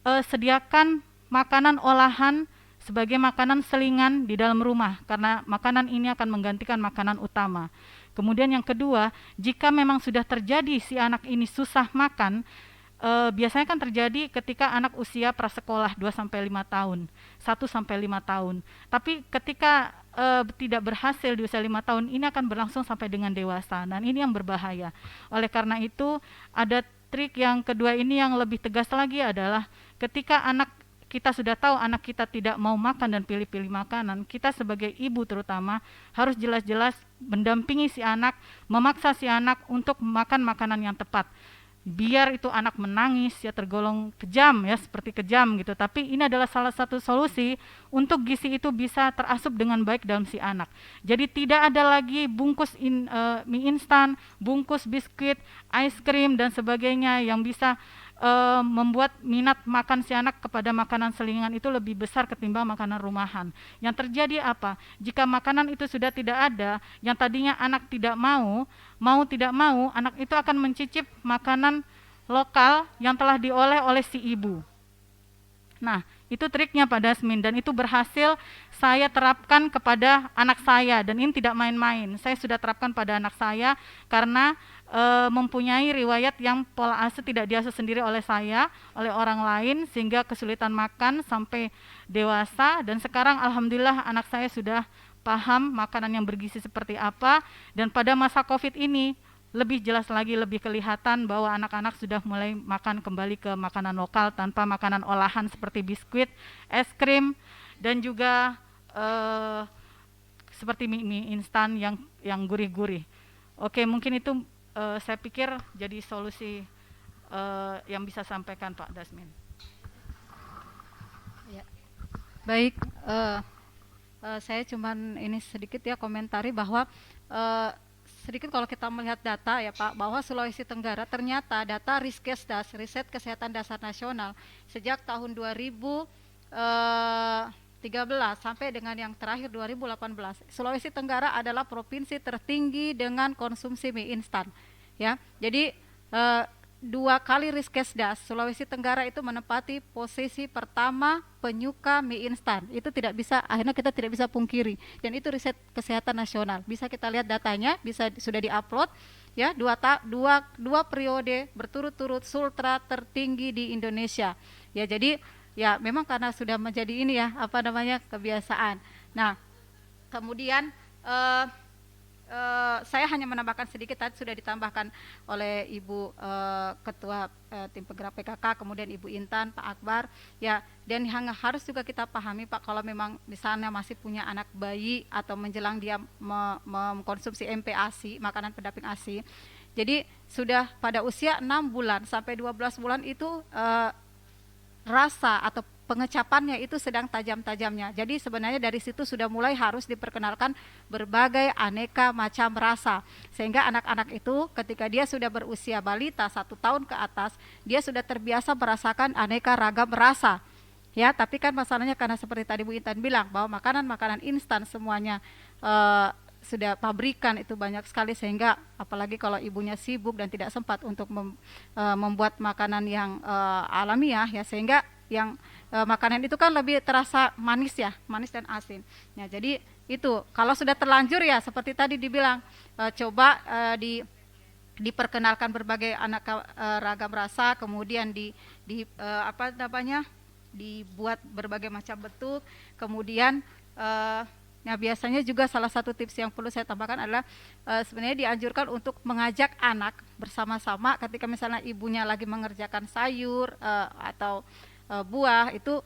D: sediakan makanan olahan sebagai makanan selingan di dalam rumah, karena makanan ini akan menggantikan makanan utama. Kemudian yang kedua, jika memang sudah terjadi si anak ini susah makan, biasanya kan terjadi ketika anak usia prasekolah 2-5 tahun, 1-5 tahun. Tapi ketika tidak berhasil di usia 5 tahun, ini akan berlangsung sampai dengan dewasa, dan ini yang berbahaya. Oleh karena itu, ada trik yang kedua ini yang lebih tegas lagi adalah ketika anak kita sudah tahu anak kita tidak mau makan dan pilih-pilih makanan, kita sebagai ibu terutama harus jelas-jelas mendampingi si anak, memaksa si anak untuk makan makanan yang tepat. Biar itu anak menangis tergolong kejam seperti kejam gitu, tapi ini adalah salah satu solusi untuk gizi itu bisa terasup dengan baik dalam si anak. Jadi tidak ada lagi bungkus mie instan, bungkus biskuit, es krim dan sebagainya yang bisa membuat minat makan si anak kepada makanan selingan itu lebih besar ketimbang makanan rumahan. Yang terjadi apa? Jika makanan itu sudah tidak ada, yang tadinya anak tidak mau tidak mau, anak itu akan mencicip makanan lokal yang telah diolah oleh si ibu. Nah, itu triknya Pak Dasmin, dan itu berhasil saya terapkan kepada anak saya, dan ini tidak main-main. Saya sudah terapkan pada anak saya karena mempunyai riwayat yang pola asuh tidak diasuh sendiri oleh saya, oleh orang lain, sehingga kesulitan makan sampai dewasa. Dan sekarang alhamdulillah anak saya sudah paham makanan yang bergizi seperti apa, dan pada masa COVID ini lebih jelas lagi, lebih kelihatan bahwa anak-anak sudah mulai makan kembali ke makanan lokal tanpa makanan olahan seperti biskuit, es krim, dan juga seperti mie instan yang gurih-gurih. Oke, mungkin itu saya pikir jadi solusi yang bisa sampaikan Pak Dasmin.
E: Ya. Baik, saya cuman ini sedikit komentari bahwa sedikit kalau kita melihat data Pak, bahwa Sulawesi Tenggara ternyata data Riskesdas, Riset Kesehatan Dasar Nasional, sejak tahun 2013 sampai dengan yang terakhir 2018, Sulawesi Tenggara adalah provinsi tertinggi dengan konsumsi mie instan. Jadi 2 kali Riskesdas, Sulawesi Tenggara itu menempati posisi pertama penyuka mie instan. Itu akhirnya kita tidak bisa pungkiri, dan itu riset kesehatan nasional. Bisa kita lihat datanya, sudah diupload dua periode berturut-turut Sultra tertinggi di Indonesia. Jadi memang karena sudah menjadi ini kebiasaan. Nah, kemudian saya hanya menambahkan sedikit, tadi sudah ditambahkan oleh Ibu Ketua Tim Penggerak PKK, kemudian Ibu Intan, Pak Akbar, dan yang harus juga kita pahami Pak, kalau memang misalnya masih punya anak bayi atau menjelang dia mengkonsumsi MPASI, makanan pendamping ASI, jadi sudah pada usia 6 bulan sampai 12 bulan itu rasa atau pengecapannya itu sedang tajam-tajamnya. Jadi sebenarnya dari situ sudah mulai harus diperkenalkan berbagai aneka macam rasa, sehingga anak-anak itu ketika dia sudah berusia balita 1 tahun ke atas, dia sudah terbiasa merasakan aneka ragam rasa. Tapi kan masalahnya karena seperti tadi Bu Intan bilang bahwa makanan-makanan instan semuanya sudah pabrikan itu banyak sekali, sehingga apalagi kalau ibunya sibuk dan tidak sempat untuk membuat makanan yang alamiah sehingga yang makanan itu kan lebih terasa manis dan asin. Jadi itu kalau sudah terlanjur seperti tadi dibilang, coba diperkenalkan berbagai ragam rasa, kemudian dibuat berbagai macam bentuk, kemudian biasanya juga salah satu tips yang perlu saya tambahkan adalah sebenarnya dianjurkan untuk mengajak anak bersama-sama ketika misalnya ibunya lagi mengerjakan sayur atau buah, itu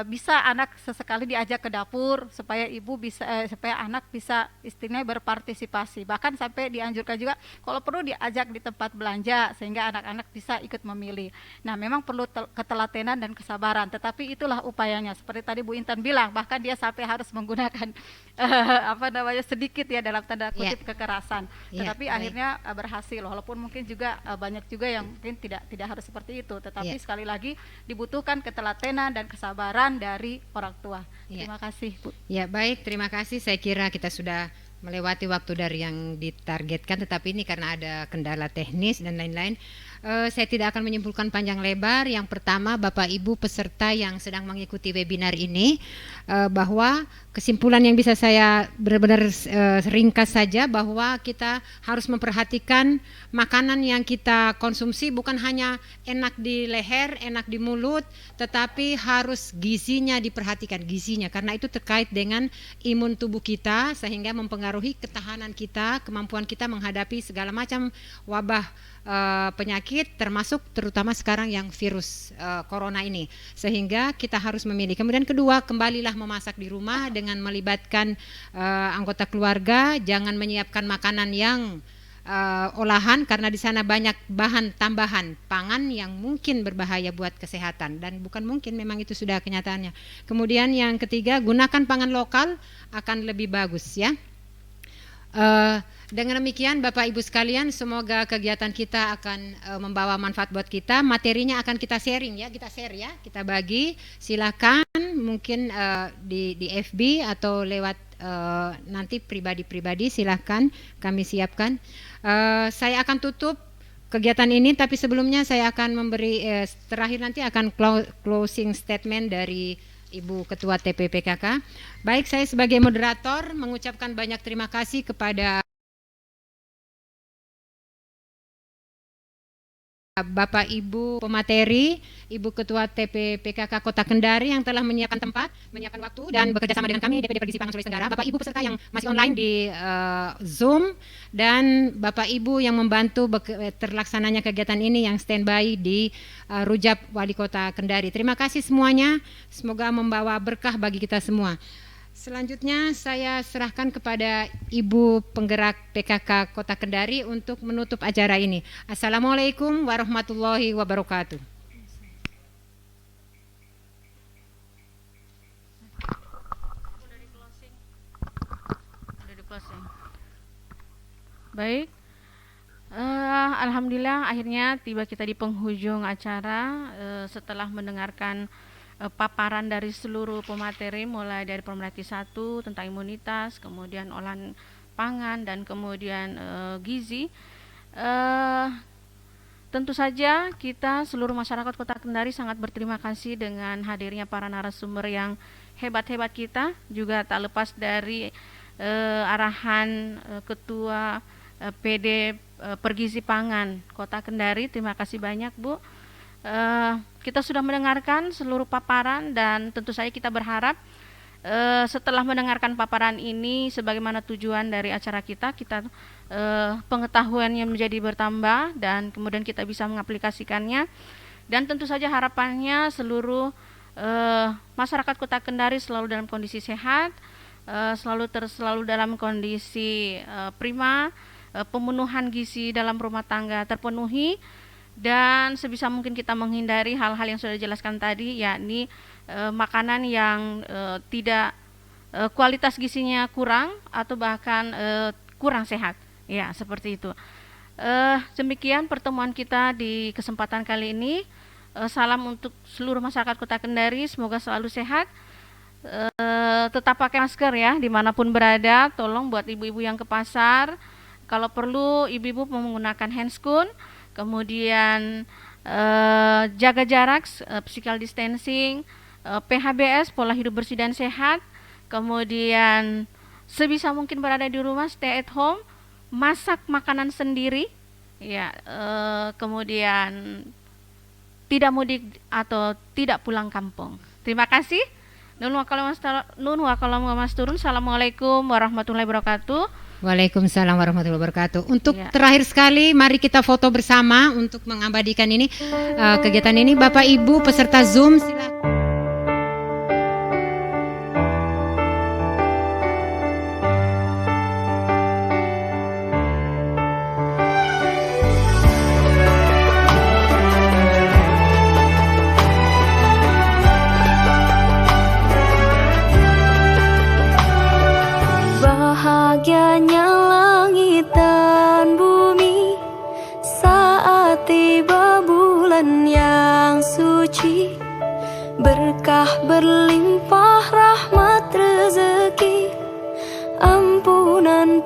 E: bisa anak sesekali diajak ke dapur supaya ibu bisa supaya anak bisa istilahnya berpartisipasi, bahkan sampai dianjurkan juga kalau perlu diajak di tempat belanja sehingga anak-anak bisa ikut memilih. Nah, memang perlu ketelatenan dan kesabaran, tetapi itulah upayanya. Seperti tadi Bu Intan bilang, bahkan dia sampai harus menggunakan sedikit ya dalam tanda kutip kekerasan, tetapi akhirnya berhasil, walaupun mungkin juga banyak juga yang mungkin tidak harus seperti itu, tetapi sekali lagi dibutuhkan ketelatenan dan kesabaran dari orang tua. Terima kasih, Bu.
A: Ya, baik, terima kasih. Saya kira kita sudah melewati waktu dari yang ditargetkan, tetapi ini karena ada kendala teknis dan lain-lain, saya tidak akan menyimpulkan panjang lebar. Yang pertama, Bapak Ibu peserta yang sedang mengikuti webinar ini, bahwa kesimpulan yang bisa saya benar-benar ringkas saja, bahwa kita harus memperhatikan makanan yang kita konsumsi bukan hanya enak di leher, enak di mulut, tetapi harus gizinya diperhatikan, gizinya, karena itu terkait dengan imun tubuh kita sehingga mempengaruhi ketahanan kita, kemampuan kita menghadapi segala macam wabah penyakit, termasuk terutama sekarang yang virus corona ini, sehingga kita harus memilih. Kemudian kedua, kembalilah memasak di rumah dengan melibatkan anggota keluarga, jangan menyiapkan makanan yang olahan karena di sana banyak bahan tambahan pangan yang mungkin berbahaya buat kesehatan, dan bukan mungkin, memang itu sudah kenyataannya. Kemudian yang ketiga, gunakan pangan lokal akan lebih bagus ya. Dengan demikian Bapak Ibu sekalian, semoga kegiatan kita akan membawa manfaat buat kita. Materinya akan kita sharing ya, kita share ya, kita bagi. Silakan mungkin di FB atau lewat nanti pribadi-pribadi, silakan kami siapkan. Saya akan tutup kegiatan ini, tapi sebelumnya saya akan memberi terakhir nanti akan closing statement dari Ibu Ketua TPPKK. Baik, saya sebagai moderator mengucapkan banyak terima kasih kepada Bapak Ibu pemateri, Ibu Ketua TPPKK Kota Kendari yang telah menyiapkan tempat, menyiapkan waktu dan bekerja sama dengan kami DPD Pergisi Pangan Sulawesi Tenggara, Bapak Ibu peserta yang masih online di Zoom, dan Bapak Ibu yang membantu terlaksananya kegiatan ini yang standby di Rujab Wali Kota Kendari. Terima kasih semuanya, semoga membawa berkah bagi kita semua. Selanjutnya saya serahkan kepada Ibu Penggerak PKK Kota Kendari untuk menutup acara ini. Assalamualaikum warahmatullahi wabarakatuh.
C: Baik, alhamdulillah akhirnya tiba kita di penghujung acara setelah mendengarkan paparan dari seluruh pemateri, mulai dari pemerhati 1 tentang imunitas, kemudian olahan pangan, dan kemudian gizi. Tentu saja kita seluruh masyarakat Kota Kendari sangat berterima kasih dengan hadirnya para narasumber yang hebat-hebat kita, juga tak lepas dari arahan Ketua PD Pergizi Pangan Kota Kendari. Terima kasih banyak, Bu. Kita sudah mendengarkan seluruh paparan, dan tentu saja kita berharap setelah mendengarkan paparan ini, sebagaimana tujuan dari acara kita pengetahuannya menjadi bertambah dan kemudian kita bisa mengaplikasikannya, dan tentu saja harapannya seluruh masyarakat Kota Kendari selalu dalam kondisi sehat, selalu dalam kondisi prima, pemenuhan gizi dalam rumah tangga terpenuhi, dan sebisa mungkin kita menghindari hal-hal yang sudah dijelaskan tadi, yakni makanan yang tidak kualitas gizinya kurang atau bahkan kurang sehat. Ya, seperti itu. Demikian pertemuan kita di kesempatan kali ini. Salam untuk seluruh masyarakat Kota Kendari, semoga selalu sehat. Tetap pakai masker ya, dimanapun berada. Tolong buat ibu-ibu yang ke pasar, kalau perlu ibu-ibu menggunakan handscoon. Kemudian jaga jarak, physical distancing, PHBS, pola hidup bersih dan sehat. Kemudian sebisa mungkin berada di rumah, stay at home, masak makanan sendiri, ya. Kemudian tidak mudik atau tidak pulang kampung. Terima kasih. Nun wa kalamu mas turun. Assalamualaikum warahmatullahi wabarakatuh.
A: Waalaikumsalam warahmatullahi wabarakatuh. Untuk terakhir sekali, mari kita foto bersama untuk mengabadikan ini kegiatan ini. Bapak Ibu peserta Zoom, silakan.
G: cahayanya langit dan bumi saat tiba bulan yang suci. Berkah berlimpah, rahmat rezeki, ampunan